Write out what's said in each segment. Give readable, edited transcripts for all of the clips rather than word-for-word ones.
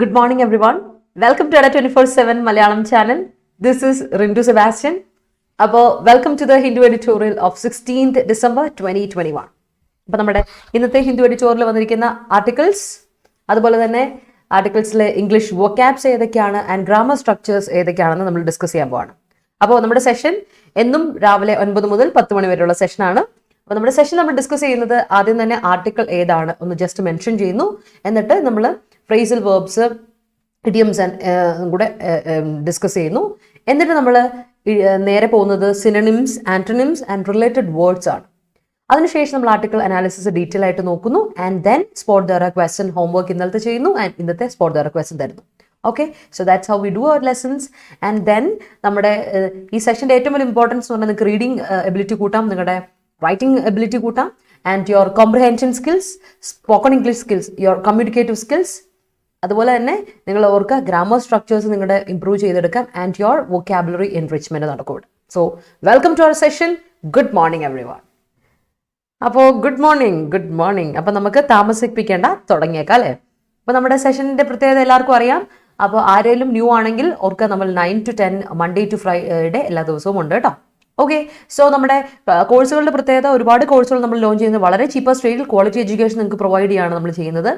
Good morning, everyone. Welcome to Ada 24/7 Malayalam channel. This is Rindu Sebastian. Welcome to the Hindu Editorial of 16th December 2021. അപ്പോൾ നമ്മുടെ ഇന്നത്തെ Hindu editorial വന്നിരിക്കുന്ന articles, അതുപോലെ തന്നെ ആർട്ടിക്കിൾസിലെ English vocabs ഏതൊക്കെയാണ് and grammar structures ഏതൊക്കെയാണെന്ന് നമ്മൾ ഡിസ്കസ് ചെയ്യാൻ പോവാണ്. അപ്പോൾ നമ്മുടെ സെഷൻ എന്നും രാവിലെ 9 മുതൽ 10 മണി വരെയുള്ള സെഷനാണ്. അപ്പോൾ നമ്മുടെ സെഷൻ നമ്മൾ ഡിസ്കസ് ചെയ്യുന്നത് ആദ്യം തന്നെ ആർട്ടിക്കിൾ ഏതാണ് ഒന്ന് ജസ്റ്റ് മെൻഷൻ ചെയ്യുന്നു, എന്നിട്ട് നമ്മൾ ഫ്രേസൽ വേർബ്സ്, ഇഡിയംസ് കൂടെ ഡിസ്കസ് ചെയ്യുന്നു. എന്നിട്ട് നമ്മൾ നേരെ പോകുന്നത് synonyms, antonyms and related words ആണ്. അതിനുശേഷം നമ്മൾ ആർട്ടിക്കിൾ അനാലിസിസ് ഡീറ്റെയിൽ ആയിട്ട് നോക്കുന്നു. And then spot the question homework ഇന്നലത്തെ ചെയ്യുന്നു ആൻഡ് ഇന്നത്തെ സ്പോട്ട് ദ ക്വസ്റ്റൻ തരുന്നു. Okay, so that's how we do our lessons. And then നമ്മുടെ ഈ സെഷൻ്റെ ഏറ്റവും വലിയ ഇമ്പോർട്ടൻസ് എന്ന് പറഞ്ഞാൽ നിങ്ങൾക്ക് റീഡിംഗ് എബിലിറ്റി കൂട്ടാം, നിങ്ങളുടെ റൈറ്റിംഗ് എബിലിറ്റി കൂട്ടാം, and your comprehension skills, spoken English skills, your communicative skills, അതുപോലെ തന്നെ നിങ്ങൾ ഓർക്കുക ഗ്രാമർ സ്ട്രക്ചേഴ്സ് നിങ്ങളുടെ ഇംപ്രൂവ് ചെയ്തെടുക്കാം ആൻഡ് യുവർ വൊക്കാബുലറി എൻറിച്ച്മെന്റ് നടക്കും. So welcome to our session. Good morning everyone. അപ്പോൾ ഗുഡ് മോർണിംഗ്. അപ്പം നമുക്ക് താമസിപ്പിക്കേണ്ട തുടങ്ങിയേക്കാം അല്ലേ. അപ്പോൾ നമ്മുടെ സെഷൻ്റെ പ്രത്യേകത എല്ലാവർക്കും അറിയാം. അപ്പോൾ ആരെങ്കിലും ന്യൂ ആണെങ്കിൽ ഓർക്കുക, നമ്മൾ 9 to 10 മൺഡേ ടു ഫ്രൈഡേ എല്ലാ ദിവസവും ഉണ്ട് കേട്ടോ. ഓക്കെ, സോ നമ്മുടെ കോഴ്സുകളുടെ പ്രത്യേകത, ഒരുപാട് കോഴ്സുകൾ നമ്മൾ ലോഞ്ച് ചെയ്യുന്നത് വളരെ ചീപ്പസ്റ്റ് റേറ്റിൽ ക്വാളിറ്റി എഡ്യൂക്കേഷൻ നിങ്ങൾക്ക് പ്രൊവൈഡ് ചെയ്യുകയാണ് നമ്മൾ ചെയ്യുന്നത്.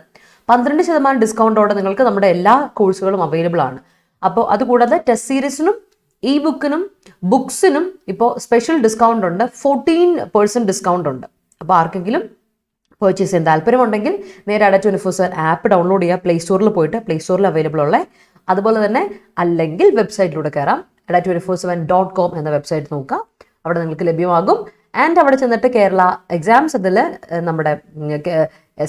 12% ഡിസ്കൗണ്ടോടെ നിങ്ങൾക്ക് നമ്മുടെ എല്ലാ കോഴ്സുകളും അവൈലബിൾ ആണ്. അപ്പോൾ അതുകൂടാതെ ടെസ്റ്റ് സീരീസിനും ഇ ബുക്കിനും ബുക്സിനും ഇപ്പോൾ സ്പെഷ്യൽ ഡിസ്കൗണ്ട് ഉണ്ട്, 14% ഡിസ്കൗണ്ട് ഉണ്ട്. അപ്പോൾ ആർക്കെങ്കിലും പർച്ചേസ് ചെയ്യാൻ താല്പര്യമുണ്ടെങ്കിൽ നേരെ Ada 24/7 ആപ്പ് ഡൗൺലോഡ് ചെയ്യുക, പ്ലേ സ്റ്റോറിൽ പോയിട്ട്, പ്ലേ സ്റ്റോറിൽ അവൈലബിൾ ഉള്ളത്. അതുപോലെ തന്നെ അല്ലെങ്കിൽ വെബ്സൈറ്റിലൂടെ കയറാം, ada247.com എന്ന വെബ്സൈറ്റ് നോക്കുക, അവിടെ നിങ്ങൾക്ക് ലഭ്യമാകും. ആൻഡ് അവിടെ ചെന്നിട്ട് കേരള എക്സാംസ്, അതിൽ നമ്മുടെ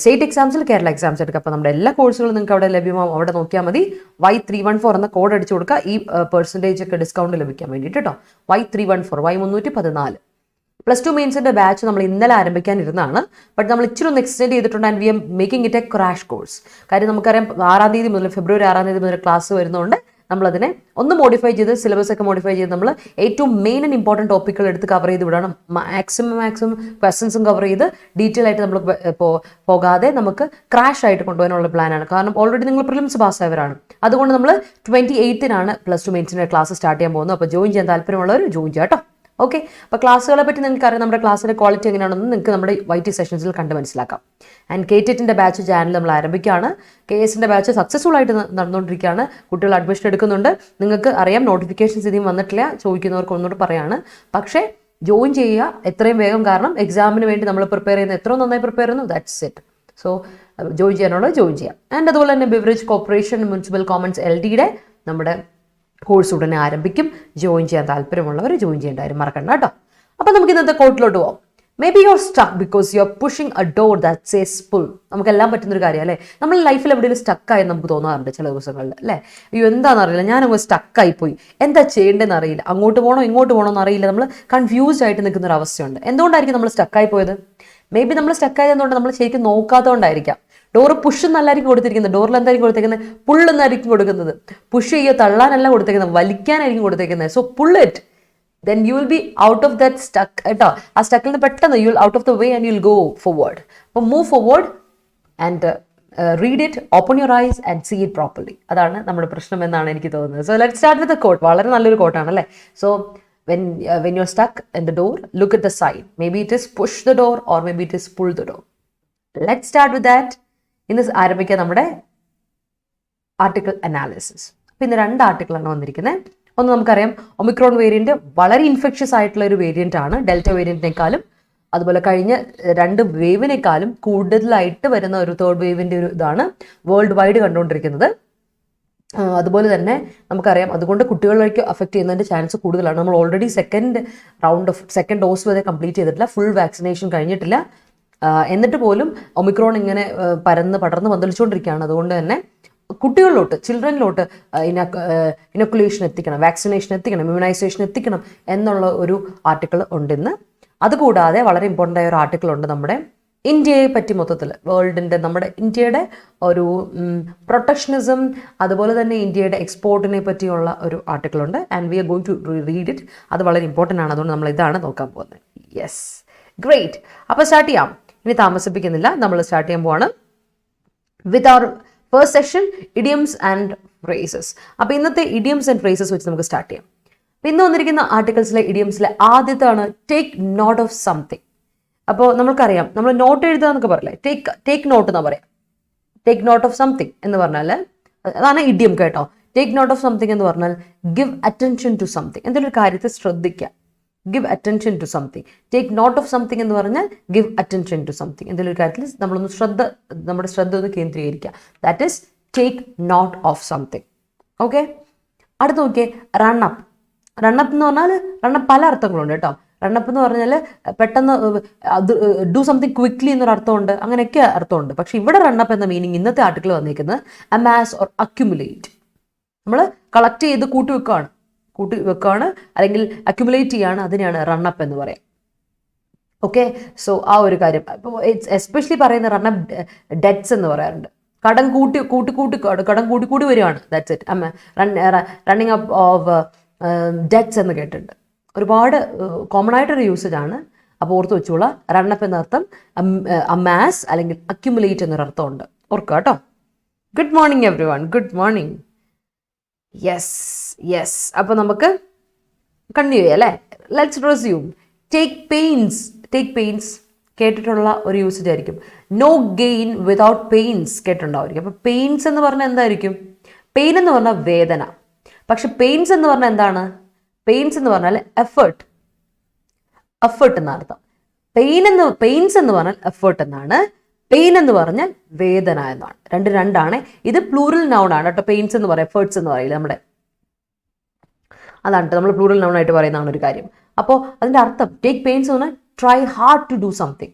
സ്റ്റേറ്റ് എക്സാംസിൽ കേരള എക്സാംസ് എടുക്കുക. അപ്പോൾ നമ്മുടെ എല്ലാ കോഴ്സുകളും നിങ്ങൾക്ക് അവിടെ ലഭ്യമാകും. അവിടെ നോക്കിയാൽ മതി. Y314 എന്ന കോഡ് അടിച്ചു കൊടുക്കുക, ഈ പെർസെൻറ്റേജ് ഒക്കെ ഡിസ്കൗണ്ട് ലഭിക്കാൻ വേണ്ടിയിട്ട് കേട്ടോ. Y314, Y314. +2 മെയിൻസിൻ്റെ ബാച്ച് നമ്മൾ ഇന്നലെ ആരംഭിക്കാനിരുന്നതാണ്. ബട്ട് നമ്മൾ ഇച്ചിരി ഒന്ന് എക്സ്റ്റെൻഡ് ചെയ്തിട്ടുണ്ട്. And we are making it A crash course. കാര്യം നമുക്കറിയാം ഫെബ്രുവരി 6 മുതൽ ക്ലാസ് വരുന്നതുകൊണ്ട് നമ്മളതിനെ ഒന്ന് മോഡിഫൈ ചെയ്ത്, സിലബസ് ഒക്കെ മോഡിഫൈ ചെയ്ത് നമ്മൾ ഏറ്റവും മെയിൻ ആൻഡ് ഇമ്പോർട്ടൻറ്റ് ടോപ്പിക്കുകൾ എടുത്ത് കവർ ചെയ്ത് വിടണം. മാക്സിമം ക്വസ്റ്റൻസും കവർ ചെയ്ത് ഡീറ്റെയിൽ ആയിട്ട് നമ്മൾ പോകാതെ നമുക്ക് ക്രാഷ് ആയിട്ട് കൊണ്ടുപോകാനുള്ള പ്ലാനാണ്. കാരണം ഓൾറെഡി നിങ്ങൾ പ്രിലിംസ് പാസ്സായവരാണ്. അതുകൊണ്ട് നമ്മൾ 28-നാണ് +2 മെയിൻസിൻ്റെ ക്ലാസ് സ്റ്റാർട്ട് ചെയ്യാൻ പോകുന്നത്. അപ്പോൾ ജോയിൻ ചെയ്യാൻ താല്പര്യമുള്ളവർ ജോയിൻ ചെയ്യാം കേട്ടോ. ഓക്കെ, അപ്പോൾ ക്ലാസ്സുകളെ പറ്റി നിങ്ങൾക്ക് അറിയാം, നമ്മുടെ ക്ലാസ്സിൻ്റെ ക്വാളിറ്റി എങ്ങനെയാണെന്ന് നിങ്ങൾക്ക് നമ്മുടെ YT സെഷൻസിൽ കണ്ട് മനസ്സിലാക്കാം. ആൻഡ് KTETൻ്റെ ബാച്ച് ചാനൽ നമ്മൾ ആരംഭിക്കുകയാണ്. KSൻ്റെ ബാച്ച് സക്സസ്ഫുൾ ആയിട്ട് നടന്നുകൊണ്ടിരിക്കുകയാണ്. കുട്ടികൾ അഡ്മിഷൻ എടുക്കുന്നുണ്ട്. നിങ്ങൾക്ക് അറിയാം, നോട്ടിഫിക്കേഷൻസ് ഇനിയും വന്നിട്ടില്ല, ചോദിക്കുന്നവർക്ക് ഒന്നുകൂടെ പറയാണ്. പക്ഷേ ജോയിൻ ചെയ്യുക എത്രയും വേഗം. കാരണം എക്സാമിന് വേണ്ടി നമ്മൾ പ്രിപ്പയർ ചെയ്യുന്നത് എത്ര നന്നായി പ്രിപ്പയർ ചെയ്യുന്നു, ദാറ്റ്സ് ഇറ്റ്. സോ ജോയിൻ ചെയ്യാനുള്ളത് ജോയിൻ ചെയ്യാം. ആൻഡ് അതുപോലെ തന്നെ ബിവറേജ് കോർപ്പറേഷൻ മുനിസിപ്പൽ കോമൺസ് LTയുടെ നമ്മുടെ കോഴ്സ് ഉടനെ ആരംഭിക്കും. ജോയിൻ ചെയ്യാൻ താല്പര്യമുള്ളവർ ജോയിൻ ചെയ്യേണ്ട കാര്യം മറക്കണ്ട കേട്ടോ. അപ്പോൾ നമുക്ക് ഇന്നത്തെ കോട്ടിലോട്ട് പോകാം. May be you are stuck because you are pushing A door that says pull. നമുക്കെല്ലാം പറ്റുന്നൊരു കാര്യം അല്ലേ. നമ്മൾ ലൈഫിൽ എവിടെയെങ്കിലും സ്റ്റക്കായി നമുക്ക് തോന്നാറുണ്ട് ചില ദിവസങ്ങളിൽ അല്ലേ. അയ്യോ എന്താണെന്നറിയില്ല, ഞാനങ്ങ് സ്റ്റക്കായി പോയി, എന്താ ചെയ്യേണ്ടതെന്ന് അറിയില്ല, അങ്ങോട്ട് പോകണോ ഇങ്ങോട്ട് പോകണോ എന്നറിയില്ല, നമ്മൾ കൺഫ്യൂസ്ഡ് ആയിട്ട് നിൽക്കുന്നൊരു അവസ്ഥയുണ്ട്. എന്തുകൊണ്ടായിരിക്കും നമ്മൾ സ്റ്റക്കായി പോയത്? മേ ബി നമ്മൾ സ്റ്റക്കായത് എന്തുകൊണ്ട് നമ്മൾ ശരിക്കും നോക്കാത്തതുകൊണ്ടായിരിക്കാം. ഡോറ് പുഷ് എന്നല്ലായിരിക്കും കൊടുത്തിരിക്കുന്നത്, ഡോറിൽ എന്തായിരിക്കും കൊടുത്തേക്കുന്നത്, പുള്ളെന്നായിരിക്കും കൊടുക്കുന്നത്. പുഷ് ചെയ്യുക, തള്ളാനല്ല കൊടുത്തേക്കുന്നത്, വലിക്കാനായിരിക്കും കൊടുത്തേക്കുന്നത്. So pull it, then you will be out of that stuck കേട്ടോ. ആ സ്റ്റക്കിൽ നിന്ന് പെട്ടെന്ന് you will out of the way and you will go forward. അപ്പോൾ move forward and read it, open your eyes and see it properly. അതാണ് നമ്മുടെ പ്രശ്നം എന്നാണ് എനിക്ക് തോന്നുന്നത്. So let's start with the quote. വളരെ നല്ലൊരു കോട്ടാണ് അല്ലേ. So when you're stuck in the door, look at the side. Maybe it is push the door or maybe it is pull the door. Let's start with that. ഇന്ന് ആരംഭിക്കുക നമ്മുടെ article analysis. അപ്പോൾ ഇന്ന് 2 ആർട്ടിക്കിളാണ് വന്നിരിക്കുന്നത്. ഒന്ന് നമുക്കറിയാം, ഒമിക്രോൺ വേരിയൻറ്റ് വളരെ infectious ആയിട്ടുള്ള ഒരു വേരിയൻ്റ് ആണ്. ഡെൽറ്റ വേരിയൻറ്റിനേക്കാളും അതുപോലെ കഴിഞ്ഞ 2 വേവിനേക്കാളും കൂടുതലായിട്ട് വരുന്ന ഒരു 3rd വേവിൻ്റെ ഒരു ഇതാണ് വേൾഡ് വൈഡ് കണ്ടുകൊണ്ടിരിക്കുന്നത്. അതുപോലെ തന്നെ നമുക്കറിയാം, അതുകൊണ്ട് കുട്ടികളിലേക്ക് അഫക്റ്റ് ചെയ്യുന്നതിൻ്റെ ചാൻസ് കൂടുതലാണ്. നമ്മൾ ഓൾറെഡി സെക്കൻഡ് ഡോസ് വരെ കംപ്ലീറ്റ് ചെയ്തിട്ടില്ല, ഫുൾ വാക്സിനേഷൻ കഴിഞ്ഞിട്ടില്ല. എന്നിട്ട് പോലും ഒമിക്രോൺ ഇങ്ങനെ പടർന്ന് പന്തലിച്ചുകൊണ്ടിരിക്കുകയാണ്. അതുകൊണ്ട് തന്നെ കുട്ടികളിലോട്ട്, ചിൽഡ്രനിലോട്ട് ഇനോക്കുലേഷൻ എത്തിക്കണം, വാക്സിനേഷൻ എത്തിക്കണം, ഇമ്മ്യൂണൈസേഷൻ എത്തിക്കണം എന്നുള്ള ഒരു ആർട്ടിക്കിൾ ഉണ്ടിന്ന്. അതുകൂടാതെ വളരെ ഇമ്പോർട്ടൻ്റ് ആയ ഒരു ആർട്ടിക്കിൾ ഉണ്ട് നമ്മുടെ ഇന്ത്യയെ പറ്റി, മൊത്തത്തിൽ വേൾഡിൻ്റെ നമ്മുടെ ഇന്ത്യയുടെ ഒരു പ്രൊട്ടക്ഷനിസം, അതുപോലെ തന്നെ ഇന്ത്യയുടെ എക്സ്പോർട്ടിനെ പറ്റിയുള്ള ഒരു ആർട്ടിക്കിൾ ഉണ്ട്. And we are going to read it. അത് വളരെ ഇമ്പോർട്ടൻ്റ് ആണ്. അതുകൊണ്ട് നമ്മൾ ഇതാണ് നോക്കാൻ പോകുന്നത്. Yes, great. അപ്പോൾ സ്റ്റാർട്ട് ചെയ്യാം. ഇനി താമസിപ്പിക്കുന്നില്ല, നമ്മൾ സ്റ്റാർട്ട് ചെയ്യാൻ പോവാണ്. With our first section idioms and phrases. അപ്പോൾ ഇന്നത്തെ ഇഡിയംസ് ആൻഡ് ഫ്രേസസ് വെച്ച് നമുക്ക് സ്റ്റാർട്ട് ചെയ്യാം. ഇന്ന് വന്നിരിക്കുന്ന ആർട്ടിക്കിൾസിലെ ഇഡിയംസിലെ ആദ്യത്താണ് ടേക്ക് നോട്ട് ഓഫ് സംതിങ്. അപ്പോൾ നമുക്കറിയാം, നമ്മൾ നോട്ട് എഴുതുക എന്നൊക്കെ പറയില്ലേ, ടേക്ക് നോട്ട് എന്നാ പറയാം. ടേക്ക് നോട്ട് ഓഫ് സംതിങ് എന്ന് പറഞ്ഞാൽ അതാണ് ഇഡിയം കേട്ടോ. ടേക്ക് നോട്ട് ഓഫ് സംതിങ് എന്ന് പറഞ്ഞാൽ ഗിവ് അറ്റൻഷൻ ടു സംതിങ്, എന്തെങ്കിലും ഒരു കാര്യത്തെ ശ്രദ്ധിക്കുക. Give attention to something. Take note of something എന്ന് പറഞ്ഞാൽ ഗിവ് അറ്റൻഷൻ ടു സംതിങ്, എന്തെങ്കിലും ഒരു കാര്യത്തിൽ നമ്മുടെ ശ്രദ്ധ ഒന്ന് കേന്ദ്രീകരിക്കുക. That is take note of something. Okay, അടുത്ത് നോക്കിയേ, റണ്ണപ്പ്. റണ്ണപ്പ് എന്ന് പറഞ്ഞാൽ റണ്ണപ്പ് പല അർത്ഥങ്ങളുണ്ട് കേട്ടോ. റണ്ണപ്പ് എന്ന് പറഞ്ഞാൽ പെട്ടെന്ന് ഡു സംതിങ് ക്വിക്ക്ലി എന്നൊരു അർത്ഥമുണ്ട്, അങ്ങനെയൊക്കെ അർത്ഥമുണ്ട്. പക്ഷെ ഇവിടെ റണ്ണപ്പ് എന്ന മീനിങ് ഇന്നത്തെ ആർട്ടിക്കിൾ വന്നിരിക്കുന്നത് അമാസ് ഓർ അക്യുമുലേറ്റ്. നമ്മൾ കളക്ട് ചെയ്ത് കൂട്ടി വെക്കുകയാണ് അല്ലെങ്കിൽ അക്യുമുലേറ്റ് ചെയ്യാണ്, അതിനെയാണ് റണ്ണപ്പ് എന്ന് പറയാം. ഓക്കെ, സോ ആ ഒരു കാര്യം ഇപ്പോൾ എസ്പെഷ്യലി പറയുന്ന റണ്ണപ്പ് ഡെറ്റ്സ് എന്ന് പറയാറുണ്ട്. കടം കൂട്ടി വരികയാണ്. That's it. Running up of debts എന്ന് കേട്ടിട്ടുണ്ട്. ഒരുപാട് കോമൺ ആയിട്ടൊരു യൂസേജ് ആണ്. അപ്പോൾ ഓർത്ത് വെച്ചോളാം, റണ്ണപ്പ് എന്ന അർത്ഥം അമാസ് അല്ലെങ്കിൽ അക്യുമുലേറ്റ് എന്നൊരർത്ഥം ഉണ്ട്, ഓർക്കുക കേട്ടോ. Good morning every one, good morning. Yes അപ്പോൾ നമുക്ക് കണ്ടിന്യൂ ചെയ്യാം അല്ലേ. Let's resume. ടേക്ക് പെയിൻസ് കേട്ടിട്ടുള്ള ഒരു യൂസേജ് ആയിരിക്കും. നോ ഗെയിൻ വിതൗട്ട് പെയിൻസ് കേട്ടിട്ടുണ്ടായിരിക്കും. അപ്പോൾ പെയിൻസ് എന്ന് പറഞ്ഞാൽ എന്തായിരിക്കും? പെയിൻ എന്ന് പറഞ്ഞാൽ വേദന. പക്ഷെ പെയിൻസ് എന്ന് പറഞ്ഞാൽ എന്താണ്? പെയിൻസ് എന്ന് പറഞ്ഞാൽ എഫേർട്ട് എന്ന അർത്ഥം. പെയിൻസ് എന്ന് പറഞ്ഞാൽ എഫേർട്ട് എന്നാണ്. പെയിൻ എന്ന് പറഞ്ഞാൽ വേദന എന്നാണ്. രണ്ടാണ്. ഇത് പ്ലൂറൽ നൗൺ ആണ് കേട്ടോ. പെയിൻസ് എന്ന് പറയാം, എഫേർട്സ് എന്ന് പറയില്ല നമ്മുടെ. അതാണ് നമ്മൾ പ്ലൂറൽ നൗൺ ആയിട്ട് പറയുന്നതാണ് ഒരു കാര്യം. അപ്പോൾ അതിൻ്റെ അർത്ഥം ടേക്ക് പെയിൻസ് എന്ന് പറഞ്ഞാൽ try hard to do something,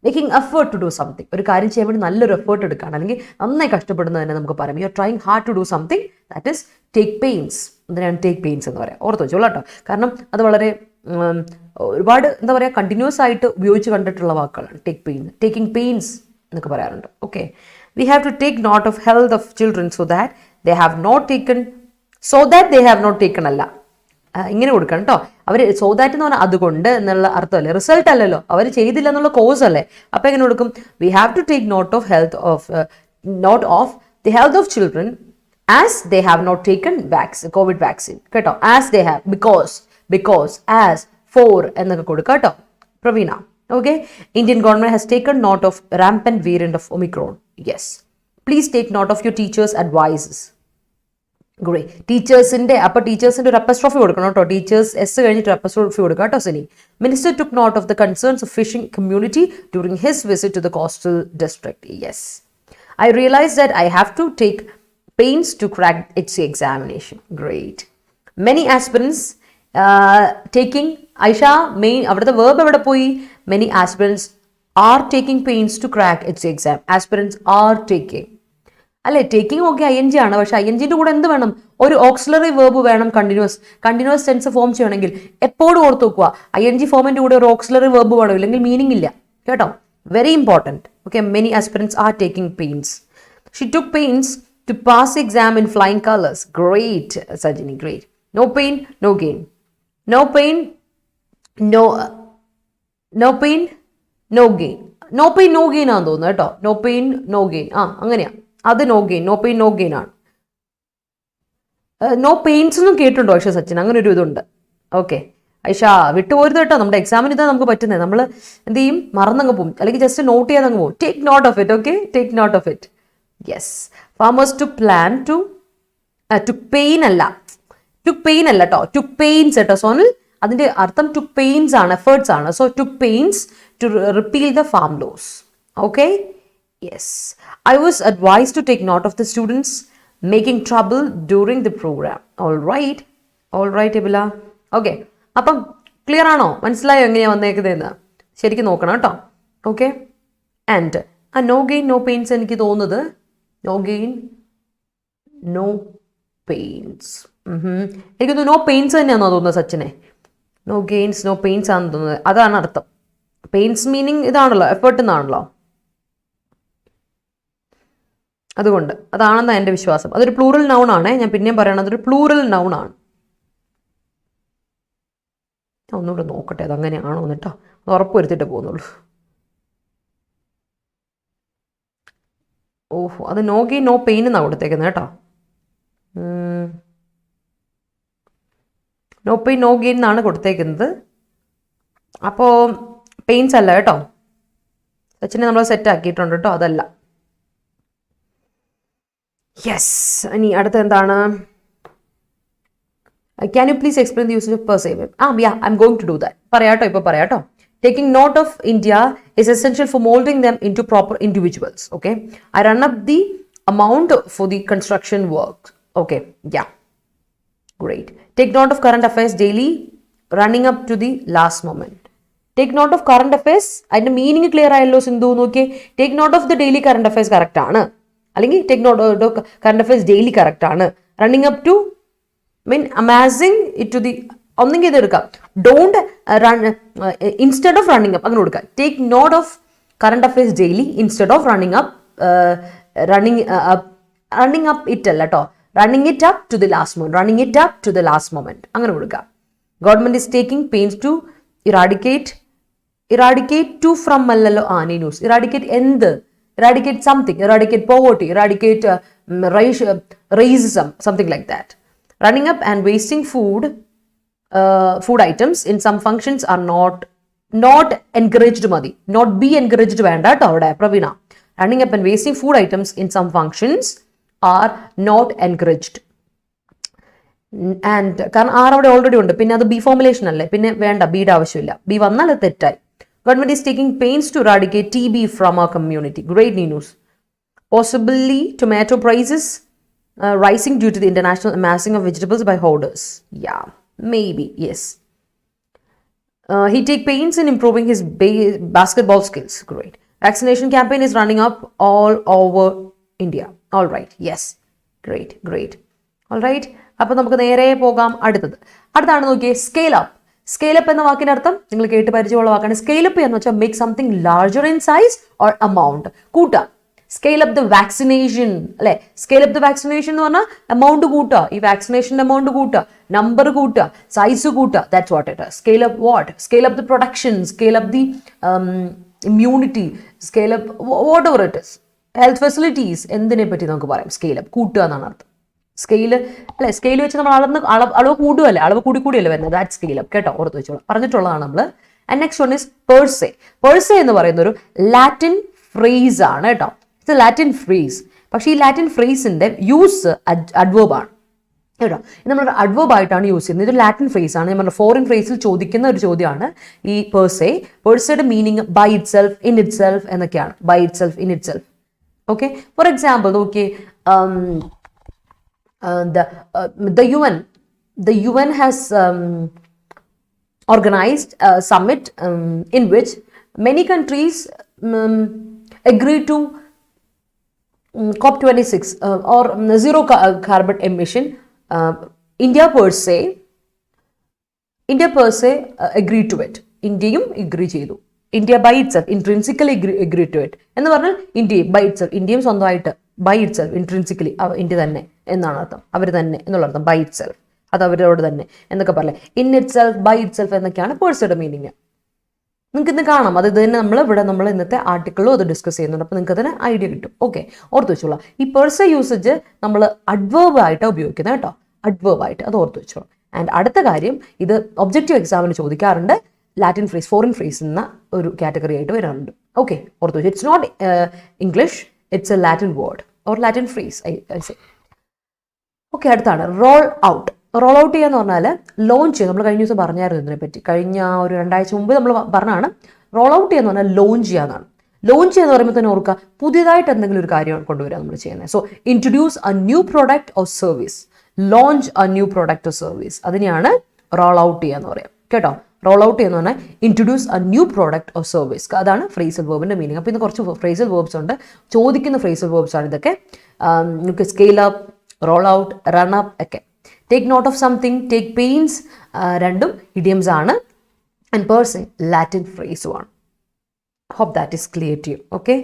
making effort to do something. ഒരു കാര്യം ചെയ്യാൻ വേണ്ടി നല്ലൊരു എഫേർട്ട് എടുക്കുകയാണ്, അല്ലെങ്കിൽ നന്നായി കഷ്ടപ്പെടുന്നത് തന്നെ നമുക്ക് പറയാം. You are trying hard to do something, that is take pains. അതിനാണ് ടേക്ക് പെയിൻസ് എന്ന് പറയാം. ഓർത്ത് വെച്ചോളൂ കേട്ടോ. കാരണം അത് വളരെ ഒരുപാട് എന്താ പറയുക, കണ്ടിന്യൂസ് ആയിട്ട് ഉപയോഗിച്ച് കണ്ടിട്ടുള്ള വാക്കുകളാണ്. ടേക്കിംഗ് പെയിൻസ് എന്നൊക്കെ പറയാറുണ്ട്. Okay, we have to take note of health of children so that they have not taken അല്ല, ഇങ്ങനെ കൊടുക്കണം കേട്ടോ. അവർ സോ ദാറ്റ് എന്ന് പറഞ്ഞാൽ അതുകൊണ്ട് എന്നുള്ള അർത്ഥമല്ലേ, റിസൾട്ട് അല്ലല്ലോ, അവർ ചെയ്തില്ല എന്നുള്ള കോസ് അല്ലേ. അപ്പോൾ എങ്ങനെ കൊടുക്കും? We have to take note of the health of children as they have not taken covid vaccine കേട്ടോ. As they have, because as, for എന്നൊക്കെ കൊടുക്കുക കേട്ടോ. Praveena. Okay, Indian government has taken note of rampant variant of Omicron. Yes. Please take note of your teachers' advices. Great. ടീച്ചേഴ്സിൻ്റെ ഒരു അപ്പസ്ട്രോഫി കൊടുക്കണം കേട്ടോ. Teachers S കഴിഞ്ഞിട്ട് അപ്പസ്ട്രോഫി കൊടുക്കുക കേട്ടോ. Sini. Minister took note of the concerns of fishing community during his visit to the coastal district. Yes. I realized that I have to take pains to crack its examination. Great. Many aspirants taking Aisha main അവിടുത്തെ verb എവിടെ പോയി? Many aspirants are taking pains to crack its exam. Aspirants are taking അല്ലേ. Taking okay ING ആണ്. പക്ഷെ INGന്റെ കൂടെ എന്ത് വേണം? ഒരു ഓക്സിലറി വേർബ് വേണം. കണ്ടിന്യൂസ് ടെൻസ് ഫോം ചെയ്യണമെങ്കിൽ എപ്പോഴും ഓർത്ത് വെക്കുക, ING ഫോമിന്റെ കൂടെ ഒരു ഓക്സിലറി വേർബ് വേണം, ഇല്ലെങ്കിൽ മീനിങ് ഇല്ല കേട്ടോ. Very important. Okay, many aspirants are taking pains. She took pains to pass exam in flying colours. Great Sajini, great. No pain no gain. No pain no pain no gain. No pain no gain ആണെന്ന് തോന്നുന്നു കേട്ടോ. No pain no gain, അങ്ങനെയാ. അത് no gain, no pain no gain ആണ്. No pains ഒന്നും കേട്ടുണ്ടോ ഐഷ സച്ചിൻ? അങ്ങനെ ഒരു ഇതുണ്ട്. ഓക്കെ ഐഷ, വിട്ടുപോരുത് കേട്ടോ. നമ്മുടെ എക്സാമിന് ഇതാ നമുക്ക് പറ്റുന്നത്. നമ്മൾ എന്ത് ചെയ്യും? മറന്നങ്ങ് പോകും, അല്ലെങ്കിൽ ജസ്റ്റ് നോട്ട് ചെയ്യാൻ അങ്ങ് പോകും. Take note of it. Okay, take note of it. Yes. Farmers to plan to pain അല്ല കേട്ടോ. ടു പെയിൻസ് കേട്ടോ സോനൽ. അതിൻ്റെ അർത്ഥം ടു പെയിൻസ് ആണ്, എഫേർട്സ് ആണ്. So to pains to repeal the farm laws. Okay, yes. I was advise to take note of the students making trouble during the programme. All right Abila. Okay, അപ്പം clear ആണോ? മനസ്സിലായോ എങ്ങനെയാണ് വന്നേക്കുന്നതെന്ന്? ശരിക്കും നോക്കണം കേട്ടോ. Okay, and no gain no pains എനിക്ക് തോന്നുന്നത് നോ ഗെയിൻ നോ പെയിൻസ്. എനിക്കൊന്ന് നോ പെയിൻസ് തന്നെയാണെന്നോ തോന്നുന്നത് സച്ചിനെ. നോ ഗെയിൻസ് നോ പെയിൻസ് ആണെന്ന് തോന്നുന്നത്. അതാണ് അർത്ഥം. പെയിൻസ് മീനിങ് ഇതാണല്ലോ, എഫേർട്ട് എന്നാണല്ലോ. അതുകൊണ്ട് അതാണെന്നാണ് എൻ്റെ വിശ്വാസം. അതൊരു പ്ലൂറൽ നൗൺ ആണ്. ഞാൻ പിന്നെയും പറയണം, അതൊരു പ്ലൂറൽ നൗൺ ആണ്. ഒന്നുകൂടെ നോക്കട്ടെ അതങ്ങനെയാണോ എന്നിട്ടോ, അത് ഉറപ്പ് വരുത്തിയിട്ട് പോകുന്നുള്ളൂ. ഓഹ്, അത് നോ ഗെയിൻ നോ പെയിൻ എന്നാണ് കൊടുത്തേക്കുന്നത് കേട്ടോ. നോ പെയിൻ നോ ഗെയിൻ എന്നാണ് കൊടുത്തേക്കുന്നത്. അപ്പോൾ പെയിൻസ് അല്ല കേട്ടോ. സച്ചിനെ നമ്മൾ സെറ്റ് ആക്കിയിട്ടുണ്ട് കേട്ടോ, അതല്ല. യെസ്, ഇനി അടുത്ത എന്താണ്? Can you please explain the usage of per se? Yeah, I'm going to do that. പറയാട്ടോ, ഇപ്പോൾ പറയാട്ടോ. Taking note of India is essential for molding them into proper individuals. Okay, I run up the amount for the construction work. Okay, yeah, great. Take note of current affairs daily, running up to the last moment. Take note of current affairs. അതിന്റെ meaning clear ആയല്ലോ സിന്ധു? നോക്കിയേ, take note of the daily current affairs correct ആണ്, അല്ലെങ്കിൽ take note of current affairs daily correct ആണ്. Running up to mean amazing it to the, ഒന്നെങ്കിൽ ഇത് എടുക്കാം, don't run instead of running up, അങ്ങനെ കൊടുക്കാം. Take note of current affairs daily instead of running up, running up it അല്ല കേട്ടോ, running it up to the last moment, running it up to the last moment, അങ്ങനെ കൊടുക്കാം. Government is taking pains to eradicate to from അല്ലല്ലോ, news eradicate എന്ത്, eradicate something, eradicate poverty, eradicate racism, something like that. Running up and wasting food items in some functions are not encouraged മതി, not be encouraged വേണ്ട കേട്ടോ അവിടെ Praveena. Running up and wasting food items in some functions are not encouraged. And കാരണം R അവിടെ already ഉണ്ട്, പിന്നെ അത് B formulation അല്ലേ, പിന്നെ വേണ്ട, ബിയുടെ ആവശ്യമില്ല, ബി വന്നാൽ അത് തെറ്റായി. Government is taking pains to eradicate TB from our community. Great news. Possibly tomato prices rising due to the international amassing of vegetables by hoarders. Yeah, maybe, yes. He take pains in improving his basketball skills. Great. Vaccination campaign is running up all over India. All right, yes. Great. All right. അപ്പോൾ നമുക്ക് നേരെ പോകാം അടുത്താണ് നോക്കിയേ, scale up. Scale up എന്ന വാക്കിന്റെ അർത്ഥം നിങ്ങൾ കേട്ട് പരിചയമുള്ള വാക്കാണ്. സ്കെയിൽ അപ്പ് എന്ന് വെച്ചാൽ make something larger in size or amount, കൂട്ടുക. സ്കെയിൽ അപ്പ് ദ വാക്സിനേഷൻ അല്ലെ, സ്കെയിൽ അപ്പ് ദ വാക്സിനേഷൻ എന്ന് പറഞ്ഞാൽ എമൗണ്ട് കൂട്ടുക, ഈ വാക്സിനേഷൻ്റെ എമൗണ്ട് കൂട്ടുക, നമ്പർ കൂട്ടുക, സൈസ് കൂട്ടുക, that's what it. Scale up what? Scale up the production, scale up the immunity, scale up what ever it is, health facilities, എന്തിനെ പറ്റി നമുക്ക് പറയാം, സ്കെയിൽ അപ്പ് കൂട്ടുക എന്നാണ് അർത്ഥം. സ്കെയിൽ അല്ലെ, സ്കെയിൽ വെച്ച് നമ്മൾ അളവ് കൂടുകയല്ലേ, അളവ് കൂടിയല്ലേ വരുന്നത്, ദാറ്റ് സ്കെയിൽ അപ്പ് കേട്ടോ, ഓർത്ത് വെച്ചോളാം, പറഞ്ഞിട്ടുള്ളതാണ് നമ്മൾ. And next one is per se. Per se എന്ന് പറയുന്ന ഒരു ലാറ്റിൻ ഫ്രേസ് ആണ് കേട്ടോ. It's a Latin phrase. പക്ഷേ ഈ ലാറ്റിൻ ഫ്രേസിന്റെ യൂസ് അഡ്വേർബാണ് കേട്ടോ. ഇത് നമ്മളൊരു അഡ്വേർബായിട്ടാണ് യൂസ് ചെയ്യുന്നത്. ഇതൊരു ലാറ്റിൻ ഫ്രേസ് ആണ്. നമ്മുടെ ഫോറിൻ ഫ്രേസിൽ ചോദിക്കുന്ന ഒരു ചോദ്യമാണ് ഈ പേഴ്സെ. പേഴ്സയുടെ meaning by itself, in itself എന്നൊക്കെയാണ്. By itself, in itself. Okay, for example നോക്കിയേ, the UN has organized a summit in which many countries agree to COP26 or zero carbon emission. India per se agreed to it. ഇന്ത്യയും agree ചെയ്തു. India by itself intrinsically agree to it എന്ന് പറഞ്ഞാൽ India by it self, ഇന്ത്യയും സ്വന്തമായിട്ട് by itself intrinsically, India തന്നെ എന്നാണ് അർത്ഥം, അവർ തന്നെ എന്നുള്ള അർത്ഥം. ബൈ ഇറ്റ് സെൽഫ്, അത് അവരോട് തന്നെ എന്നൊക്കെ പറയല്ലേ. In itself, by itself എന്നൊക്കെയാണ് പേഴ്സയുടെ മീനിങ്. നിങ്ങൾക്ക് ഇന്ന് കാണാം, അത് തന്നെ നമ്മൾ ഇന്നത്തെ ആർട്ടിക്കിളും അത് ഡിസ്കസ് ചെയ്യുന്നുണ്ട്. അപ്പോൾ നിങ്ങൾക്ക് അതിന് ഐഡിയ കിട്ടും. ഓക്കെ, ഓർത്ത് വെച്ചോളാം. ഈ പേഴ്സ യൂസേജ് നമ്മൾ അഡ്വേർബ് ആയിട്ടാണ് ഉപയോഗിക്കുന്നത് കേട്ടോ, അഡ്വേർബ് ആയിട്ട്, അത് ഓർത്ത് വെച്ചോളാം. ആൻഡ് അടുത്ത കാര്യം, ഇത് ഒബ്ജക്റ്റീവ് എക്സാമിന് ചോദിക്കാറുണ്ട്. ലാറ്റിൻ ഫ്രേസ്, ഫോറിൻ ഫ്രേസ് എന്ന ഒരു കാറ്റഗറി ആയിട്ട് വരാറുണ്ട്. ഓക്കെ, ഓർത്ത് വെച്ചു. It's not English, it's a Latin word or Latin phrase I say. Okay, അടുത്താണ് റോൾ ഔട്ട്. റോൾ ഔട്ട് ചെയ്യാന്ന് പറഞ്ഞാൽ ലോഞ്ച് ചെയ്യുക. നമ്മൾ കഴിഞ്ഞ ദിവസം പറഞ്ഞായിരുന്നു ഇതിനെപ്പറ്റി, കഴിഞ്ഞ ഒരു 2 ആഴ്ച മുമ്പ് നമ്മൾ പറഞ്ഞാണ്. റോൾ ഔട്ട് ചെയ്യാന്ന് പറഞ്ഞാൽ ലോഞ്ച് ചെയ്യാന്നാണ്. ലോഞ്ച് ചെയ്യാന്ന് പറയുമ്പോൾ തന്നെ ഓർക്കുക, പുതിയതായിട്ട് എന്തെങ്കിലും ഒരു കാര്യം കൊണ്ടുവരിക നമ്മൾ ചെയ്യുന്നത്. So introduce A new product or service, launch A new product or service, അതിനെയാണ് റോൾ ഔട്ട് ചെയ്യാന്ന് പറയാം കേട്ടോ. റോൾ ഔട്ട് ചെയ്യുന്ന പറഞ്ഞാൽ introduce A new product or service, അതാണ് ഫ്രേസൽ വേർബിന്റെ മീനിങ്. അപ്പോൾ ഇന്ന് കുറച്ച് ഫ്രേസൽ വേർബ്സ് ഉണ്ട്, ചോദിക്കുന്ന ഫ്രേസൽ വേർബ്സ് ആണ് ഇതൊക്കെ. നിങ്ങൾക്ക് scale up, roll out, run up ഒക്കെ. Take note of something, take pains, രണ്ടും ഇഡിയംസ് ആണ്. ആൻഡ് പേഴ്സൺ ലാറ്റിൻ ഫ്രേസുമാണ്. Hope that is clear to you. Okay,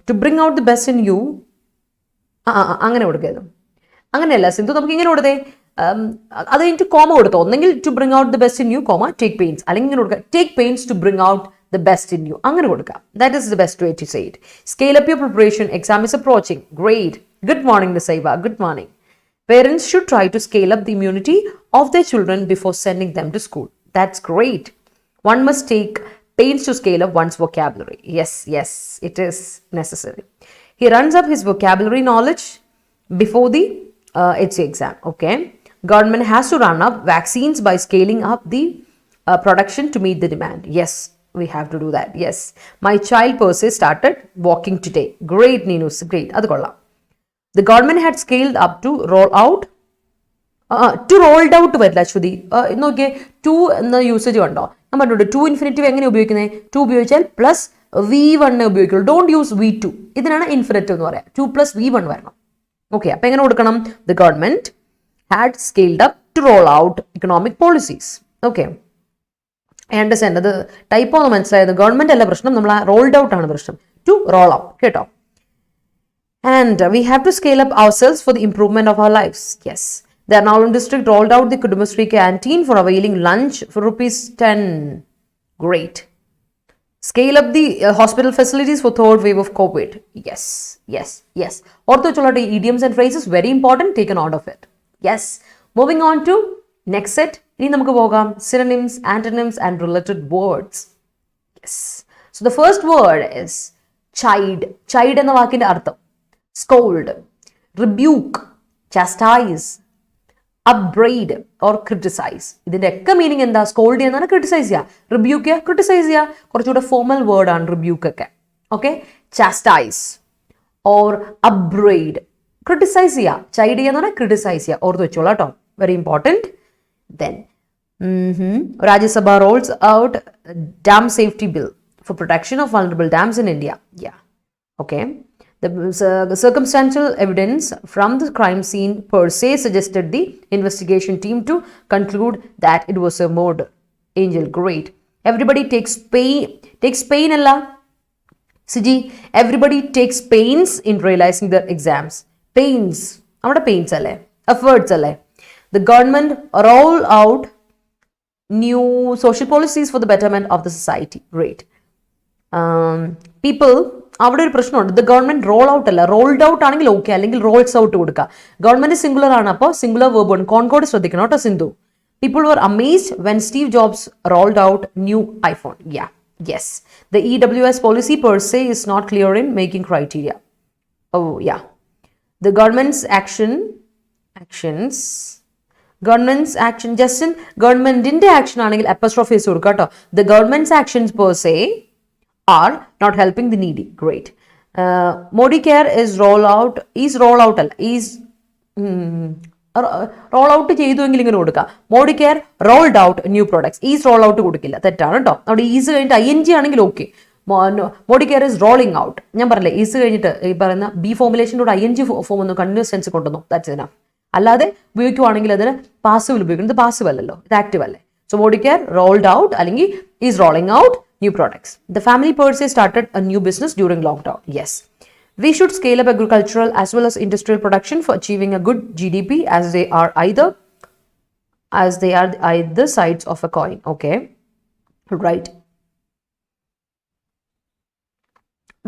to bring out the best in you, അങ്ങനെ കൊടുക്കരുത്. അങ്ങനെയല്ല സിന്ധു, നമുക്ക് ഇങ്ങനെ കൊടുത്തേ, അത് കഴിഞ്ഞിട്ട് കോമ കൊടുത്തോ. ഒന്നെങ്കിൽ to bring out the best in you, comma take pains, അല്ലെങ്കിൽ ഇങ്ങനെ കൊടുക്കുക, take pains to bring out the best in you. അങ്ങനെ കൊടുക്കാം. That is the best way to say it. Scale up your preparation. Exam is approaching. Great. Good morning, Nisaiba. Good morning. Parents should try to scale up the immunity of their children before sending them to school. That's great. One must take pains to scale up one's vocabulary. Yes, it is necessary. He runs up his vocabulary knowledge before the HC exam. Okay. Government has to run up vaccines by scaling up the production to meet the demand. Yes, we have to do that. Yes. My child per se started walking today. Great, Ninus. Great. Adu kolla. The government had scaled up to roll out. To rolled out വരില്ല ശ്രുതി. നോക്കിയേ, to എന്ന usage കണ്ടോ? ഞാൻ പറഞ്ഞിട്ടുണ്ട് to infinitive എങ്ങനെ ഉപയോഗിക്കുന്നത്? To ഉപയോഗിച്ചാൽ plus V1 ഉപയോഗിക്കുള്ളൂ. Don't use V2. ഇതിനാണ് ഇൻഫിനിറ്റീവ് എന്ന് പറയാം. 2 + V1 വരണം. ഓക്കെ, അപ്പൊ എങ്ങനെ കൊടുക്കണം? The government had scaled up to roll out economic policies. Okay, I understand. അത് ടൈപ്പ് ഒന്ന് മനസ്സിലായത്. ഗവൺമെന്റ് അല്ല പ്രശ്നം, നമ്മൾ റോൾഡ് ഔട്ട് ആണ് പ്രശ്നം. ടു റോൾ ഔട്ട്, കേട്ടോ. And we have to scale up ourselves for the improvement of our lives. Yes. The Ernakulam district rolled out the Kudumbashree canteen for availing lunch for ₹10. Great. Scale up the hospital facilities for third wave of COVID. Yes. Ortho cholate idioms and phrases, very important. Take a note of it. Yes. Moving on to next set. Ini namukku pogam. Synonyms, antonyms and related words. Yes. So the first word is chide. Chide enna vaakinte artham. Scold, rebuke, chastise, upbraid or criticize. ഇതിന്റെ ഒക്കെ meaning എന്താ? Scold ചെയ്യുന്നതാണ്, criticise ചെയ്യുക. Rebuke ചെയ്യുക, criticise ചെയ്യുക. കുറച്ചുകൂടെ formal word ആണ് rebuke ഒക്കെ. ഓക്കെ, ചാസ്റ്റൈസ് ഓർ അപ്ബ്രെയ്ഡ്, ക്രിട്ടിസൈസ് ചെയ്യുക. ചൈഡ് ചെയ്യുന്നതാണ് ക്രിട്ടിസൈസ് ചെയ്യുക. ഓർത്ത് വെച്ചോളാം കേട്ടോ, very important. Then Rajya Sabha Rolls out dam safety bill for protection of vulnerable dams in India. Yeah, okay. The circumstantial evidence from the crime scene per se suggested the investigation team to conclude that it was a murder. Angel, great. Everybody takes pain alla. Siji, everybody takes pains in realizing their exams. Pains. Amada pains alle. Efforts alle. The government roll out new social policies for the betterment of the society. Great. People, അവിടെ ഒരു പ്രശ്നമുണ്ട്. The government roll out അല്ല, rolled out ആണെങ്കിൽ okay, അല്ലെങ്കിൽ rolls out കൊടുക്കുക. Government singular ആണ്, അപ്പോൾ singular verb ആണ്. കോൺകോഡ് ശ്രദ്ധിക്കണം കേട്ടോ Sindhu. People were amazed when Steve Jobs rolled out new iPhone. Yes. The EWS policy per se is not clear in making criteria. The government's action Justin ഗവൺമെന്റിന്റെ action ആണെങ്കിൽ അപ്പസ്ട്രോഫീസ് കൊടുക്കുക കേട്ടോ. The governments actions per se are not helping the needy. Great. Modi care is roll out ചെയ്തു എങ്കിൽ ഇങ്ങനെ കൊടുക്കുക. Modi care rolled out new products. Is roll out കൊടുക്കില്ല, തെറ്റാണ് കേട്ടോ. അവിടെ ഈസ് കഴിഞ്ഞിട്ട് ING ആണെങ്കിൽ okay. Modi care is rolling out. ഞാൻ പറഞ്ഞില്ലേ, ഈസ് കഴിഞ്ഞിട്ട് ഈ പറയുന്ന ബി ഫോമുലേഷൻ്റെ കൂടെ ING ഫോം ഒന്ന് കണ്ടിന്യൂസ് ടെൻസ് കൊണ്ടുവന്നു. That's enough. അല്ലാതെ ഉപയോഗിക്കുവാണെങ്കിൽ അതിന് പാസീവിൽ ഉപയോഗിക്കുന്നത്. ഇത് പാസീവ് അല്ലല്ലോ, ഇത് ആക്റ്റീവ് അല്ലേ. So Modi care rolled out അല്ലെങ്കിൽ is rolling out new products. The family per se started a new business during lockdown. Yes. We should scale up agricultural as well as industrial production for achieving a good GDP as they are either sides of a coin. Okay. Right.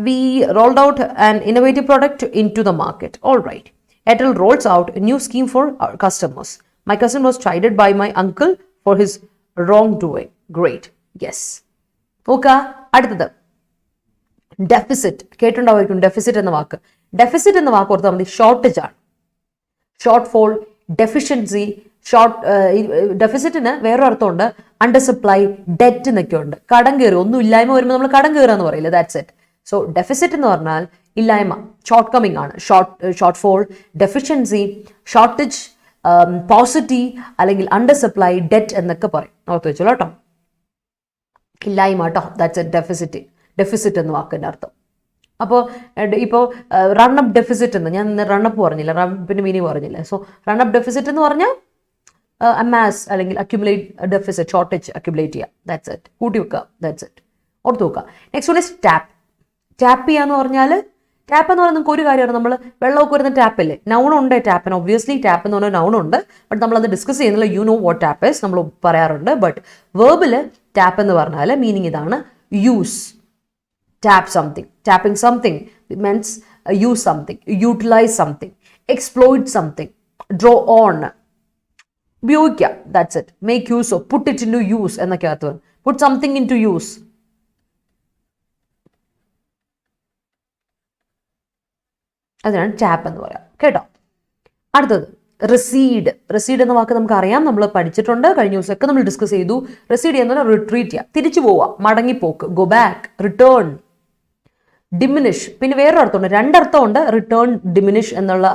We rolled out an innovative product into the market. All right. Airtel rolls out a new scheme for our customers. My cousin was chided by my uncle for his wrongdoing. Great. Yes. Okay, അടുത്തത് deficit. കേട്ടുണ്ടാവുമായിരിക്കും deficit എന്ന വാക്ക്. Deficit എന്ന വാക്ക് ഓർത്താൽ മതി, shortage ആണ്. Short fall, deficiency. ഡെഫിസിറ്റിന് വേറൊരു അർത്ഥമുണ്ട്, under supply, debt എന്നൊക്കെ ഉണ്ട്. കടം കയറി, ഒന്നും ഇല്ലായ്മ വരുമ്പോൾ നമ്മൾ കടം കയറുക എന്ന് പറയില്ല. That's it. സോ ഡെഫിസിറ്റ് എന്ന് പറഞ്ഞാൽ ഇല്ലായ്മ, ഷോർട്ട് കമ്മിങ് ആണ്. ഷോർട്ട് ഫോൾ, ഡെഫിഷ്യൻസി, ഷോർട്ടേജ്, പോസിറ്റി അല്ലെങ്കിൽ അണ്ടർ സപ്ലൈ, ഡെറ്റ് എന്നൊക്കെ പറയും. ഓർത്ത് വെച്ചോളൂ കേട്ടോ. ഇല്ലായ്മ കേട്ടോ. ദാറ്റ്സ് എ ഡെഫിസിറ്റ് എന്ന വാക്കിൻ്റെ അർത്ഥം. അപ്പോൾ ഇപ്പോൾ റണ്ണപ്പ് ഡെഫിസിറ്റ് എന്ന് ഞാൻ റണ്ണപ്പ് പറഞ്ഞില്ല, റണ്ണപ്പിൻ്റെ മീനിങ് പറഞ്ഞില്ല. സോ റണ്ണപ്പ് ഡെഫിസിറ്റ് എന്ന് പറഞ്ഞാൽ അമാസ് അല്ലെങ്കിൽ അക്യുമുലേറ്റ് ഡെഫിസിറ്റ്, ഷോർട്ടേജ് അക്യുമുലേറ്റ് ചെയ്യുക. That's it. കൂട്ടി വെക്കുക. That's it. ഓർത്ത് വെക്കുക. Next one is tap. Tap ചെയ്യുക എന്ന് പറഞ്ഞാൽ, ടാപ്പ് എന്ന് പറഞ്ഞാൽ നിങ്ങൾക്ക് ഒരു കാര്യമാണ്, നമ്മൾ വെള്ളമൊക്കെ വരുന്ന ടാപ്പല്ലേ. നൗണുണ്ട് ടാപ്പിന്. ഒബ്വിയസ്ലി ടാപ്പ് എന്ന് പറഞ്ഞാൽ നൗണുണ്ട്, ബട്ട് നമ്മളത് ഡിസ്കസ് ചെയ്യുന്നില്ല. You know what tap is നമ്മൾ പറയാറുണ്ട്. ബട്ട് വേർബിൽ ടാപ്പ് എന്ന് പറഞ്ഞാൽ മീനിങ് ഇതാണ്, use. Tap something. Tapping something means use something, utilize something, exploit something, draw on. ഉപയോഗിക്കുക. That's it. Make use of. Put it into use എന്നൊക്കെ അർത്ഥം. Put something into use. അതിനാണ് tap എന്ന് പറയാം. കേട്ടോ? അടുത്തത് റെസീഡ്. റെസീഡ് എന്ന വാക്ക് നമുക്ക് അറിയാം, നമ്മൾ പഠിച്ചിട്ടുണ്ട്, കഴിഞ്ഞ ദിവസമൊക്കെ നമ്മൾ ഡിസ്കസ് ചെയ്തു. റെസീഡ് എന്ന് റിട്രീറ്റ് ചെയ്യുക, തിരിച്ചു പോവുക, മടങ്ങിപ്പോക്ക്, ഗോ ബാക്ക്, റിട്ടേൺ. ഡിമിനിഷ്, പിന്നെ വേറൊരു അർത്ഥമുണ്ട്, രണ്ടർത്ഥമുണ്ട്. റിട്ടേൺ, ഡിമിനിഷ് എന്നുള്ള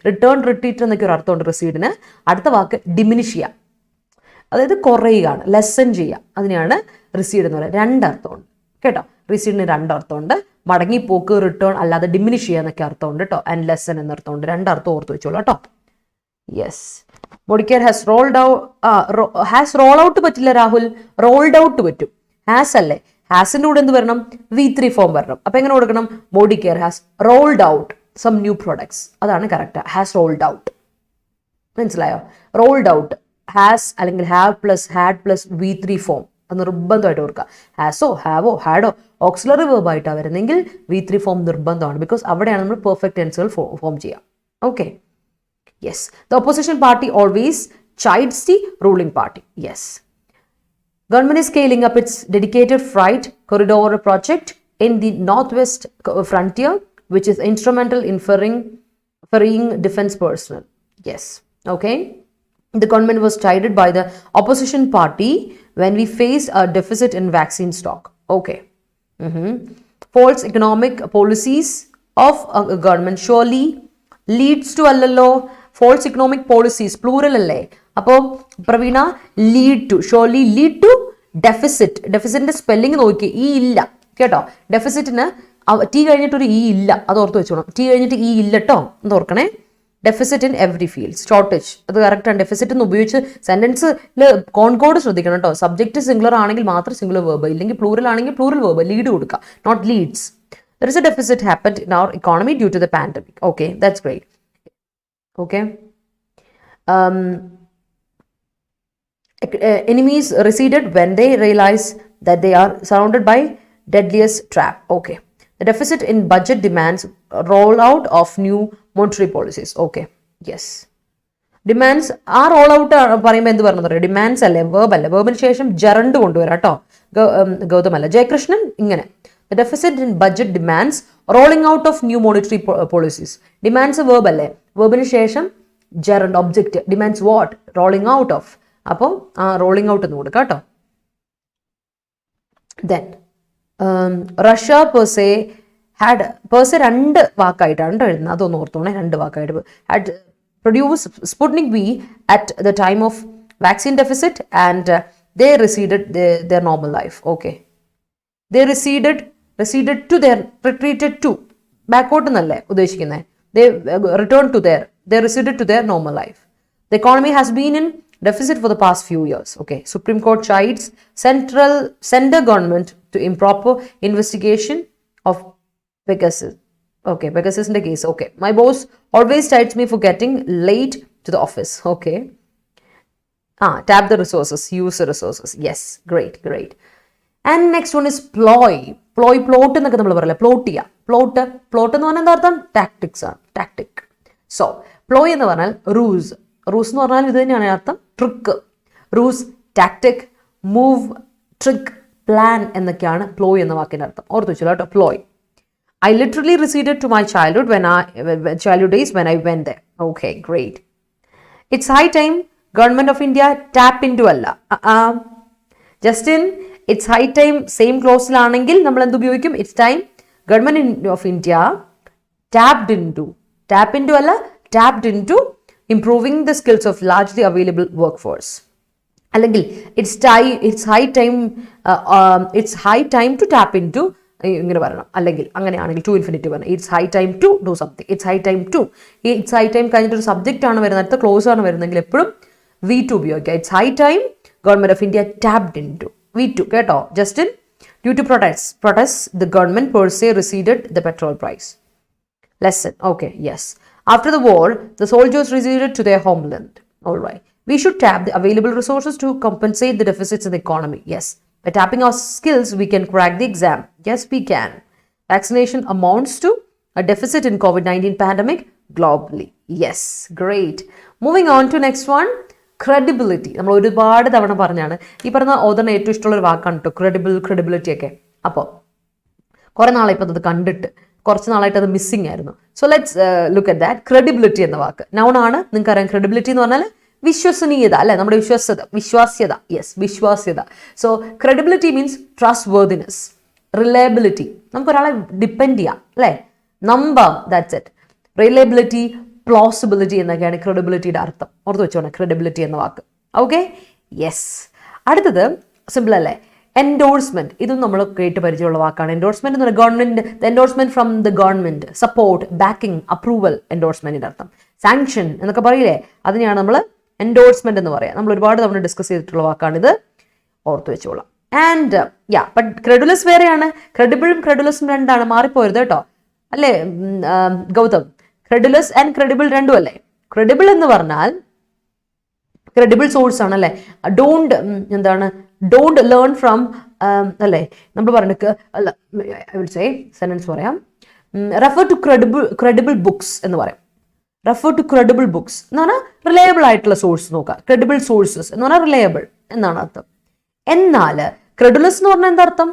റിട്ടേൺ, റിട്രീറ്റ് എന്നൊക്കെ ഒരു അർത്ഥമുണ്ട് റെസീഡിന്. അടുത്ത വാക്ക് ഡിമിനിഷ് ചെയ്യുക, അതായത് കുറയുകയാണ്, ലെസൺ ചെയ്യുക. അതിനെയാണ് റിസീഡ് എന്ന് പറയുന്നത്. രണ്ടർത്ഥമുണ്ട് കേട്ടോ. റിസീഡിന് രണ്ടർത്ഥമുണ്ട്, മടങ്ങിപ്പോക്ക്, റിട്ടേൺ, അല്ലാതെ ഡിമിനിഷ് ചെയ്യുക എന്നൊക്കെ അർത്ഥമുണ്ട് കേട്ടോ. And lesson എന്നർത്ഥമുണ്ട്. രണ്ടർത്ഥം ഓർത്ത് വെച്ചോളൂ കേട്ടോ. Yes. Modicare has rolled out. Has roll out പറ്റില്ല രാഹുൽ, റോൾഡ് ഔട്ട് പറ്റും. ഹാസ് അല്ലേ, ഹാസിന്റെ കൂടെ എന്ത് വരണം? V3 ഫോം വരണം. അപ്പൊ എങ്ങനെ കൊടുക്കണം? Modicare has rolled out some new products. അതാണ് കറക്റ്റ്. Has rolled out. മനസ്സിലായോ? റോൾഡ് ഔട്ട് ഹാസ് അല്ലെങ്കിൽ have plus had plus V3 form അത് നിർബന്ധമായിട്ട് ഓർക്കുക. ഹാസോ, ഹാവോ, ഹാഡോ ഓക്സിലറി വേർബ് ആയിട്ടാണ് വരുന്നെങ്കിൽ V3 ഫോം നിർബന്ധമാണ്. ബിക്കോസ് അവിടെയാണ് നമ്മൾ പെർഫെക്റ്റ് ടെൻസുകൾ ഫോം ചെയ്യുക. Okay. Yes. The opposition party always chides the ruling party. Yes. Government is scaling up its dedicated freight corridor project in the northwest frontier, which is instrumental in ferrying defense personnel. Yes. Okay. The government was chided by the opposition party when we faced a deficit in vaccine stock. Okay. False economic policies of a government surely leads to allallo. False economic policies plural alle. അപ്പോൾ Praveena lead to, surely lead to deficit. ഡെഫിസിറ്റിന്റെ spelling നോക്കി, ഈ ഇല്ല കേട്ടോ. ഡെഫിസിറ്റിന് T കഴിഞ്ഞിട്ടൊരു ഈ ഇല്ല, അത് ഓർത്ത് വെച്ചോണം. ടി കഴിഞ്ഞിട്ട് ഈ ഇല്ല കേട്ടോ, എന്ന് ഓർക്കണേ. Deficit in every field, shortage, അത് കറക്റ്റാണ്. ഡെഫിസിറ്റ് എന്ന് ഉപയോഗിച്ച് സെന്റൻസിൽ കോൺകോഡ് ശ്രദ്ധിക്കണം കേട്ടോ. സബ്ജക്ട് സിംഗുലർ ആണെങ്കിൽ മാത്രം സിംഗുലർ വേർബ്, ഇല്ലെങ്കിൽ പ്ലൂറൽ ആണെങ്കിൽ പ്ലൂറൽ വേർബ്, ലീഡ് കൊടുക്കുക, not leads. There is a deficit happened in our economy due to the pandemic. Okay, that's great. Okay. Enemies receded when they realize that they are surrounded by deadliest trap. Okay. The deficit in budget demands rollout of new monetary policies. Okay. Yes. Demands ആ role out പറയുമ്പോൾ എന്ത് പറഞ്ഞത്? Demands അല്ലേ, verb അല്ലേ. വേർബിന് ശേഷം gerund കൊണ്ടുവരാം കേട്ടോ. ഗൗതമല്ല, ജയകൃഷ്ണൻ ഇങ്ങനെ. The deficit in budget demands rolling out of new monetary policies. Demands a verb അല്ലേ, വെർബിന് ശേഷം gerund object. Demands what? Rolling out of. അപ്പോൾ rolling out എന്ന് കൊടുക്കാം കേട്ടോ. Then Russia per se had, per se രണ്ട് വാക്കായിട്ടാണ് എഴുതുന്നത്, അതൊന്ന് ഓർത്തോണേ. രണ്ട് വാക്കായിട്ട് had produced Sputnik V at the time of vaccine deficit and they receded their normal life. Okay. They receded to their, retreated to, backward എന്നല്ലേ ഉദ്ദേശിക്കുന്നത്. They returned to their, they receded to their normal life. The economy has been in deficit for the past few years. Okay. Supreme Court chides center government to improper investigation of Pegasus. Okay, Pegasus in the case. Okay. My boss always chides me for getting late to the office. Okay. Tap the resources, use the resources. Yes, great. And next one is ploy. Plot എന്നൊക്കെ നമ്മൾ പറയില്ല, plot ചെയ്യുക. Plot എന്ന് പറഞ്ഞാൽ എന്താ അർത്ഥം? Tactics ആണ്, tactic. So ploy എന്ന് പറഞ്ഞാൽ റൂസ് എന്ന് പറഞ്ഞാൽ ഇത് തന്നെയാണ് അർത്ഥം, trick. Ruse, tactic, move, trick, plan എന്നൊക്കെയാണ് പ്ലോയ് എന്ന വാക്കിന്റെ അർത്ഥം. ഓർത്തു വെച്ചല്ലോ കേട്ടോ, ploy. I literally receded to my childhood days when I went there. Okay, great. It's high time Government of India tap into അല്ല. Justin, it's high time same ക്ലോസിലാണെങ്കിൽ നമ്മൾ എന്ത് ഉപയോഗിക്കും? It's time Government of India tapped into അല്ല, tapped into improving the skills of largely available workforce. അല്ലെങ്കിൽ it's high time to tap into ഇങ്ങനെ പറയണം. അല്ലെങ്കിൽ അങ്ങനെയാണെങ്കിൽ ടു ഇൻഫിനിറ്റ് പറയണം. It's high time to do something. It's high time to, ഈ it's high time കഴിഞ്ഞിട്ടൊരു subject ആണ് വരുന്നത്, അടുത്ത ക്ലോസ് ആണ് വരുന്നതെങ്കിൽ എപ്പോഴും V2 ഉപയോഗിക്കുക. It's high time government of India tapped into V2 കേട്ടോ. Justin, due to protests the government per se receded the petrol price. Lesson. Okay, yes. After the war, the soldiers receded to their homeland. All right. We should tap the available resources to compensate the deficits in the economy. Yes, By tapping our skills, we can crack the exam. Yes, we can. Vaccination amounts to a deficit in COVID-19 pandemic globally. Yes, great. Moving on to next one. Credibility. നമ്മൾ ഒരുപാട് തവണ പറഞ്ഞാണ്. ഈ പറഞ്ഞ ഓതറിന് ഏറ്റവും ഇഷ്ടമുള്ള ഒരു വാക്കാണ് കേട്ടോ, ക്രെഡിബിലിറ്റി ഒക്കെ. അപ്പോൾ കുറെ നാളായി ഇപ്പം അത് കണ്ടിട്ട്, കുറച്ച് നാളായിട്ട് അത് മിസ്സിംഗ് ആയിരുന്നു. So let's look at that. Credibility എന്ന വാക്ക് നൗൺ ആണ്. നിങ്ങൾക്കറിയാം ക്രെഡിബിലിറ്റി എന്ന് പറഞ്ഞാൽ വിശ്വസനീയത അല്ലെ, നമ്മുടെ വിശ്വാസ്യത. യെസ്, വിശ്വാസ്യത. So credibility means trustworthiness, reliability. നമുക്കൊരാളെ ഡിപ്പെൻഡ് ചെയ്യാം അല്ലേ, നമ്പാം. That's it. റിലയബിലിറ്റി, പ്ലോസിബിലിറ്റി എന്നൊക്കെയാണ് ക്രെഡിബിലിറ്റിയുടെ അർത്ഥം. ഓർത്ത് വെച്ചോണം ക്രെഡിബിലിറ്റി എന്ന വാക്ക്. Okay, yes. അടുത്തത് സിമ്പിൾ അല്ലേ, എൻഡോഴ്സ്മെന്റ്. ഇതും നമ്മൾ കേട്ട് പരിചയമുള്ള വാക്കാണ്. എൻഡോഴ്സ്മെന്റ് എന്ന് പറഞ്ഞാൽ government, endorsement from the government, support, backing, approval, എൻഡോഴ്സ്മെന്റിന്റെ അർത്ഥം. സാങ്ഷൻ എന്നൊക്കെ പറയില്ലേ, അതിനെയാണ് നമ്മൾ എൻഡോഴ്സ്മെന്റ് എന്ന് പറയാം. നമ്മൾ ഒരുപാട് തവണ ഡിസ്കസ് ചെയ്തിട്ടുള്ള വാക്കാണിത്, ഓർത്ത് വെച്ചോളാം. ആൻഡ് ബട്ട് ക്രെഡുലസ് വേറെയാണ്. ക്രെഡിബിളും ക്രെഡുലസും രണ്ടാണ്, മാറിപ്പോയത് കേട്ടോ അല്ലേ ഗൗതം. ക്രെഡുലസ് ആൻഡ് ക്രെഡിബിൾ രണ്ടും അല്ലേ. ക്രെഡിബിൾ എന്ന് പറഞ്ഞാൽ ക്രെഡിബിൾ സോഴ്സ് ആണ് അല്ലേ. ഡോണ്ട് ലേൺ ഫ്രം അല്ലേ, നമ്മൾ പറഞ്ഞ അല്ല, ഐ വിൽ സേ സെന്റൻസ് പറയാം. റെഫർ ടു ക്രെഡിബിൾ ബുക്സ് എന്ന് പറയാം. റെഫർ ടു ക്രെഡിബിൾ ബുക്സ് എന്ന് പറഞ്ഞാൽ റിലയബിൾ ആയിട്ടുള്ള സോഴ്സ് നോക്കുക. ക്രെഡിബിൾ സോഴ്സസ് എന്ന് പറഞ്ഞാൽ റിലയബിൾ എന്നാണ് അർത്ഥം. എന്നാൽ ക്രെഡുലസ് എന്ന് പറഞ്ഞാൽ എന്താ അർത്ഥം?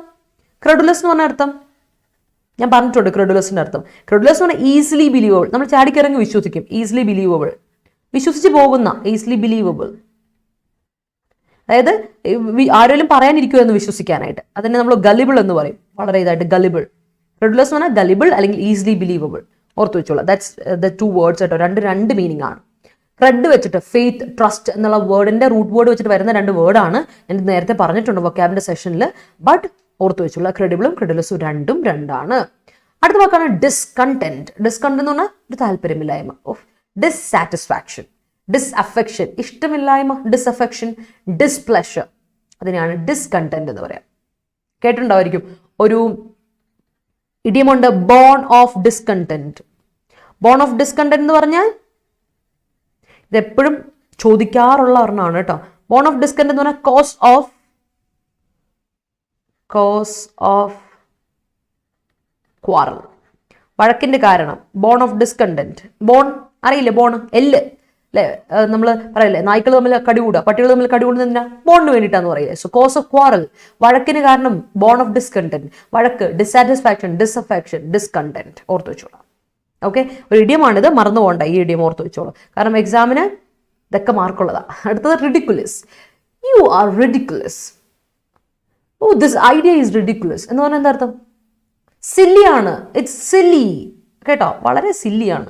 ക്രെഡുലസ് എന്ന് പറഞ്ഞ അർത്ഥം ഞാൻ പറഞ്ഞിട്ടുണ്ട്. ക്രെഡുലസിന്റെ അർത്ഥം, ക്രെഡുലസ് എന്ന് പറഞ്ഞാൽ ഈസിലി ബിലീവബിൾ. നമ്മൾ ചാടിക്കിറങ്ങി വിശ്വസിക്കും. ഈസിലി ബിലീവബിൾ, വിശ്വസിച്ച് പോകുന്ന, ഈസിലി ബിലീവബിൾ. അതായത് ആരെങ്കിലും പറയാനിരിക്കുമോ എന്ന് വിശ്വസിക്കാനായിട്ട്. അതിനെ നമ്മൾ ഗലിബിൾ എന്ന് പറയും, വളരെ ഇതായിട്ട് ഗലിബിൾ. ക്രെഡുലസ് എന്ന് പറഞ്ഞാൽ ഗലിബിൾ അല്ലെങ്കിൽ ഈസിലി ബിലീവബിൾ. ഓർത്ത് വെച്ചോളാം. ദാറ്റ്സ് ദ ടു വേർഡ്സ് കേട്ടോ. രണ്ട് മീനിങ് ആണ്. ക്രെഡ് വെച്ചിട്ട് ഫെയ്ത്ത്, ട്രസ്റ്റ് എന്നുള്ള വേർഡിന്റെ റൂട്ട് വേർഡ് വെച്ചിട്ട് വരുന്ന രണ്ട് വേർഡാണ്. ഞാൻ നേരത്തെ പറഞ്ഞിട്ടുണ്ട് വൊക്കാബിന്റെ സെഷനിൽ. ബട്ട് ഓർത്ത് വെച്ചോളാം, ക്രെഡിബിളും ക്രെഡുലസും രണ്ടാണ്. അടുത്ത വാക്കാണ് ഡിസ്കണ്ടന്റ്. ഡിസ്കണ്ടന്റ് എന്ന് പറഞ്ഞാൽ ഒരു താല്പര്യമില്ലായ്മ, ഡിസ്സാറ്റിസ്ഫാക്ഷൻ, ഡിസ്അഫെക്ഷൻ, ഇഷ്ടമില്ലായ്മ, ഡിസ്അഫെക്ഷൻ, ഡിസ്പ്ലഷർ. അതിനെയാണ് ഡിസ്കണ്ടന്റ് എന്ന് പറയാം. കേട്ടിട്ടുണ്ടായിരിക്കും ഒരു ഇഡിയമുണ്ട്, bone of discontent. Bone of discontent എന്ന് പറഞ്ഞാൽ ഇതെപ്പോഴും ചോദിക്കാറുള്ള ഒരെണ്ണമാണ് കേട്ടോ. ബോൺ ഓഫ് ഡിസ്കണ്ടന്റ് എന്ന് പറഞ്ഞാൽ കോസ് ഓഫ് ക്വാറൽ, വഴക്കിന്റെ കാരണം. Bone of discontent. ബോൺ അറിയില്ലേ, ബോൺ എല്ല് അല്ലെ, നമ്മൾ പറയില്ലേ നായ്ക്കൾ തമ്മിൽ കടികൂടുക, പട്ടികൾ തമ്മിൽ കടികൂടുന്നതിനാ ബോണിന് വേണ്ടിയിട്ടാന്ന് പറയില്ലേ. സോ കോസ് ഓഫ് ക്വാറൽ, വഴക്കിന് കാരണം. ബോൺ ഓഫ് ഡിസ്കണ്ടന്റ്, വഴക്ക്. Dissatisfaction, disaffection, discontent. ഓർത്ത് വെച്ചോളാം. ഓക്കെ, ഒരു ഇഡിയമാണിത്, മറന്നു പോകണ്ട ഈ ഇഡിയം, ഓർത്ത് വെച്ചോളാം. കാരണം എക്സാമിന് ഇതൊക്കെ മാർക്കുള്ളതാ. അടുത്തത് ridiculous. You are ridiculous. Oh this idea is ridiculous എന്ന് പറഞ്ഞാൽ എന്താ അർത്ഥം? സില്ലിയാണ്. ഇറ്റ്സ് സില്ലി കേട്ടോ, വളരെ സില്ലിയാണ്.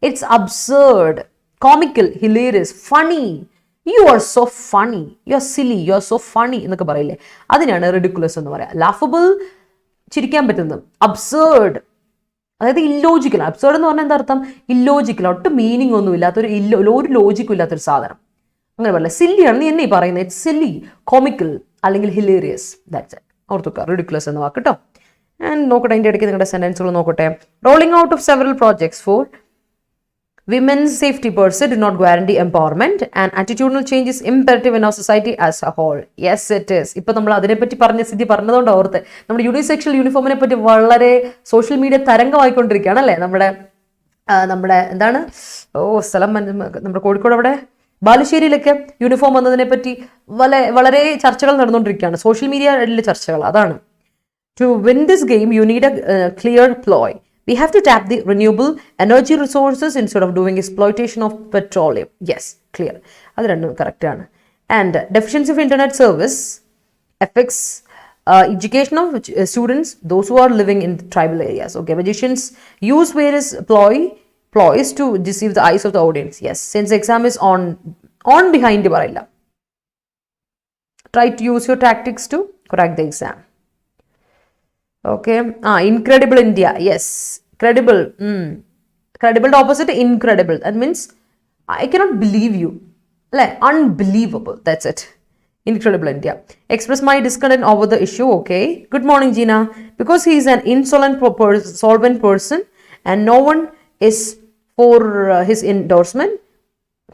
It's absurd, comical, hilarious, funny. You are so funny, you are silly, you are so funny എന്നൊക്കെ പറയില്ലേ, അതിനാണ് റിഡിക്കുലസ് എന്ന് പറയാം. ലാഫബിൾ, ചിരിക്കാൻ പറ്റുന്നത്. അബ്സേർഡ്, അതായത് ഇല്ലോജിക്കൽ. അബ്സേർഡ് എന്ന് പറഞ്ഞാൽ എന്താ അർത്ഥം? ഇല്ലോജിക്കൽ, ഒട്ടും മീനിങ് ഒന്നും ഇല്ലാത്തൊരു ഒരു ലോജിക്കും ഇല്ലാത്തൊരു സാധനം. അങ്ങനെ പറയില്ല. സില്ലിയാണ് നീ എന്നെ പറയുന്നത്. ഇറ്റ്സ് സില്ലി, കോമിക്കൽ അല്ലെങ്കിൽ ഹിലേറിയസ്. That's it. ഓർത്തുക റിഡിക്കുലസ് എന്ന വാക്ക് കേട്ടോ. ആൻഡ് നോക്കട്ടെ, അതിൻ്റെ ഇടയ്ക്ക് നിങ്ങളുടെ സെന്റൻസുകൾ നോക്കട്ടെ. Rolling out of several projects for women's safety per se do not guarantee empowerment and attitudinal change is imperative in our society as a whole. Yes, it is. ഇപ്പൊ നമ്മൾ അതിനെപ്പറ്റി പറഞ്ഞതുകൊണ്ട് ഓർത്ത് നമ്മുടെ യൂണിസെക്ഷൽ യൂണിഫോമിനെ പറ്റി വളരെ സോഷ്യൽ മീഡിയ തരംഗമായിക്കൊണ്ടിരിക്കുകയാണ് അല്ലേ. നമ്മുടെ എന്താണ് സ്ഥലം, നമ്മുടെ കോഴിക്കോട് അവിടെ ബാലുശ്ശേരിയിലൊക്കെ യൂണിഫോം വന്നതിനെ പറ്റി വളരെ ചർച്ചകൾ നടന്നുകൊണ്ടിരിക്കുകയാണ്, സോഷ്യൽ മീഡിയയിലെ ചർച്ചകൾ. അതാണ്. To win this game you need a clear ploy. We have to tap the renewable energy resources instead of doing exploitation of petroleum. Yes, clear. That's correct. And deficiency of internet service affects education of students, those who are living in tribal areas. Okay, magicians use various ploys to deceive the eyes of the audience. Yes, since the exam is on behind parayilla. Try to use your tactics to crack the exam. Okay, incredible India. Yes, credible. Credible opposite incredible. That means I cannot believe you. Like unbelievable. That's it. Incredible India. Express my discontent over the issue. Okay. Good morning, Gina. Because he is an insolent solvent person and no one is for his endorsement.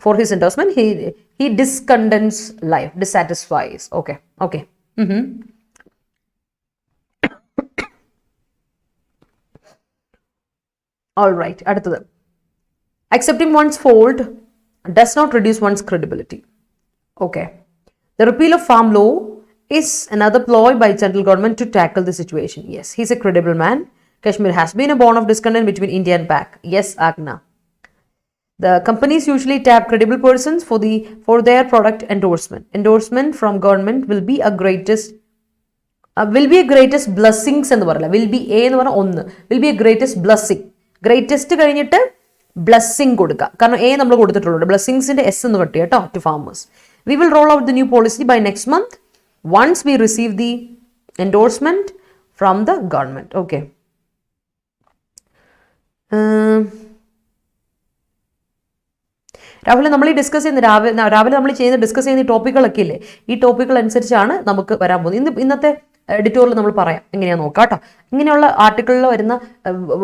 For his endorsement, he discontents life, dissatisfies. Okay. All right, അടുത്തത്. Accepting one's fault does not reduce one's credibility. Okay. The repeal of farm law is another ploy by central government to tackle the situation. Yes, he's a credible man. Kashmir has been a bone of discontent between India and Pak. Yes, Agna. The companies usually tap credible persons for their product endorsement. Endorsement from government will be a greatest blessings എന്ന് പറയില്ല. Will be a എന്ന് പറഞ്ഞാൽ ഒന്ന്. Will be a greatest blessing. Greatest കഴിഞ്ഞിട്ട് blessing കൊടുക്കുക. കാരണം A നമ്മൾ കൊടുത്തിട്ടുള്ളൂ. ബ്ലെസ്സിങ്സിന്റെ എസ് എന്ന് കട്ടി കേട്ടോ to farmers. We will roll out the new policy by next month once we receive the endorsement from the government. Okay. രാവിലെ നമ്മൾ ഈ ഡിസ്കസ് ചെയ്യുന്ന രാവിലെ നമ്മൾ ഡിസ്കസ് ചെയ്യുന്ന ടോപ്പിക്കുകളൊക്കെ ഇല്ലേ, ഈ ടോപ്പിക്കുകൾ അനുസരിച്ചാണ് നമുക്ക് വരാൻ പോകുന്നത്. ഇന്നത്തെ എഡിറ്റോറിയൽ നമ്മൾ പറയാം എങ്ങനെയാണെന്ന് നോക്കാം കേട്ടോ. ഇങ്ങനെയുള്ള ആർട്ടിക്കിളിൽ വരുന്ന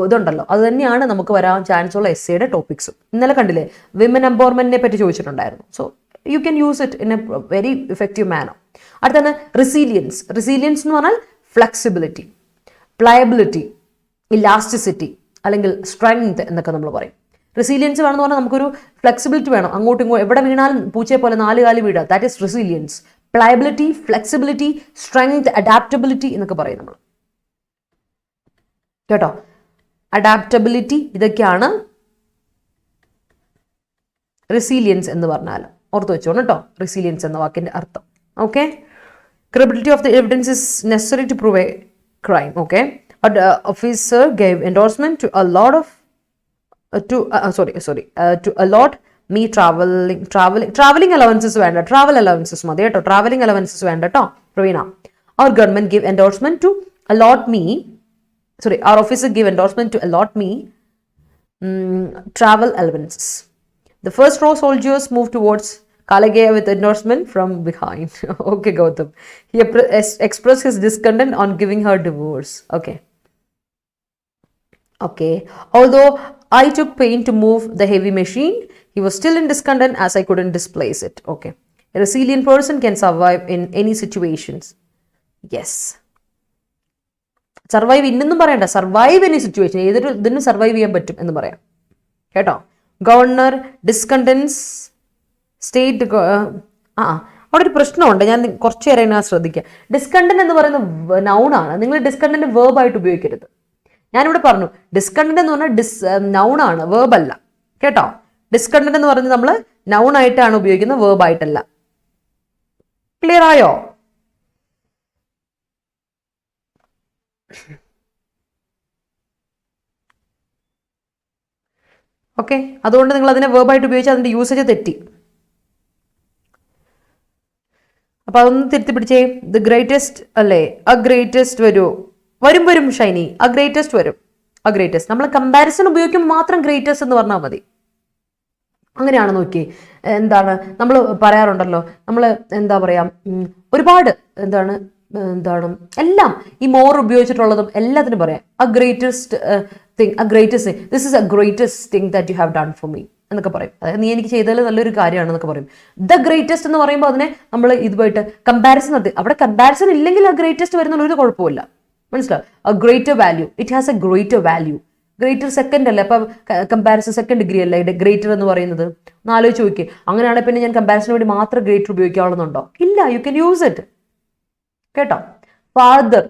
ഇതുണ്ടല്ലോ, അത് തന്നെയാണ് നമുക്ക് വരാൻ ചാൻസ് ഉള്ള എസ്സേയുടെ ടോപ്പിക്സും. ഇന്നലെ കണ്ടില്ലേ വിമൻ എംപവർമെന്റിനെ പറ്റി ചോദിച്ചിട്ടുണ്ടായിരുന്നു. So you can use it in a very effective manner. അടുത്താണ് resilience. Resilience എന്ന് പറഞ്ഞാൽ flexibility, pliability, elasticity അല്ലെങ്കിൽ strength എന്നൊക്കെ നമ്മൾ പറയും. റെസീലിയൻസ് വേണമെന്ന് പറഞ്ഞാൽ നമുക്കൊരു ഫ്ലെക്സിബിലിറ്റി വേണം. അങ്ങോട്ടും ഇങ്ങോട്ടും എവിടെ വീണാലും പൂച്ചയെ പോലെ 4 കാലി വീഴുക. That is resilience. Pliability, flexibility, strength, adaptability എന്നൊക്കെ പറയും നമ്മൾ കേട്ടോ. അഡാപ്റ്റബിലിറ്റി ഇതൊക്കെയാണ് റെസീലിയൻസ് എന്ന് പറഞ്ഞാൽ. ഓർത്ത് വെച്ചോണം കേട്ടോ റെസീലിയൻസ് എന്ന വാക്കിന്റെ അർത്ഥം. Okay. Credibility of the evidence is necessary to prove a crime. Okay. But officer gave endorsement to a lot of to allot me traveling allowances വേണ്ട, travel allowances മതി കേട്ടോ. traveling allowances വേണ്ട കേട്ടോ Praveena. Our government give endorsement to allot me our officer give endorsement to allot me travel allowances. The first row soldiers moved towards Kalagaya with endorsement from behind. Okay, Gautam. He expressed his discontent on giving her divorce. Okay. Although I took pain to move the heavy machine, he was still in discontent as I couldn't displace it. Okay. A resilient person can survive in any situations. Yes. Survive innൊന്നും പറയണ്ട. Survive any situation. ഏതൊരു ഇതിനും survive ചെയ്യാൻ പറ്റും എന്ന് പറയാം കേട്ടോ. Governor ഡിസ്കണ്ടൻസ് state അവിടെ ഒരു പ്രശ്നമുണ്ട്. ഞാൻ കുറച്ച് നേരം ഞാൻ ശ്രദ്ധിക്കുക. ഡിസ്കണ്ടന്റ് എന്ന് പറയുന്ന നൗണാണ്. നിങ്ങൾ ഡിസ്കണ്ടന്റ് വേർബായിട്ട് ഉപയോഗിക്കരുത്. ഞാനിവിടെ പറഞ്ഞു ഡിസ്കണ്ടന്റ് എന്ന് പറഞ്ഞാൽ നൗണാണ്, വേർബല്ല കേട്ടോ. ഡിസ്കണ്ടന്റ് എന്ന് പറഞ്ഞ് നമ്മൾ നൗണായിട്ടാണ് ഉപയോഗിക്കുന്നത്, വേർബായിട്ടല്ല. ക്ലിയർ ആയോ? ഓക്കെ. അതുകൊണ്ട് നിങ്ങൾ അതിനെ വേർബായിട്ട് ഉപയോഗിച്ചാൽ അതിന്റെ യൂസേജ് തെറ്റി. അപ്പൊ അതൊന്ന് തിരുത്തി പിടിച്ചേ. ദ ഗ്രേറ്റസ്റ്റ് അല്ലേ, അ ഗ്രേറ്റസ്റ്റ് വരും ഷൈനി, അ ഗ്രേറ്റസ്റ്റ് വരും. അ ഗ്രേറ്റസ്റ്റ് നമ്മൾ കമ്പാരിസൺ ഉപയോഗിക്കുമ്പോൾ മാത്രം ഗ്രേറ്റസ്റ്റ് എന്ന് പറഞ്ഞാൽ മതി. അങ്ങനെയാണ് നോക്കി. എന്താണ് നമ്മൾ പറയാറുണ്ടല്ലോ, നമ്മൾ എന്താ പറയാ, ഒരുപാട് എന്താണ് എല്ലാം ഈ മോർ ഉപയോഗിച്ചിട്ടുള്ളതും എല്ലാത്തിനും പറയാം a greatest thing, a greatest thing, this is a greatest thing that you have done for me എന്നൊക്കെ പറയും. അതായത് നീ എനിക്ക് ചെയ്തതിൽ നല്ലൊരു കാര്യമാണെന്നൊക്കെ പറയും. ദ ഗ്രേറ്റസ്റ്റ് എന്ന് പറയുമ്പോൾ അതിനെ നമ്മൾ ഇതുമായിട്ട് കമ്പാരിസൺ നടത്തി. അവിടെ കമ്പാരിസൺ ഇല്ലെങ്കിൽ ആ ഗ്രേറ്റസ്റ്റ് വരുന്ന ഒരു കുഴപ്പമില്ല. മനസ്സിലാവും. A greater value, it has A greater value. Greater second അല്ലേ, അപ്പൊ കമ്പാരിസൺ സെക്കൻഡ് ഡിഗ്രി അല്ലേ ഗ്രേറ്റർ എന്ന് പറയുന്നത്. ഒന്ന് ആലോചിച്ച് നോക്കി. അങ്ങനെയാണെങ്കിൽ പിന്നെ ഞാൻ കമ്പാരിസന് വേണ്ടി മാത്രം ഗ്രേറ്റർ ഉപയോഗിക്കാവുന്നുണ്ടോ? ഇല്ല, യു ക്യാൻ യൂസ് ഇറ്റ് കേട്ടോ. ഫാർദർ,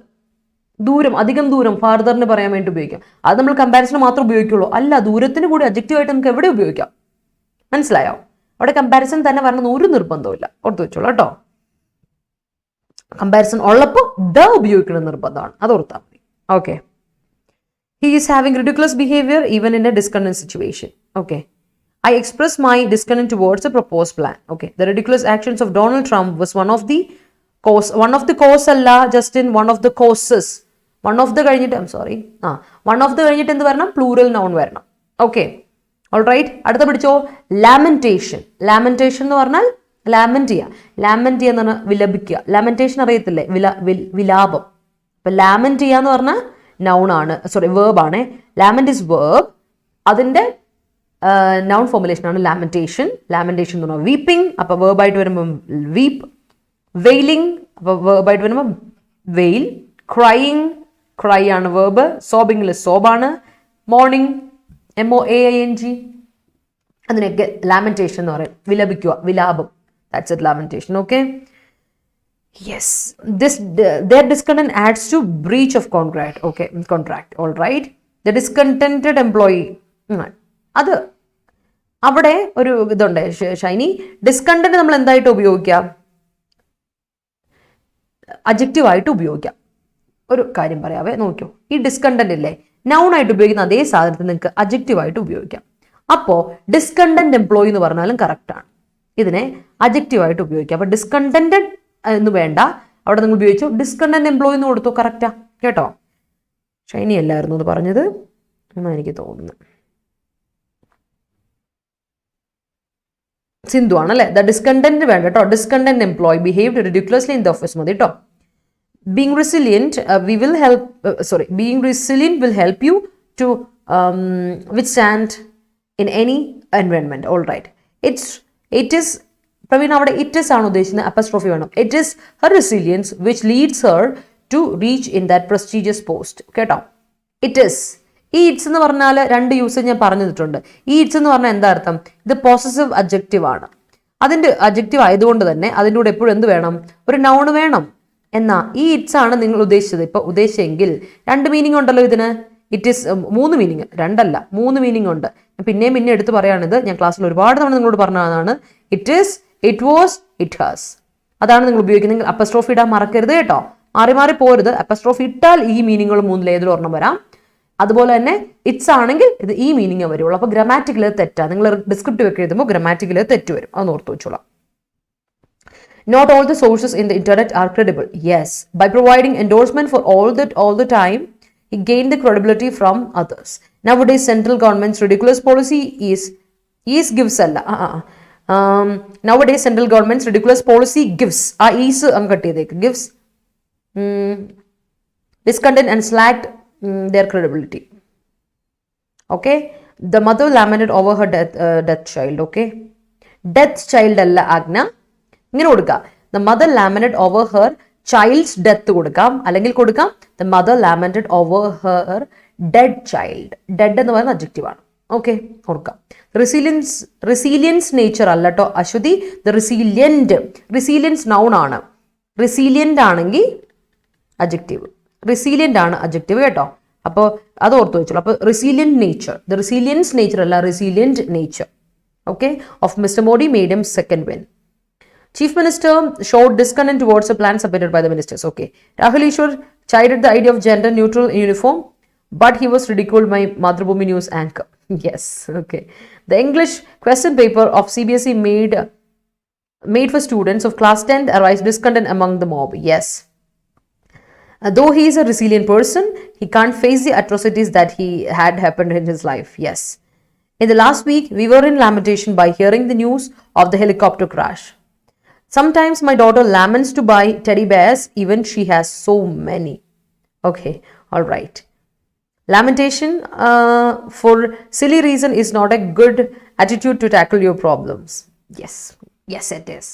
ദൂരം, അധികം ദൂരം, ഫാർദറിന് പറയാൻ വേണ്ടി ഉപയോഗിക്കാം. അത് നമ്മൾ കമ്പാരിസന് മാത്രം ഉപയോഗിക്കുള്ളൂ. അല്ല, ദൂരത്തിന് കൂടി അഡ്ജക്റ്റീവായിട്ട് നമുക്ക് എവിടെ ഉപയോഗിക്കാം. മനസ്സിലായോ? അവിടെ കമ്പാരിസൺ തന്നെ വരണമെന്ന് ഒരു നിർബന്ധമില്ല. ഓർത്ത് വെച്ചോളൂ കേട്ടോ. കമ്പാരിസൺ ഉള്ളപ്പോൾ ദ ഉപയോഗിക്കണം നിർബന്ധമാണ്. അത് ഓർത്താൽ മതി. Okay. He is having ridiculous behavior even in a discontent situation. Okay. I express my discontent towards a proposed plan. Okay. The ridiculous actions of Donald Trump was one of the cause അല്ല, just in one of the causes. One of the കഴിഞ്ഞിട്ട് one of the കഴിഞ്ഞിട്ട് എന്ത് വരണം? Plural noun വരണം. Okay. All right. അടുത്ത പിടിച്ചോ. ലാമെന്റേഷൻ. ലാമെന്റേഷൻ എന്ന് പറഞ്ഞാൽ ലാമെന്റ് ചെയ്യുക. ലാമെന്റ് ചെയ്യുക എന്ന് പറഞ്ഞാൽ വിലപിക്കുക. ലാമെന്റേഷൻ അറിയത്തില്ലേ? വിലാപം. അപ്പൊ ലാമെന്റ് ചെയ്യുക എന്ന് പറഞ്ഞാൽ നൗൺ ആണ്, വേർബ് ആണ്. Lament is verb. അതിന്റെ നൗൺ ഫോർമുലേഷൻ ആണ് ലാമെന്റേഷൻ. ലാമെന്റേഷൻ എന്ന് പറഞ്ഞാൽ വീപ്പിംഗ്. അപ്പൊ വേർബായിട്ട് വരുമ്പോൾ വീപ്പ്. വെയിലിംഗ്, അപ്പൊ വേർബായിട്ട് വരുമ്പോൾ വെയിൽ. ക്രൈയിങ്, ക്രൈ ആണ് വേർബ്. സോബിംഗിൽ സോബാണ്. Mourning, MOAING. അതിനൊക്കെ ലാമെന്റേഷൻ എന്ന് പറയും. വിലപിക്കുക, വിലാപം. That's it, lamentation. Okay. Yes. Their discontent adds to breach of contract. Okay, contract. All right. The discontented employee. അത് അവിടെ ഒരു ഇതുണ്ട് ഷൈനി. ഡിസ്കണ്ടന്റ് നമ്മൾ എന്തായിട്ട് ഉപയോഗിക്കാം? അഡ്ജക്റ്റീവ് ആയിട്ട് ഉപയോഗിക്കാം. ഒരു കാര്യം പറയാവേ, നോക്കിയോ. ഈ ഡിസ്കണ്ടന്റ് ഇല്ലേ, നൗൺ ആയിട്ട് ഉപയോഗിക്കുന്ന അതേ സാധനത്തിന് നിങ്ങൾക്ക് അഡ്ജക്റ്റീവ് ആയിട്ട് ഉപയോഗിക്കാം. അപ്പോൾ ഡിസ്കണ്ടന്റ് എംപ്ലോയി എന്ന് പറഞ്ഞാലും കറക്റ്റ് ആണ്. ഇതിനെ അഡ്ജക്റ്റീവ് ആയിട്ട് ഉപയോഗിക്കാം. അപ്പൊ ഡിസ്കണ്ടന്റഡ് എന്ന് വേണ്ട, അവിടെ നിങ്ങൾ ഉപയോഗിച്ചു ഡിസ്കണ്ടന്റ് എംപ്ലോയി എന്ന് കൊടുത്തു. കറക്റ്റാ കേട്ടോ. ഷൈനി അല്ലായിരുന്നു അത് പറഞ്ഞത് എന്നാണ് എനിക്ക് തോന്നുന്നത്. സിന്ധു ആണല്ലേ. ദ ഡിസ്കണ്ടന്റ് വേണ്ട കേട്ടോ. Discontent employee behaved ridiculously in the office മതി കേട്ടോ. Being resilient, being resilient will help you to withstand in any environment. All right. It is Praveen avade it is aanu udeshina apostrophe venam. It is her resilience which leads her to reach in that prestigious post. കേട്ടോ. It is. ഈ it's എന്ന് പറഞ്ഞാൽ രണ്ട് use ഞാൻ പറഞ്ഞിട്ടുണ്ട്. ഈ it's എന്ന് പറഞ്ഞാൽ എന്താ അർത്ഥം? ഇത് പോസസീവ് അഡ്ജക്റ്റീവ് ആണ്. അതിന്റെ അഡ്ജക്റ്റീവ് ആയതുകൊണ്ട് തന്നെ അതിൻ്റെ കൂടെ എപ്പോഴും എന്ത് വേണം? ഒരു നൗൺ വേണം. എന്നാ ഈ ഇറ്റ്സ് ആണ് നിങ്ങൾ ഉദ്ദേശിച്ചത്. ഇപ്പൊ ഉദ്ദേശിച്ചെങ്കിൽ രണ്ട് മീനിങ് ഉണ്ടല്ലോ ഇതിന്. ഇറ്റ് ഈസ് 3 മീനിങ്, 2 അല്ല 3 മീനിങ് ഉണ്ട്. പിന്നെയും പിന്നെ എടുത്ത് പറയാണിത്. ഞാൻ ക്ലാസ്സിൽ ഒരുപാട് തവണ നിങ്ങളോട് പറഞ്ഞതാണ്. It is, it was, it has. അതാണ് നിങ്ങൾ ഉപയോഗിക്കുന്നത്. അപ്പസ്ട്രോഫി ഇടാൻ മറക്കരുത് കേട്ടോ. മാറി മാറി പോരുത്. അപ്പസ്ട്രോഫി ഇട്ടാൽ ഈ മീനിങ്ങുകൾ 3 ഏതൊരു ഒരെണ്ണം വരാം. അതുപോലെ തന്നെ ഇറ്റ്സ് ആണെങ്കിൽ ഇത് ഈ മീനിങ് വരുള്ളൂ. അപ്പൊ ഗ്രാമാറ്റിക്കൽ തെറ്റാ. നിങ്ങൾ ഡിസ്ക്രിപ്റ്റീവ് ഒക്കെ എഴുതുമ്പോൾ ഗ്രാമാറ്റിക്കൽ തെറ്റ് വരും. അത് ഓർത്ത് വെച്ചോളാം. Not all the sources in the internet are credible. Yes, by providing endorsement for all the time, he gained the credibility from others. Nowadays, central government's ridiculous policy is gives alla. Nowadays, central government's ridiculous policy gives. Is gives discontent and slacked their credibility. Okay, the mother lamented over her death child. Okay, death child alla Agna. ഇങ്ങനെ കൊടുക്കാം. The mother lamented over her child's death കൊടുക്കാം. അല്ലെങ്കിൽ കൊടുക്കാം the mother lamented over her dead child. Dead എന്ന് പറയുന്ന adjective ആണ്. Okay, കൊടുക്കാം. Resilience nature അല്ല കേട്ടോ അശ്വതി. ദ റെസീലിയൻസ് നൗൺ ആണ്. റെസീലിയന്റ് ആണെങ്കിൽ അഡ്ജക്റ്റീവ്. റെസീലിയന്റ് ആണ് അഡ്ജക്റ്റീവ് കേട്ടോ. അപ്പോൾ അത് ഓർത്ത് വെച്ചോളൂ. അപ്പോൾ resilient nature, the resilience nature അല്ല, resilient nature. Okay, of mister Modi made him second win. Chief Minister showed discontent towards a plan submitted by the ministers. Okay. Rahul Ishwar chided the idea of gender neutral uniform, but he was ridiculed by Madhubhumi News anchor. Yes. Okay. The English question paper of CBSE made for students of class 10 arise discontent among the mob. Yes. Though he is a resilient person, he can't face the atrocities that had happened in his life. Yes. In the last week, we were in lamentation by hearing the news of the helicopter crash. Sometimes my daughter laments to buy teddy bears, even she has so many. Okay, all right. Lamentation for silly reason is not a good attitude to tackle your problems. Yes it is.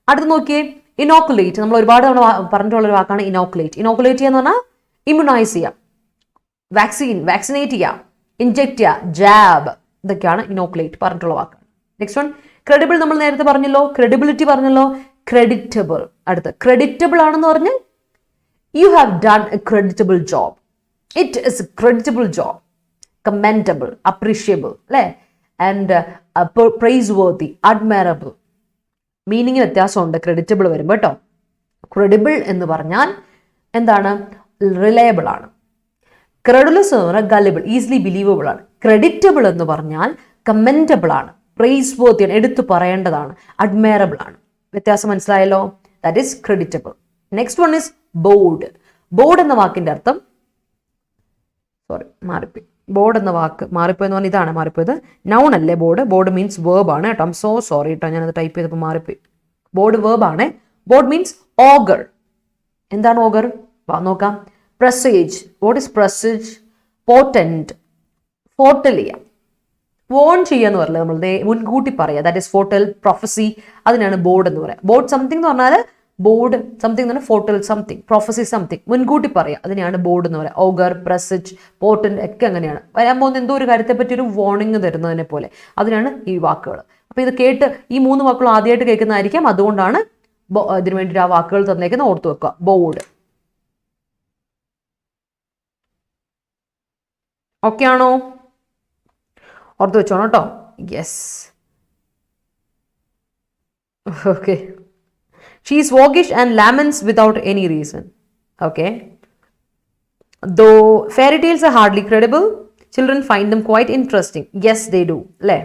അടുത്ത് നോക്കിയേ, inoculate. നമ്മൾ ഒരുപാട് തവണ പറഞ്ഞിട്ടുള്ളൊരു വാക്കാണ് inoculate. Inoculate ചെയ്യാന്ന് പറഞ്ഞാൽ immunise ചെയ്യാം, വാക്സിനേറ്റ് ചെയ്യാം, ഇൻജെക്ട് ചെയ്യാം, ജാബ്. ഇതൊക്കെയാണ് ഇനോക്കുലേറ്റ് പറഞ്ഞിട്ടുള്ള വാക്കാണ്. Next one credible. നമ്മൾ നേരത്തെ പറഞ്ഞല്ലോ, ക്രെഡിബിലിറ്റി പറഞ്ഞല്ലോ. ക്രെഡിറ്റബിൾ. അടുത്ത് ക്രെഡിറ്റബിൾ ആണെന്ന് പറഞ്ഞാൽ you have done a creditable job. It is a creditable job. Commendable, appreciable അല്ലേ. And praiseworthy, admirable. Meaning വ്യത്യാസമുണ്ട് ക്രെഡിറ്റബിൾ വരുമ്പോൾ കേട്ടോ. ക്രെഡിബിൾ എന്ന് പറഞ്ഞാൽ എന്താണ്? റിലയബിൾ ആണ്. ക്രെഡുലസ് എന്ന് പറഞ്ഞാൽ ഗളിബിൾ, ഈസിലി ബിലീവബിൾ ആണ്. ക്രെഡിറ്റബിൾ എന്ന് പറഞ്ഞാൽ കമൻറ്റബിൾ ആണ്, പ്രൈസ് വർത്തിയാണ്, എടുത്തു പറയേണ്ടതാണ്, അഡ്മയറബിൾ ആണ്. വ്യത്യാസം മനസ്സിലായല്ലോ? That is creditable. Next one is board. Board എന്ന വാക്കിന്റെ അർത്ഥം, മാറിപ്പോയി. ബോർഡ് എന്ന വാക്ക് മാറിപ്പോയെന്ന് പറഞ്ഞാൽ ഇതാണ് മാറിപ്പോയത്. നൗൺ അല്ലേ ബോർഡ്. ബോർഡ് മീൻസ് വേർബ് ആണ് കേട്ടോ. ഐം സോ സോറി കേട്ടോ, ഞാനത് ടൈപ്പ് ചെയ്തപ്പോൾ മാറിപ്പോയി. ബോർഡ് വേർബ് ആണ്. Board means auger. എന്താണ് ഓഗർ? നോക്കാം. പ്രസേജ്. What is പ്രസേജ്? പോർട്ടന്റ്. ഫോർട്ടൽ ചെയ്യാം, വോൺ ചെയ്യാന്ന് പറയില്ല നമ്മൾ, മുൻകൂട്ടി പറയാം. That is ഫോർട്ടൽ, prophecy. അതിനാണ് ബോർഡ് എന്ന് പറയാം. ബോർഡ് സംതിങ് എന്ന് പറഞ്ഞാൽ ബോർഡ് സംതിങ് എന്ന് പറഞ്ഞാൽ ഫോട്ടൽ സംതിങ്, പ്രൊഫസി സംതിങ്, മുൻകൂട്ടി പറയാം, അതിനെയാണ് ബോർഡ് എന്ന് പറയുക. ഓഗർ, പ്രസച്ച്, പോർട്ടന്റ് ഒക്കെ അങ്ങനെയാണ്. വരാൻ പോകുന്ന എന്തോ ഒരു കാര്യത്തെ പറ്റി ഒരു വാർണിംഗ് തരുന്നതിനെ പോലെ, അതിനാണ് ഈ വാക്കുകൾ. അപ്പോൾ ഇത് കേട്ട് ഈ 3 വാക്കുകൾ ആദ്യമായിട്ട് കേൾക്കുന്നതായിരിക്കാം, അതുകൊണ്ടാണ് ഇതിനു വേണ്ടിയിട്ട് ആ വാക്കുകൾ തന്നേക്കുന്ന ഓർത്ത് വെക്കുക. ബോർഡ്. ഓക്കെ ആണോ? ഓർത്ത് വെച്ചോണം കേട്ടോ. Yes, okay. She is waggish and laments without any reason. Okay. Though fairy tales are hardly credible, children find them quite interesting. Yes, they do. Le.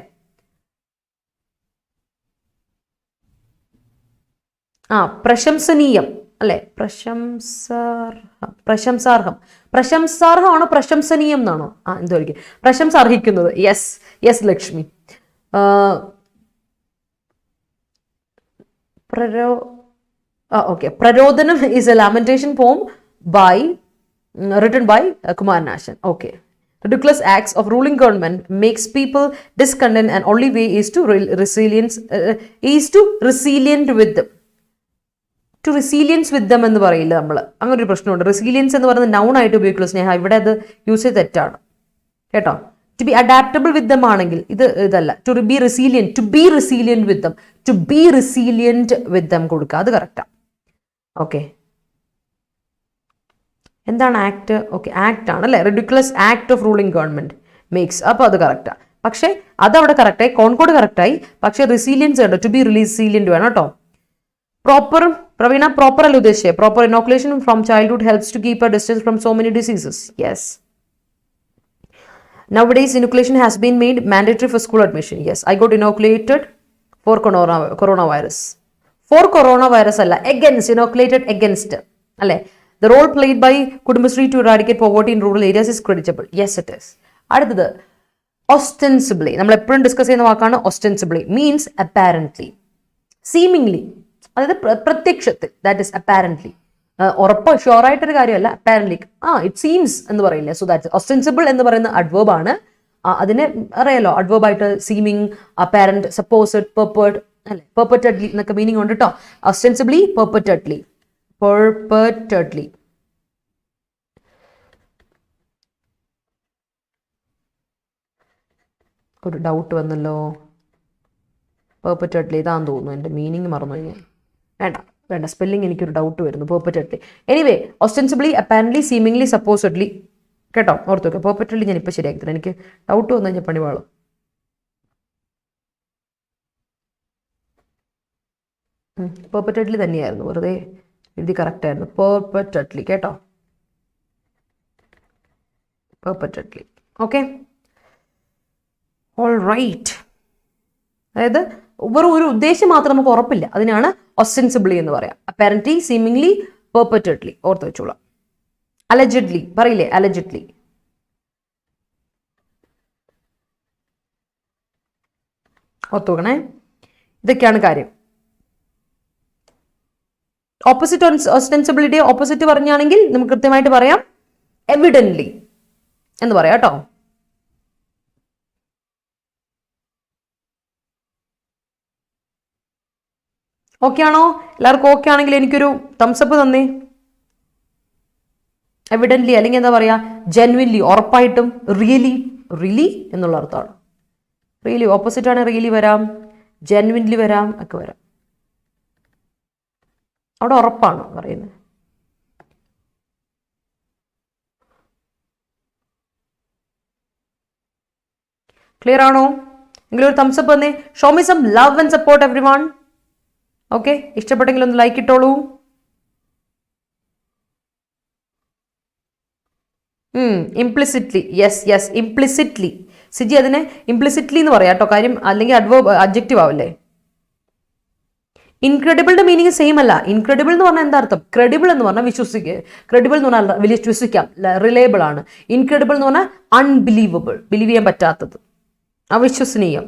പ്രശംസനീയം അല്ലേ? പ്രശംസാർഹം. പ്രശംസാർഹമാണോ പ്രശംസനീയം എന്നാണോ? എന്തോ എനിക്ക് പ്രശംസ അർഹിക്കുന്നത്. Yes yes Lakshmi. Okay. Prarodhanam is a lamentation poem written by Kumar Nashan. Okay. Ridiculous acts of ruling government makes people discontent and only way is to resilient with them. To resilience with them എന്ന് പറയില്ല നമ്മൾ. അങ്ങനെ ഒരു പ്രശ്നമുണ്ട്. Resilience എന്ന് പറയുന്നത് noun ആയിട്ട് ഉപയോഗിക്കുള്ളൂ സ്നേഹ. ഇവിടെ അത് യൂസ് ചെയ്ത് തെറ്റാണ് കേട്ടോ. To be adaptable with them ആണെങ്കിൽ ഇതല്ല. To be resilient with them, to be resilient with them കൊടുക്കുക, അത് കറക്റ്റാണ്. ഓക്കെ. എന്താണ് ആക്ട്? ഓക്കെ, ആക്ട് ആണ് അല്ലേ? Ridiculous act of ruling government makes. അപ്പോൾ അത് കറക്റ്റാണ്. പക്ഷേ അതവിടെ കറക്റ്റായി, കോൺകോഡ് കറക്റ്റായി. പക്ഷേ റെസിലിയൻസ് ഉണ്ട്, ടു ബി റെസിലിയൻറ്റ് വേണം കേട്ടോ. പ്രോപ്പർ പ്രവീണ, പ്രോപ്പർ അല്ല ഉദ്ദേശിച്ചത്. Proper inoculation from childhood helps to keep a distance from so many diseases. Yes. Nowadays, inoculation has been made mandatory for school admission. Yes, I got inoculated for coronavirus. For coronavirus alla, against, inoculated against. Alle. The role played by Kudumbashree to eradicate poverty in rural areas is creditable. Yes, it is. അടുത്തത് ostensibly. നമ്മൾ എപ്പോഴും discuss ചെയ്യുന്ന വാക്കാണ് ostensibly. Means apparently, seemingly. അതായത് പ്രത്യക്ഷത്തിൽ. That is apparently. ഉറപ്പ് ഷുവറായിട്ടൊരു കാര്യമല്ല. Apparently it seems എന്ന് പറയില്ലേ. സോ ദാറ്റ്സ് ഒസ്റ്റെൻസിബിൾ എന്ന് പറയുന്ന അഡ്വേർബ് ആണ്. അതിനെ അറിയാലോ, അഡ്വേർബ് ആയിട്ട് സീമിങ്, അപ്പാരന്റ്, സപ്പോസ്ഡ്, പെർപ്പേർഡ് അല്ലെ, പെർപ്പറ്റഡ്ലി എന്നൊക്കെ മീനിങ് ഉണ്ട് കേട്ടോ. ഒസ്റ്റെൻസിബിളി, പെർപ്പറ്റഡ്ലി. ഒരു ഡൗട്ട് വന്നല്ലോ. പെർപ്പറ്റഡ്ലി ഇതാന്ന് തോന്നുന്നു. എൻ്റെ മീനിങ് മറന്നു ഞാൻ. വേണ്ട, സ്പെല്ലിംഗ് എനിക്കൊരു ഡൗട്ട് വരുന്നു. പെർപ്പറ്റഡ്ലി. എനിവേ, ഒസ്റ്റെൻസിബിളി, അപ്പാരന്റ്ലി, സീമിംഗ്ലി, സപ്പോസഡ്ലി കേട്ടോ. ഓർത്ത് വെക്കുക. പെർപ്പറ്റഡ്ലി ഞാൻ ഇപ്പോൾ ശരിയാക്കി തരാം. എനിക്ക് ഡൗട്ട് വന്നു കഴിഞ്ഞാൽ പണിവാളും. പെർപ്പറ്റഡ്ലി തന്നെയായിരുന്നു, വെറുതെ എഴുതി കറക്റ്റ് ആയിരുന്നു. പെർപ്പറ്റഡ്ലി കേട്ടോ. പെർപ്പറ്റഡ്ലി. Okay, all right. അതായത് വെറും ഒരു ഉദ്ദേശം മാത്രം നമുക്ക് ഉറപ്പില്ല, അതിനാണ് ഒസ്റ്റെൻസിബിളി എന്ന് പറയാം. അപ്പാരന്റ്ലി, സീമിംഗ്ലി, പെർപ്പറ്റഡ്ലി ഓർത്ത് വെച്ചോളാം. അലജഡ്ലി പറയില്ലേ, അലജഡ്ലി. ഓർത്ത് വെക്കണേ. ഇതൊക്കെയാണ് കാര്യം. ഓപ്പോസിറ്റ് ഒസ്റ്റെൻസിബിലിറ്റി ഓപ്പോസിറ്റ് പറഞ്ഞാണെങ്കിൽ നമുക്ക് കൃത്യമായിട്ട് പറയാം എവിഡന്റ്ലി എന്ന് പറയാം കേട്ടോ. ഓക്കെ ആണോ? എല്ലാവർക്കും ഓക്കെ ആണെങ്കിൽ എനിക്കൊരു തംസപ്പ് തന്നേ. എവിഡന്റ്ലി അല്ലെങ്കിൽ എന്താ പറയാ, ജെന്വിൻലി ഉറപ്പായിട്ടും, റിയലി എന്നുള്ള അർത്ഥമാണ്. റിയലി ഓപ്പോസിറ്റ് ആണ്, റിയലി വരാം, ജെന്വിൻലി വരാം, ഒക്കെ വരാം. അവിടെ ഉറപ്പാണ് പറയുന്നത്. ക്ലിയർ ആണോ? എങ്കിലും ഒരു തംസപ്പ് തന്നേ. Show me some love and support everyone. Okay, ഇഷ്ടപ്പെട്ടെങ്കിൽ ഒന്ന് ലൈക്ക് ഇട്ടോളൂ. ഇംപ്ലിസിറ്റ്ലി. Yes, implicitly. സിജി അതിനെ ഇംപ്ലിസിറ്റ്ലി എന്ന് പറയാം കേട്ടോ. കാര്യം അല്ലെങ്കിൽ അഡ്ജക്റ്റീവ് ആവില്ലേ. ഇൻക്രെഡിബിളിന്റെ മീനിങ് സെയിം അല്ല. ഇൻക്രെഡിബിൾ എന്ന് പറഞ്ഞാൽ എന്താ അർത്ഥം? ക്രെഡിബിൾ എന്ന് പറഞ്ഞാൽ വിശ്വസിക്കുക. ക്രെഡിബിൾ എന്ന് പറഞ്ഞാൽ വിശ്വസിക്കാം, റിലയബിൾ ആണ്. ഇൻക്രെഡിബിൾ എന്ന് പറഞ്ഞാൽ അൺബിലീവബിൾ, ബിലീവ് ചെയ്യാൻ പറ്റാത്തത്, അവിശ്വസനീയം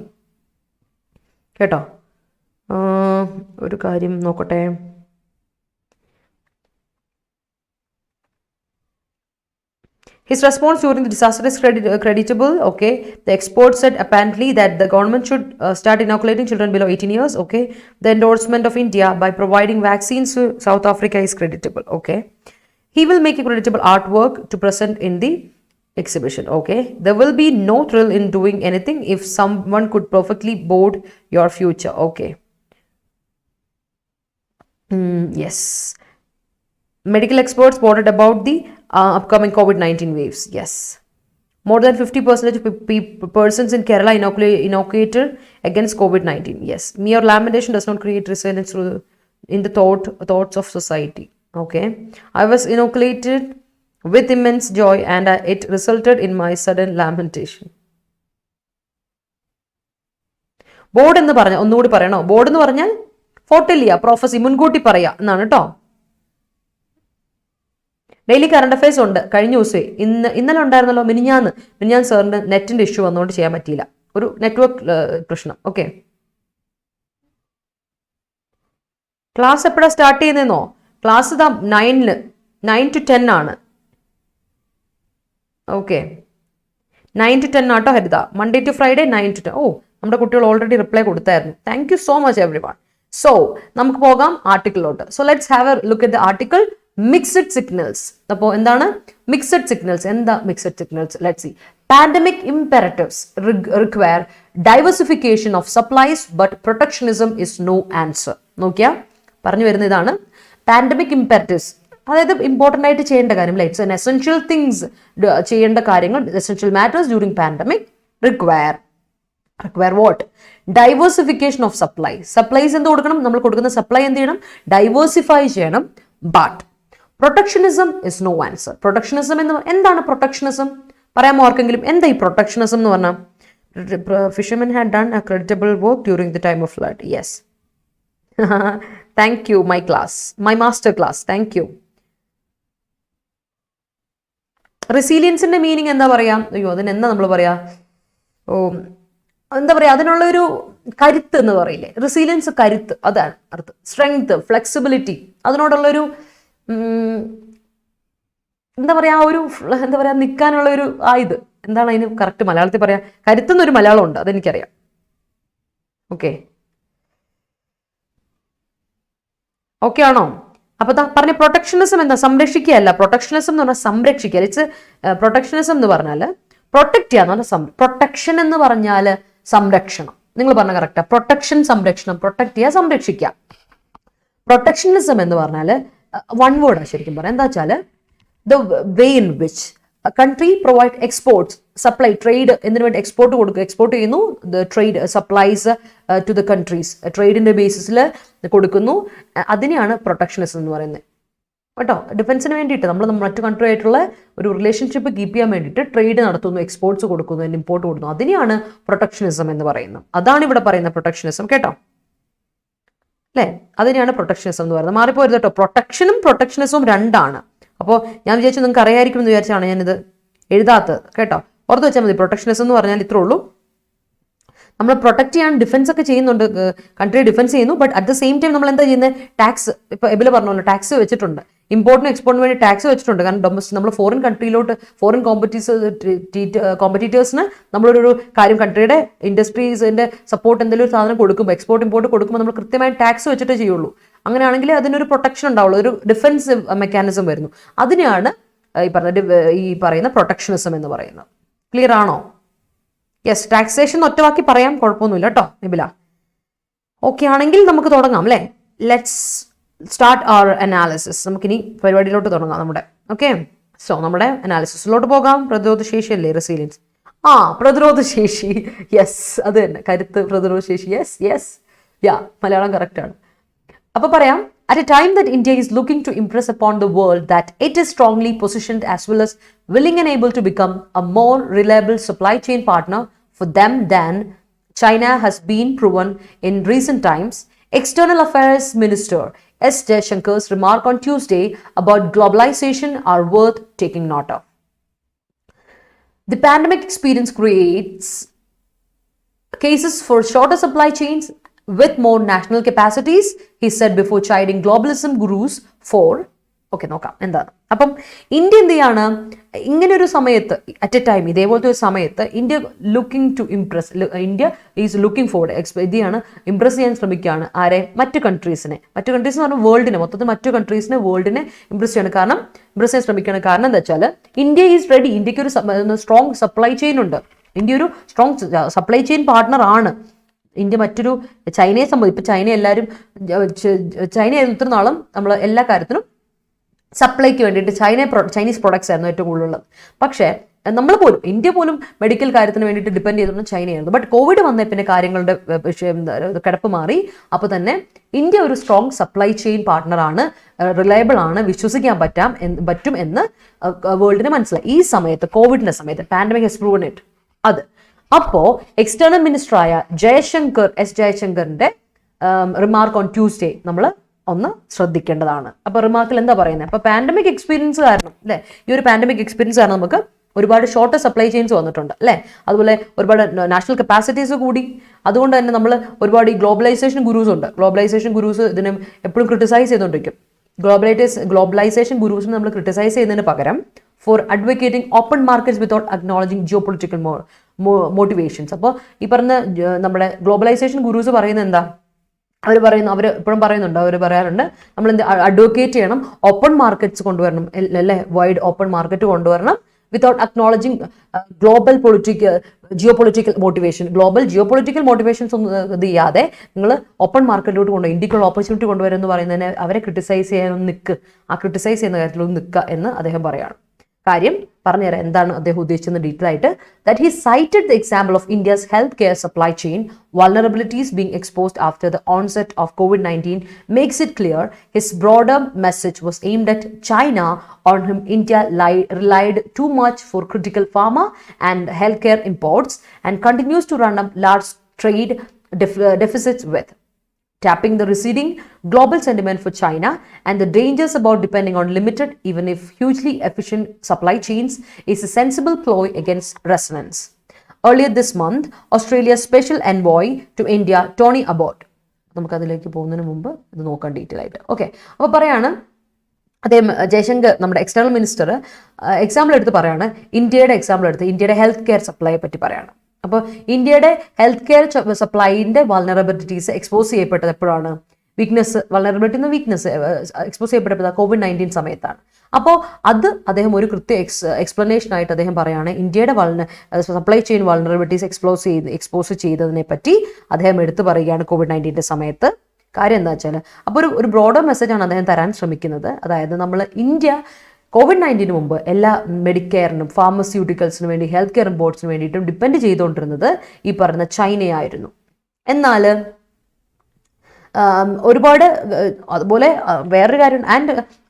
കേട്ടോ. ഒരു കാര്യം നോക്കട്ടെ. His response during the disaster is creditable. Okay. The experts said apparently that the government should start inoculating children below 18 years. Okay. The endorsement of India by providing vaccines to South Africa is creditable. Okay. He will make a creditable artwork to present in the exhibition. Okay. There will be no thrill in doing anything if someone could perfectly board your future. Okay. Yes. Medical experts boarded about the upcoming COVID-19 waves. Yes. More than 50% of persons in Kerala inoculated against COVID-19. Yes. Mere lamentation does not create resilience in the thoughts of society. Okay. I was inoculated with immense joy and it resulted in my sudden lamentation. Board എന്ന് പറഞ്ഞാൽ ഒന്നുകൂടി പറയണോ? Board എന്ന് പറഞ്ഞാൽ ഫോർട്ടിലിയ prophecy മുൻകൂട്ടി പറയാ എന്നാണ് കേട്ടോ. ഡെയിലി കറണ്ട് അഫയേഴ്സ് ഉണ്ട്. കഴിഞ്ഞ ദിവസമേ ഇന്നലെ ഉണ്ടായിരുന്നല്ലോ, മിനിഞ്ഞാൻ സാറിന്റെ നെറ്റിന്റെ ഇഷ്യൂ വന്നുകൊണ്ട് ചെയ്യാൻ പറ്റിയില്ല. ഒരു നെറ്റ്വർക്ക് പ്രശ്നം. ഓക്കെ. ക്ലാസ് എപ്പോഴാണ് സ്റ്റാർട്ട് ചെയ്യുന്നതെന്നോ? ക്ലാസ് 9 to 10 ആണ്. ഓക്കെ. 9 to 10 ആട്ടോ ഹരിത. Monday to Friday 9 to 10. ഓ, നമ്മുടെ കുട്ടികൾ ഓൾറെഡി റിപ്ലൈ കൊടുത്തായിരുന്നു. Thank you so much everyone. So നമുക്ക് പോകാം ആർട്ടിക്കിളിലോട്ട്. So let's have a look at the article mixed signals. അപ്പോൾ എന്താണ് മിക്സഡ് സിഗ്നൽസ്? എന്താ mixed signals? Let's see. Pandemic imperatives require diversification of supplies but protectionism is no answer. നോക്കിയാ പറഞ്ഞു വരുന്ന ഇതാണ് പാൻഡമിക് ഇംപെറേറ്റീവ്സ്. അതായത് ഇമ്പോർട്ടൻ്റ് ആയിട്ട് ചെയ്യേണ്ട കാര്യം, ഇറ്റ്സ് ആൻ എസെൻഷ്യൽ തിങ്സ്, ചെയ്യേണ്ട കാര്യങ്ങൾ, essential matters during pandemic require what? Diversification of supply. Supplies എന്ത് കൊടുക്കണം? നമ്മൾ കൊടുക്കുന്ന സപ്ലൈ എന്ത് ചെയ്യണം? ഡൈവേഴ്സിഫൈ ചെയ്യണം. But protectionism is no answer. Protectionism എന്ന് എന്താണ്? പ്രൊട്ടക്ഷനിസം പറയാമോ ആർക്കെങ്കിലും? എന്താ ഈ പ്രൊട്ടക്ഷനിസം എന്ന് പറഞ്ഞാൽ? Fishermen had done a creditable work during the time of flood. Yes. Thank you my master class. Thank you. റെസീലിയൻസിന്റെ മീനിങ് എന്താ പറയാ? അയ്യോ, അതിന് എന്താ നമ്മൾ പറയാ? ഓ, എന്താ പറയാ? അതിനുള്ള ഒരു കരുത്ത് എന്ന് പറയില്ലേ? റെസീലിയൻസ് കരുത്ത്, അതാണ് അർത്ഥം. സ്ട്രെങ്ത്, ഫ്ലെക്സിബിലിറ്റി, അതിനോടുള്ളൊരു എന്താ പറയാ, ഒരു എന്താ പറയാ, നിൽക്കാനുള്ള ഒരു ഇത് എന്താണ് അതിന് കറക്റ്റ് മലയാളത്തിൽ പറയാ? കരുത്തുന്നൊരു മലയാളം ഉണ്ട്, അതെനിക്കറിയാം. ഓക്കെ. ഓക്കെ ആണോ? അപ്പൊ പറഞ്ഞ പ്രൊട്ടക്ഷനിസം എന്താ? സംരക്ഷിക്കുകയല്ല. പ്രൊട്ടക്ഷനിസം എന്ന് പറഞ്ഞാൽ സംരക്ഷിക്കുക. ഇറ്റ്സ് പ്രൊട്ടക്ഷനിസം എന്ന് പറഞ്ഞാൽ പ്രൊട്ടക്ട് ചെയ്യാന്ന് പറഞ്ഞാൽ പ്രൊട്ടക്ഷൻ എന്ന് പറഞ്ഞാൽ സംരക്ഷണം. നിങ്ങൾ പറഞ്ഞ കറക്റ്റാ. പ്രൊട്ടക്ഷൻ, സംരക്ഷണം. പ്രൊട്ടക്ട് ചെയ്യുക, സംരക്ഷിക്കുക. പ്രൊട്ടക്ഷനിസം എന്ന് പറഞ്ഞാൽ വൺ വേർഡാണ് ശരിക്കും പറയാം. എന്താ വെച്ചാൽ the way in which country provide exports, supply, trade എന്നതിന് വേണ്ടി എക്സ്പോർട്ട് ചെയ്യുന്നു. The trade supplies to the countries, ട്രേഡിന്റെ ബേസിസിൽ കൊടുക്കുന്നു. അതിനെയാണ് പ്രൊട്ടക്ഷനിസം എന്ന് പറയുന്നത് കേട്ടോ. ഡിഫൻസിന് വേണ്ടിയിട്ട് നമ്മൾ മറ്റു കൺട്രി ആയിട്ടുള്ള ഒരു റിലേഷൻഷിപ്പ് കീപ്പ് ചെയ്യാൻ വേണ്ടിയിട്ട് ട്രേഡ് നടത്തുന്നു, എക്സ്പോർട്സ് കൊടുക്കുന്നു, ഇമ്പോർട്ട് കൊടുക്കുന്നു. അതിനെയാണ് പ്രൊട്ടക്ഷനിസം എന്ന് പറയുന്നത്. അതാണ് ഇവിടെ പറയുന്ന പ്രൊട്ടക്ഷനിസം കേട്ടോ. അല്ലേ? അതിനെയാണ് പ്രൊട്ടക്ഷനിസം എന്ന് പറയുന്നത്. മാറിപ്പോയത് കേട്ടോ. പ്രൊട്ടക്ഷനും പ്രൊട്ടക്ഷനിസവും രണ്ടാണ്. അപ്പോൾ ഞാൻ വിചാരിച്ചു നിങ്ങൾക്ക് അറിയായിരിക്കും എന്ന് വിചാരിച്ചാണ് ഞാനിത് എഴുതാത്തത് കേട്ടോ. ഓർത്ത് വെച്ചാൽ മതി. പ്രൊട്ടക്ഷനിസം എന്ന് പറഞ്ഞാൽ ഇത്രേ ഉള്ളൂ. നമ്മൾ പ്രൊട്ടക്ട് ചെയ്യാൻ ഡിഫൻസ് ഒക്കെ ചെയ്യുന്നുണ്ട്, കൺട്രി ഡിഫൻസ് ചെയ്യുന്നു. But at the same time നമ്മൾ എന്താ ചെയ്യുന്നത്? ടാക്സ്, ഇപ്പൊ എബില് പറഞ്ഞല്ലോ, ടാക്സ് വെച്ചിട്ടുണ്ട്. ഇമ്പോർട്ടിനും എക്സ്പോർട്ടിന് വേണ്ടി ടാക്സ് വെച്ചിട്ടുണ്ട്. കാരണം നമ്മൾ ഫോറിൻ കൺട്രിയിലോട്ട്, ഫോറിൻ കോമ്പറ്റീറ്റേഴ്സിന് നമ്മളൊരു കാര്യം, കൺട്രിയുടെ ഇൻഡസ്ട്രീസിന്റെ സപ്പോർട്ട് എന്തെങ്കിലും ഒരു സാധനം കൊടുക്കുമ്പോൾ, എക്സ്പോർട്ട് ഇമ്പോർട്ട് കൊടുക്കുമ്പോൾ നമ്മൾ കൃത്യമായി ടാക്സ് വെച്ചിട്ടേ ചെയ്യുള്ളൂ. അങ്ങനെയാണെങ്കിൽ അതിനൊരു പ്രൊട്ടക്ഷൻ ഉണ്ടാവുള്ളൂ, ഒരു ഡിഫൻസ് മെക്കാനിസം വരുന്നു. അതിനെയാണ് ഈ പറയുന്ന പ്രൊട്ടക്ഷനിസം എന്ന് പറയുന്നത്. ക്ലിയർ ആണോ? യെസ്. ടാക്സേഷൻ ഒറ്റവാക്കി പറയാം, കുഴപ്പമൊന്നുമില്ല കേട്ടോ നിബില. ഓക്കെ ആണെങ്കിൽ നമുക്ക് തുടങ്ങാം അല്ലേ? Let's start our analysis. നമുക്കിനി പരിപാടിയിലോട്ട് തുടങ്ങാം നമ്മുടെ. ഓക്കെ. സോ നമ്മുടെ അനാലിസിസിലോട്ട് പോകാം. പ്രതിരോധശേഷി അല്ലേ റെസീലിയൻസ്? പ്രതിരോധശേഷി. യെസ്, അത് തന്നെ, കരുത്ത്, പ്രതിരോധശേഷി. യെസ്. മലയാളം കറക്റ്റ് ആണ്. അപ്പൊ പറയാം, at a time that India is looking to impress upon the world that it is strongly positioned as well as willing and able to become a more reliable supply chain partner for them than China has been proven in recent times, External Affairs Minister S. Jaishankar's remark on Tuesday about globalization are worth taking note of. The pandemic experience creates cases for shorter supply chains with more national capacities, he said before chiding globalism gurus for okay, നോക്കാം എന്താണ്. അപ്പം India എന്ത് ചെയ്യാണ്, ഇങ്ങനെ ഒരു സമയത്ത് at A time ഇതേപോലത്തെ ഒരു സമയത്ത് India looking to impress, India is looking forward, ഇതിയാണ് ഇംപ്രസ് ചെയ്യാൻ ശ്രമിക്കുകയാണ് ആരെ, മറ്റു കൺട്രീസിനെ എന്ന് പറഞ്ഞാൽ വേൾഡിനെ മൊത്തത്തിൽ മറ്റു കൺട്രീസിനെ വേൾഡിനെ ഇംപ്രസ് ചെയ്യാണ്. കാരണം ഇംപ്രസ് ചെയ്യാൻ ശ്രമിക്കുകയാണ്. കാരണം എന്താ വെച്ചാൽ ഇന്ത്യ ഈസ് റെഡി, ഇന്ത്യക്ക് ഒരു സ്ട്രോങ് സപ്ലൈ ചെയിൻ ഉണ്ട്, ഇന്ത്യ ഒരു സ്ട്രോങ് സപ്ലൈ ചെയിൻ പാർട്ട്ണർ ആണ്. ഇന്ത്യ മറ്റൊരു ചൈനയെ സംബന്ധിച്ച് ഇപ്പം ചൈന ഇത്ര നാളും നമ്മൾ എല്ലാ കാര്യത്തിലും സപ്ലൈക്ക് വേണ്ടിയിട്ട് ചൈനീസ് പ്രൊഡക്ട്സ് ആയിരുന്നു ഏറ്റവും കൂടുതലുള്ളത്. പക്ഷേ നമ്മൾ പോലും ഇന്ത്യ പോലും മെഡിക്കൽ കാര്യത്തിന് വേണ്ടിയിട്ട് ഡിപ്പെൻഡ് ചെയ്തിരുന്നത് ചൈനയായിരുന്നു. ബട്ട് കോവിഡ് വന്ന പിന്നെ കാര്യങ്ങളുടെ കിടപ്പ് മാറി. അപ്പോൾ തന്നെ ഇന്ത്യ ഒരു സ്ട്രോങ് സപ്ലൈ ചെയിൻ പാർട്ട്ണറാണ്, റിലയബിൾ ആണ്, വിശ്വസിക്കാൻ പറ്റും എന്ന് വേൾഡിന് മനസ്സിലായി. ഈ സമയത്ത് കോവിഡിന്റെ സമയത്ത് പാൻഡമിക് ഹസ് പ്രൂവൺ ഇറ്റ്. അത് അപ്പോൾ എക്സ്റ്റേണൽ മിനിസ്റ്ററായ ജയശങ്കറിന്റെ റിമാർക്ക് ഓൺ ട്യൂസ്ഡേ നമ്മൾ ഒന്ന് ശ്രദ്ധിക്കേണ്ടതാണ്. അപ്പൊ റിമാർക്കിൽ എന്താ പറയുന്നത്, അപ്പൊ പാൻഡമിക് എക്സ്പീരിയൻസ് കാരണം അല്ലെ, ഈ ഒരു പാൻഡമിക് എക്സ്പീരിയൻസ് കാരണം നമുക്ക് ഒരുപാട് ഷോർട്ട് സപ്ലൈ ചെയിൻസ് വന്നിട്ടുണ്ട് അല്ലെ, അതുപോലെ ഒരുപാട് നാഷണൽ കപ്പാസിറ്റീസ് കൂടി. അതുകൊണ്ട് തന്നെ നമ്മൾ ഒരുപാട് ഈ ഗ്ലോബലൈസേഷൻ ഗുരൂസ് ഇതിനെ എപ്പോഴും ക്രിട്ടിസൈസ് ചെയ്തുകൊണ്ടിരിക്കും. ഗ്ലോബലൈസേഷൻ ഗുരൂസിനെ നമ്മൾ ക്രിട്ടിസൈസ് ചെയ്യുന്നതിന് പകരം for advocating open markets without acknowledging geopolitical motivations. അപ്പോൾ ഈ പറഞ്ഞ നമ്മുടെ ഗ്ലോബലൈസേഷൻ ഗുരൂസ് പറയുന്നത് എന്താ, അവർ ഇപ്പോഴും പറയുന്നുണ്ട്, അവർ പറയാറുണ്ട് നമ്മൾ എന്ത് അഡ്വക്കേറ്റ് ചെയ്യണം, ഓപ്പൺ മാർക്കറ്റ്സ് കൊണ്ടുവരണം അല്ലേ, വൈഡ് ഓപ്പൺ മാർക്കറ്റ് കൊണ്ടുവരണം without acknowledging geopolitical motivations ഒന്നും ഇത് ചെയ്യാതെ നിങ്ങൾ ഓപ്പൺ മാർക്കറ്റിലോട്ട് കൊണ്ടുപോയി ഇന്ത്യക്കുള്ള ഓപ്പർച്യൂണിറ്റി കൊണ്ടുവരും എന്ന് പറയുന്നതിനെ അവരെ ക്രിട്ടിസൈസ് ചെയ്യാനൊന്നും ക്രിട്ടിസൈസ് ചെയ്യുന്ന കാര്യത്തിലൊന്നും നിൽക്കുക എന്ന് അദ്ദേഹം പറയുകയാണ്. കാര്യം പറഞ്ഞുതരാം എന്താണ് അദ്ദേഹം ഉദ്ദേശിച്ചത് ഡീറ്റെയിൽ ആയിട്ട്. That he cited the example of India's health care supply chain vulnerabilities being exposed after the onset of COVID-19 makes it clear his broader message was aimed at China, on whom India relied too much for critical pharma and healthcare imports and continues to run up large trade deficits with. Tapping the receding global sentiment for China and the dangers about depending on limited, even if hugely efficient supply chains is a sensible ploy against resonance. Earlier this month, Australia's special envoy to India, Tony Abbott, നമുക്കതിലേക്ക് പോകുന്നതിന് മുമ്പ് ഇത് നോക്കാൻ detail ആയിട്ട്. Okay, അപ്പോൾ പറയാണ് അദ്ദേഹം ജയശങ്കർ നമ്മുടെ എക്സ്റ്റേണൽ മിനിസ്റ്റർ എക്സാമ്പിൾ എടുത്ത് പറയാണ്, ഇന്ത്യയുടെ ഹെൽത്ത് കെയർ സപ്ലൈയെ പറ്റി പറയാണ്. അപ്പോൾ ഇന്ത്യയുടെ ഹെൽത്ത് കെയർ സപ്ലൈൻ്റെ വൾനറബിലിറ്റീസ് എക്സ്പോസ് ചെയ്യപ്പെട്ടത് എപ്പോഴാണ്, വീക്ക്നെസ് എക്സ്പോസ് ചെയ്യപ്പെട്ടത് COVID-19 സമയത്താണ്. അപ്പോൾ അത് അദ്ദേഹം ഒരു എക്സ്പ്ലനേഷൻ ആയിട്ട് അദ്ദേഹം പറയുകയാണ്, ഇന്ത്യയുടെ സപ്ലൈ ചെയിൻ വൾനറബിലിറ്റീസ് എക്സ്പോസ് ചെയ്തതിനെ പറ്റി അദ്ദേഹം എടുത്തു പറയുകയാണ് COVID-19 സമയത്ത്. കാര്യം എന്താ വെച്ചാൽ അപ്പോൾ ഒരു ബ്രോഡർ മെസ്സേജാണ് അദ്ദേഹം തരാൻ ശ്രമിക്കുന്നത്. അതായത് നമ്മൾ ഇന്ത്യ COVID-19 മുമ്പ് എല്ലാ മെഡിക്കെയറിനും ഫാർമസ്യൂട്ടിക്കൽസിന് വേണ്ടി ഹെൽത്ത് കെയർ ഇമ്പോർട്ട്സിന് വേണ്ടിയിട്ടും ഡിപ്പെൻഡ് ചെയ്തുകൊണ്ടിരുന്നത് ഈ പറയുന്ന ചൈനയായിരുന്നു. എന്നാൽ ഒരുപാട് അതുപോലെ വേറൊരു കാര്യം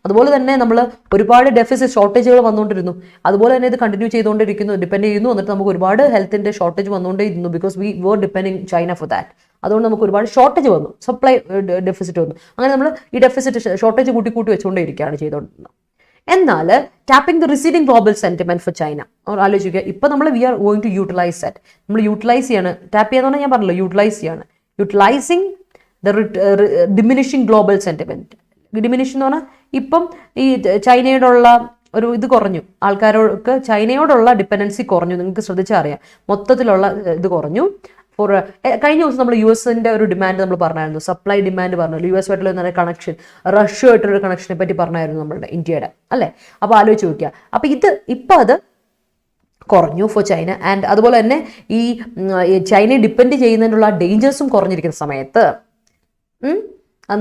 അതുപോലെ തന്നെ നമ്മൾ ഒരുപാട് ഡെഫിസിറ്റ് ഷോർട്ടേജുകൾ വന്നുകൊണ്ടിരുന്നു. അതുപോലെ തന്നെ ഇത് കണ്ടിന്യൂ ചെയ്തുകൊണ്ടിരിക്കുന്നു, ഡിപ്പെൻഡ് ചെയ്യുന്നു. എന്നിട്ട് നമുക്ക് ഒരുപാട് ഹെൽത്തിൻ്റെ ഷോർട്ടേജ് വന്നുകൊണ്ടേയിരുന്നു because we were depending China for that. അതുകൊണ്ട് നമുക്ക് ഒരുപാട് ഷോർട്ടേജ് വന്നു, സപ്ലൈ ഡെഫിസിറ്റ് വന്നു. അങ്ങനെ നമ്മൾ ഈ ഷോർട്ടേജ് കൂട്ടി വെച്ചുകൊണ്ടേയിരിക്കുകയാണ് ചെയ്തുകൊണ്ടിരുന്നത്. എന്നാൽ tapping the receding global sentiment for China, ആലോചിക്കുക, ഇപ്പം നമ്മൾ we are going to utilise that. നമ്മൾ യൂട്ടിലൈസ് ചെയ്യാണ്, ടാപ്പ് ചെയ്യാന്ന് പറഞ്ഞാൽ ഞാൻ പറഞ്ഞല്ലോ യൂട്ടിലൈസ് ചെയ്യാണ്, utilising the diminishing global sentiment. Diminish എന്ന് പറഞ്ഞാൽ ഇപ്പം ഈ ചൈനയോടുള്ള ഒരു ഇത് കുറഞ്ഞു, ആൾക്കാർക്ക് ചൈനയോടുള്ള ഡിപ്പെൻഡൻസി കുറഞ്ഞു. നിങ്ങൾക്ക് ശ്രദ്ധിച്ചാൽ അറിയാം, മൊത്തത്തിലുള്ള ഇത് കുറഞ്ഞു. കഴിഞ്ഞ ദിവസം നമ്മൾ US-ന്റെ ഒരു ഡിമാൻഡ് നമ്മൾ പറഞ്ഞായിരുന്നു, സപ്ലൈ ഡിമാൻഡ് പറഞ്ഞു, US-ആയിട്ടുള്ള കണക്ഷൻ, റഷ്യ-ആയിട്ടുള്ള കണക്ഷനെ പറ്റി പറഞ്ഞായിരുന്നു നമ്മളുടെ ഇന്ത്യയുടെ അല്ലേ. അപ്പോൾ ആലോചിച്ച് നോക്കുക, അപ്പോൾ ഇപ്പം അത് കുറഞ്ഞു ഫോർ ചൈന. ആൻഡ് അതുപോലെ തന്നെ ഈ ചൈനയെ ഡിപ്പെൻഡ് ചെയ്യുന്നതിനുള്ള ഡേഞ്ചേഴ്സും കുറഞ്ഞിരിക്കുന്ന സമയത്ത്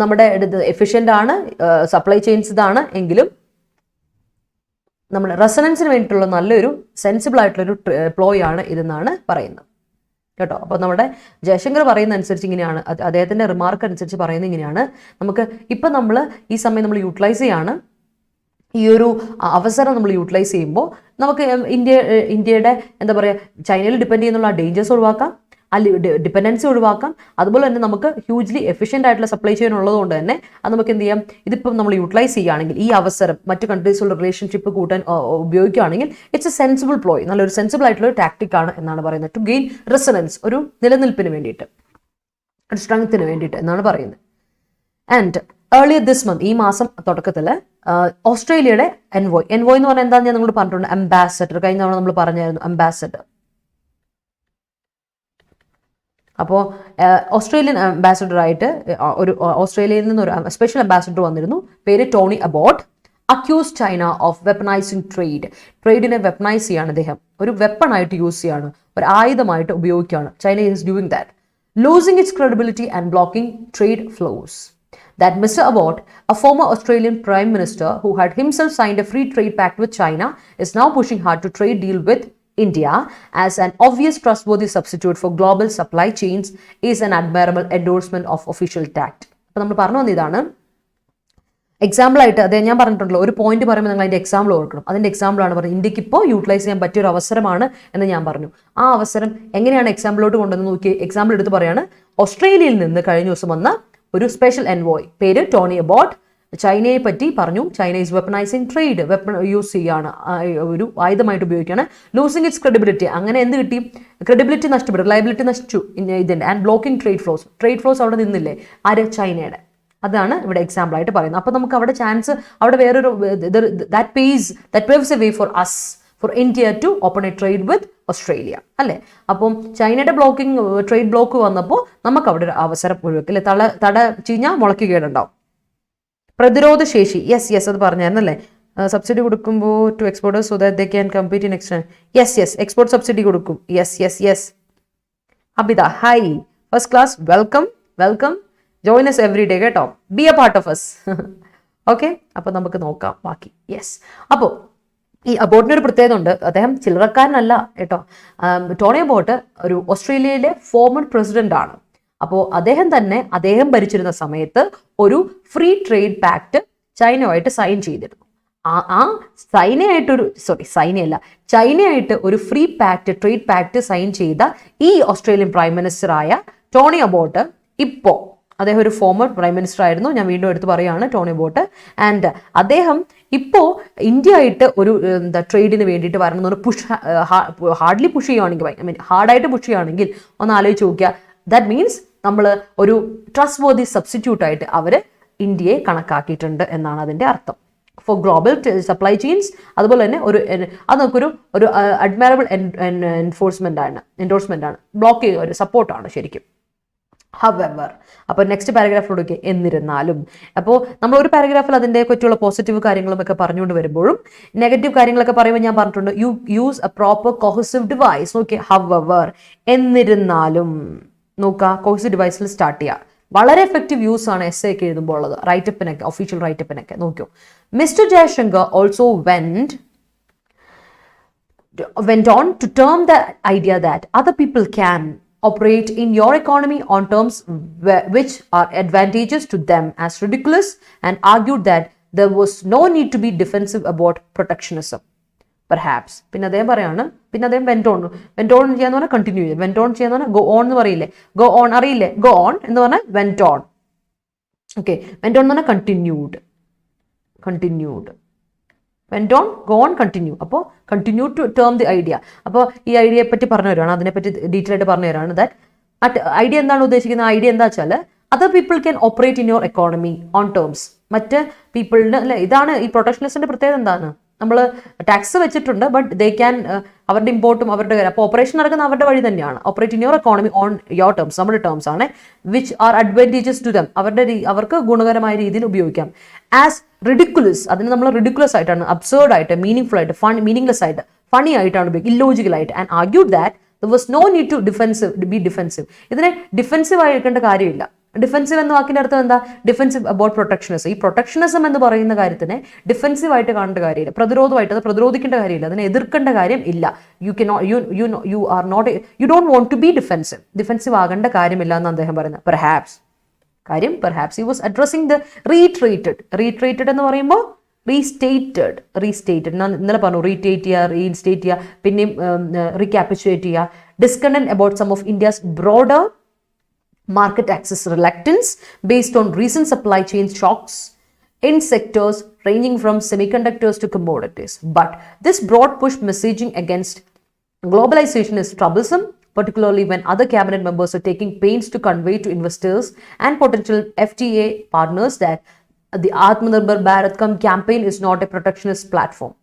നമ്മുടെ എഫിഷ്യൻ്റ് ആണ്, സപ്ലൈ ചെയിൻസ് ഇതാണ് എങ്കിലും നമ്മുടെ റെസണൻസിന് വേണ്ടിയിട്ടുള്ള നല്ലൊരു സെൻസിബിൾ ആയിട്ടുള്ളൊരു പ്ലോയ് ആണ് ഇതെന്നാണ് പറയുന്നത് കേട്ടോ. അപ്പോൾ നമ്മുടെ ജയശങ്കർ പറയുന്ന അനുസരിച്ച് ഇങ്ങനെയാണ്, അദ്ദേഹത്തിൻ്റെ റിമാർക്ക് അനുസരിച്ച് പറയുന്നത് ഇങ്ങനെയാണ്, നമുക്ക് ഇപ്പം നമ്മൾ ഈ സമയം നമ്മൾ യൂട്ടിലൈസ് ചെയ്യാണ്, ഈ ഒരു അവസരം നമ്മൾ യൂട്ടിലൈസ് ചെയ്യുമ്പോൾ നമുക്ക് ഇന്ത്യയുടെ എന്താ പറയുക ചൈനയിൽ ഡിപ്പെൻഡ് ചെയ്യുന്നുള്ള ഡേഞ്ചേഴ്സ് ഒഴിവാക്കാം, ഡിപ്പെൻഡൻസി ഒഴിവാക്കാം. അതുപോലെ തന്നെ നമുക്ക് ഹ്യൂജ്ലി എഫിഷ്യൻ്റ് ആയിട്ടുള്ള സപ്ലൈ ചെയിൻ ഉള്ളതുകൊണ്ട് തന്നെ അത് നമുക്ക് എന്ത് ചെയ്യാം, ഇതിപ്പം നമ്മൾ യൂട്ടിലൈസ് ചെയ്യുകയാണെങ്കിൽ ഈ അവസരം മറ്റ് കൺട്രീസുള്ള റിലേഷൻഷിപ്പ് കൂട്ടാൻ ഉപയോഗിക്കുകയാണെങ്കിൽ ഇറ്റ്സ് എ സെൻസിബിൾ പ്ലോയ്, നല്ലൊരു സെൻസിബിൾ ആയിട്ടുള്ള ഒരു ടാക്ടിക് ആണ് എന്നാണ് പറയുന്നത്. ടു ഗെയിൻ റെസണൻസ്, ഒരു നിലനിൽപ്പിന് വേണ്ടിയിട്ട്, ഒരു സ്ട്രെങ്ത്തിന് വേണ്ടിയിട്ട് എന്നാണ് പറയുന്നത്. ആൻഡ് ഏർലിയർ ദിസ് മന്ത്, ഈ മാസം തുടക്കത്തിൽ ഓസ്ട്രേലിയയുടെ എൻവോയ് എന്ന് പറഞ്ഞാൽ എന്താണെന്ന് ഞാൻ നിങ്ങളോട് പറഞ്ഞിട്ടുണ്ട്, അംബാസഡർ. കഴിഞ്ഞ തവണ നമ്മൾ പറഞ്ഞായിരുന്നു അംബാസഡർ. അപ്പോൾ ഓസ്ട്രേലിയൻ അംബാസഡർ ആയിട്ട് ഒരു ഓസ്ട്രേലിയയിൽ നിന്ന് ഒരു സ്പെഷ്യൽ അംബാസഡർ വന്നിരുന്നു, പേര് Tony Abbott. Accuse China of weaponising trade. ട്രേഡിനെ വെപ്പണൈസ് ചെയ്യാണ് അദ്ദേഹം, ഒരു വെപ്പണായിട്ട് യൂസ് ചെയ്യാണ്, ഒരു ആയുധമായിട്ട് ഉപയോഗിക്കുകയാണ്. China is doing that, losing its credibility and blocking trade flows. That Mr. Abbott, a former Australian Prime Minister who had himself signed a free trade pact with China, is now pushing hard to trade deal with India as an obvious trustworthy substitute for global supply chains is an admirable endorsement of official tact. അപ്പോൾ നമ്മൾ പറഞ്ഞു വന്നതാണ് example ആയിട്ട്. അതേ ഞാൻ പറഞ്ഞിട്ടുണ്ടല്ലോ, ഒരു point പറയുമ്പോൾ നിങ്ങൾ അതിന്റെ എക്സാമ്പിൾ ഓർക്കണം. അതിന്റെ എക്സാമ്പിളാണ് പറഞ്ഞത്, ഇന്ത്യക്ക് ഇപ്പോൾ യൂട്ടിലൈസ് ചെയ്യാൻ പറ്റിയ ഒരു അവസരമാണ് എന്ന് ഞാൻ പറഞ്ഞു. ആ അവസരം എങ്ങനെയാണ് എക്സാമ്പിളോട്ട് കൊണ്ടുവന്ന് നോക്കി. എക്സാമ്പിൾ എടുത്ത് പറയാണ്, ഓസ്ട്രേലിയയിൽ നിന്ന് കഴിഞ്ഞ ദിവസം വന്ന ഒരു സ്പെഷ്യൽ എൻവോയ്, പേര് ടോണി അബോട്ട്, ചൈനയെ പറ്റി പറഞ്ഞു. China is weaponising trade, weapon use ചെയ്യാണ്, ഒരു ആയുധമായിട്ട് ഉപയോഗിക്കുകയാണ്. ലൂസിങ് ഇറ്റ്സ് ക്രെഡിബിലിറ്റി, അങ്ങനെ എന്ത് കിട്ടി? ക്രെഡിബിലിറ്റി നഷ്ടപ്പെട്ടു, റിലയബിലിറ്റി നശിച്ചു ഇതിന്റെ. ആൻഡ് ബ്ലോക്കിംഗ് ട്രേഡ് ഫ്ലോസ് അവിടെ നിന്നില്ലേ, ആര്? ചൈനയുടെ. അതാണ് ഇവിടെ എക്സാമ്പിൾ ആയിട്ട് പറയുന്നത്. അപ്പോൾ നമുക്ക് അവിടെ ചാൻസ്, അവിടെ വേറൊരു that paves a way for us, for India to open a trade with Australia, അല്ലേ? അപ്പം ചൈനയുടെ ട്രേഡ് ബ്ലോക്ക് വന്നപ്പോൾ നമുക്ക് അവിടെ ഒരു അവസരം ഒഴിവാക്കില്ലേ. തട ചീഞ്ഞാൽ മുളയ്ക്ക് കേടുണ്ടാവും. പ്രതിരോധ ശേഷി, യെസ് അത് പറഞ്ഞായിരുന്നല്ലേ. സബ്സിഡി കൊടുക്കുമ്പോൾ to exporters so that they can compete in extend. Yes export subsidy കൊടുക്കും. Yes Abitha, hi, first class, welcome. Join us every day കേട്ടോ, be a part of us. Okay, അപ്പോൾ നമുക്ക് നോക്കാം ബാക്കി. യെസ്, അപ്പോൾ ഈ അബോട്ടിനൊരു പ്രത്യേകത ഉണ്ട്, അദ്ദേഹം ചില്ലറക്കാരനല്ല കേട്ടോ. ടോണി അബോട്ട് ഒരു ഓസ്ട്രേലിയയിലെ ഫോമർ പ്രസിഡന്റ് ആണ്. അപ്പോൾ അദ്ദേഹം ഭരിച്ചിരുന്ന സമയത്ത് ഒരു ഫ്രീ ട്രേഡ് പാക്ട് ചൈനയുമായിട്ട് സൈൻ ചെയ്തിരുന്നു. ചൈനയായിട്ട് ഒരു ഫ്രീ ട്രേഡ് പാക്ട് സൈൻ ചെയ്ത ഈ ഓസ്ട്രേലിയൻ പ്രൈം മിനിസ്റ്ററായ ടോണി അബോട്ട്, ഇപ്പോൾ അദ്ദേഹം ഒരു ഫോമർ പ്രൈം മിനിസ്റ്റർ ആയിരുന്നു, ഞാൻ വീണ്ടും എടുത്ത് പറയുകയാണ്, ടോണി അബോട്ട്. ആൻഡ് അദ്ദേഹം ഇപ്പോൾ ഇന്ത്യ ആയിട്ട് ഒരു ട്രേഡിന് വേണ്ടിയിട്ട് വരണമെന്ന് ഹാർഡ്ലി പുഷ് ചെയ്യുകയാണെങ്കിൽ, ഹാർഡായിട്ട് പുഷ് ചെയ്യുകയാണെങ്കിൽ ഒന്ന് ആലോചിച്ച് നോക്കുക. ദാറ്റ് മീൻസ് നമ്മൾ ഒരു ട്രസ്റ്റ് വർത്തി സബ്സ്റ്റിറ്റ്യൂട്ടായിട്ട് അവർ ഇന്ത്യയെ കണക്കാക്കിയിട്ടുണ്ട് എന്നാണ് അതിൻ്റെ അർത്ഥം. ഫോർ ഗ്ലോബൽ സപ്ലൈ ചെയിൻസ്, അതുപോലെ തന്നെ അത് നമുക്കൊരു അഡ്മയറബിൾ എൻഡോഴ്സ്മെന്റ് ആണ്, ബ്ലോക്ക് ചെയ്യുക, ഒരു സപ്പോർട്ടാണ് ശരിക്കും. ഹവെവർ, അപ്പോൾ നെക്സ്റ്റ് പാരഗ്രാഫിലൂടെ എന്നിരുന്നാലും, അപ്പോൾ നമ്മൾ ഒരു പാരഗ്രാഫിൽ അതിൻ്റെ പറ്റിയുള്ള പോസിറ്റീവ് കാര്യങ്ങളും ഒക്കെ പറഞ്ഞുകൊണ്ട് വരുമ്പോഴും നെഗറ്റീവ് കാര്യങ്ങളൊക്കെ പറയുമ്പോൾ ഞാൻ പറഞ്ഞിട്ടുണ്ട്, you use A proper cohesive device. നോക്കിയേ, ഹവെവർ, എന്നിരുന്നാലും നോക്കുക, കോഹസീവ് ഡിവൈസിൽ സ്റ്റാർട്ട് ചെയ്യുക. വളരെ എഫക്റ്റീവ് യൂസ് ആണ് എസ് ഒക്കെ എഴുതുമ്പോൾ ഉള്ളത്, റൈറ്റപ്പിനൊക്കെ, ഒഫീഷ്യൽ റൈറ്റപ്പിനൊക്കെ. നോക്കിയോ, mister Jaishankar also went on to term the idea that other people can operate in your economy on terms which are advantageous to them as ridiculous, and argued that there was no need to be defensive about protectionism. Perhaps പിന്നെ അദ്ദേഹം പറയാണ്, പിന്നെ അദ്ദേഹം went on ചെയ്യാന്ന് പറഞ്ഞാൽ continue ചെയ്യും, went on ചെയ്യാന്ന് പറഞ്ഞാൽ go on എന്ന് പറയില്ലേ, go on അറിയില്ലേ, go on എന്ന് പറഞ്ഞാൽ went on. Okay, went on എന്ന് പറഞ്ഞാൽ continued, went on, go on, continue. അപ്പോൾ continue to term the idea. അപ്പോൾ ഈ ഐഡിയയെ പറ്റി പറഞ്ഞു തരാണ്, അതിനെപ്പറ്റി ഡീറ്റെയിൽ ആയിട്ട് പറഞ്ഞു തരാണ്. ദാറ്റ് ഐഡിയ എന്താണ് ഉദ്ദേശിക്കുന്നത്? ഐഡിയ എന്താ വെച്ചാൽ other people can operate in your economy on terms. മറ്റ് പീപ്പിളിന് അല്ലെ, ഇതാണ് ഈ പ്രൊട്ടക്ഷനിസ്റ്റിന്റെ പ്രത്യേകത. എന്താണ്? നമ്മൾ ടാക്സ് വെച്ചിട്ടുണ്ട്, ബട്ട് ദേ ക്യാൻ, അവരുടെ ഇമ്പോർട്ടും അവരുടെ കാര്യം, അപ്പോൾ ഓപ്പറേഷൻ നടക്കുന്ന അവരുടെ വഴി തന്നെയാണ്. Operate in your economy on your terms, നമ്മുടെ ടേംസ് ആണ്, which are advantages to them, അവർക്ക് ഗുണകരമായ രീതിയിൽ ഉപയോഗിക്കാം. ആസ് റിഡിക്കുലസ്, അതിന് നമ്മൾ റിഡിക്കുലസ് ആയിട്ടാണ്, അബ്സേർഡ് ആയിട്ട്, മീനിങ്ഫുൾ ആയിട്ട്, മീനിങ്ലെസ് ആയിട്ട്, ഫണി ആയിട്ടാണ് ഉപയോഗിക്കുക, ഇല്ലോജിക്കൽ ആയിട്ട്. And argued that there was no need to be defensive. ഇതിനെ ഡിഫെൻസീവ് ആയിരിക്കേണ്ട കാര്യമില്ല. ഡിഫെൻസീവ് എന്ന വാക്കിന്റെ അർത്ഥം എന്താ? Defensive about protectionism. ഈ പ്രൊട്ടക്ഷനിസം എന്ന് പറയുന്ന കാര്യത്തിനെ ഡിഫെൻസീവ് ആയിട്ട് കാണേണ്ട കാര്യമില്ല, പ്രതിരോധമായിട്ട് അത് പ്രതിരോധിക്കേണ്ട കാര്യമില്ല, അതിനെ എതിർക്കേണ്ട കാര്യം ഇല്ല. You don't want to be defensive ആകേണ്ട കാര്യമില്ല എന്ന് അദ്ദേഹം പറയുന്നത്. Perhaps he was addressing the reiterated എന്ന് പറയുമ്പോൾ റീസ്റ്റേറ്റഡ് ഞാൻ ഇന്നലെ പറഞ്ഞു, റീറ്റേറ്റ് ചെയ്യുക, റീഇൻസ്റ്റേറ്റ് ചെയ്യുക, പിന്നെയും റീക്യാപിച്ചുലേറ്റ് ചെയ്യുക. Discontent about some of India's broader market access reluctance based on recent supply chain shocks in sectors ranging from semiconductors to commodities. But this broad push messaging against globalization is troublesome, particularly when other cabinet members are taking pains to convey to investors and potential FTA partners that the Atmanirbhar Bharat campaign is not a protectionist platform.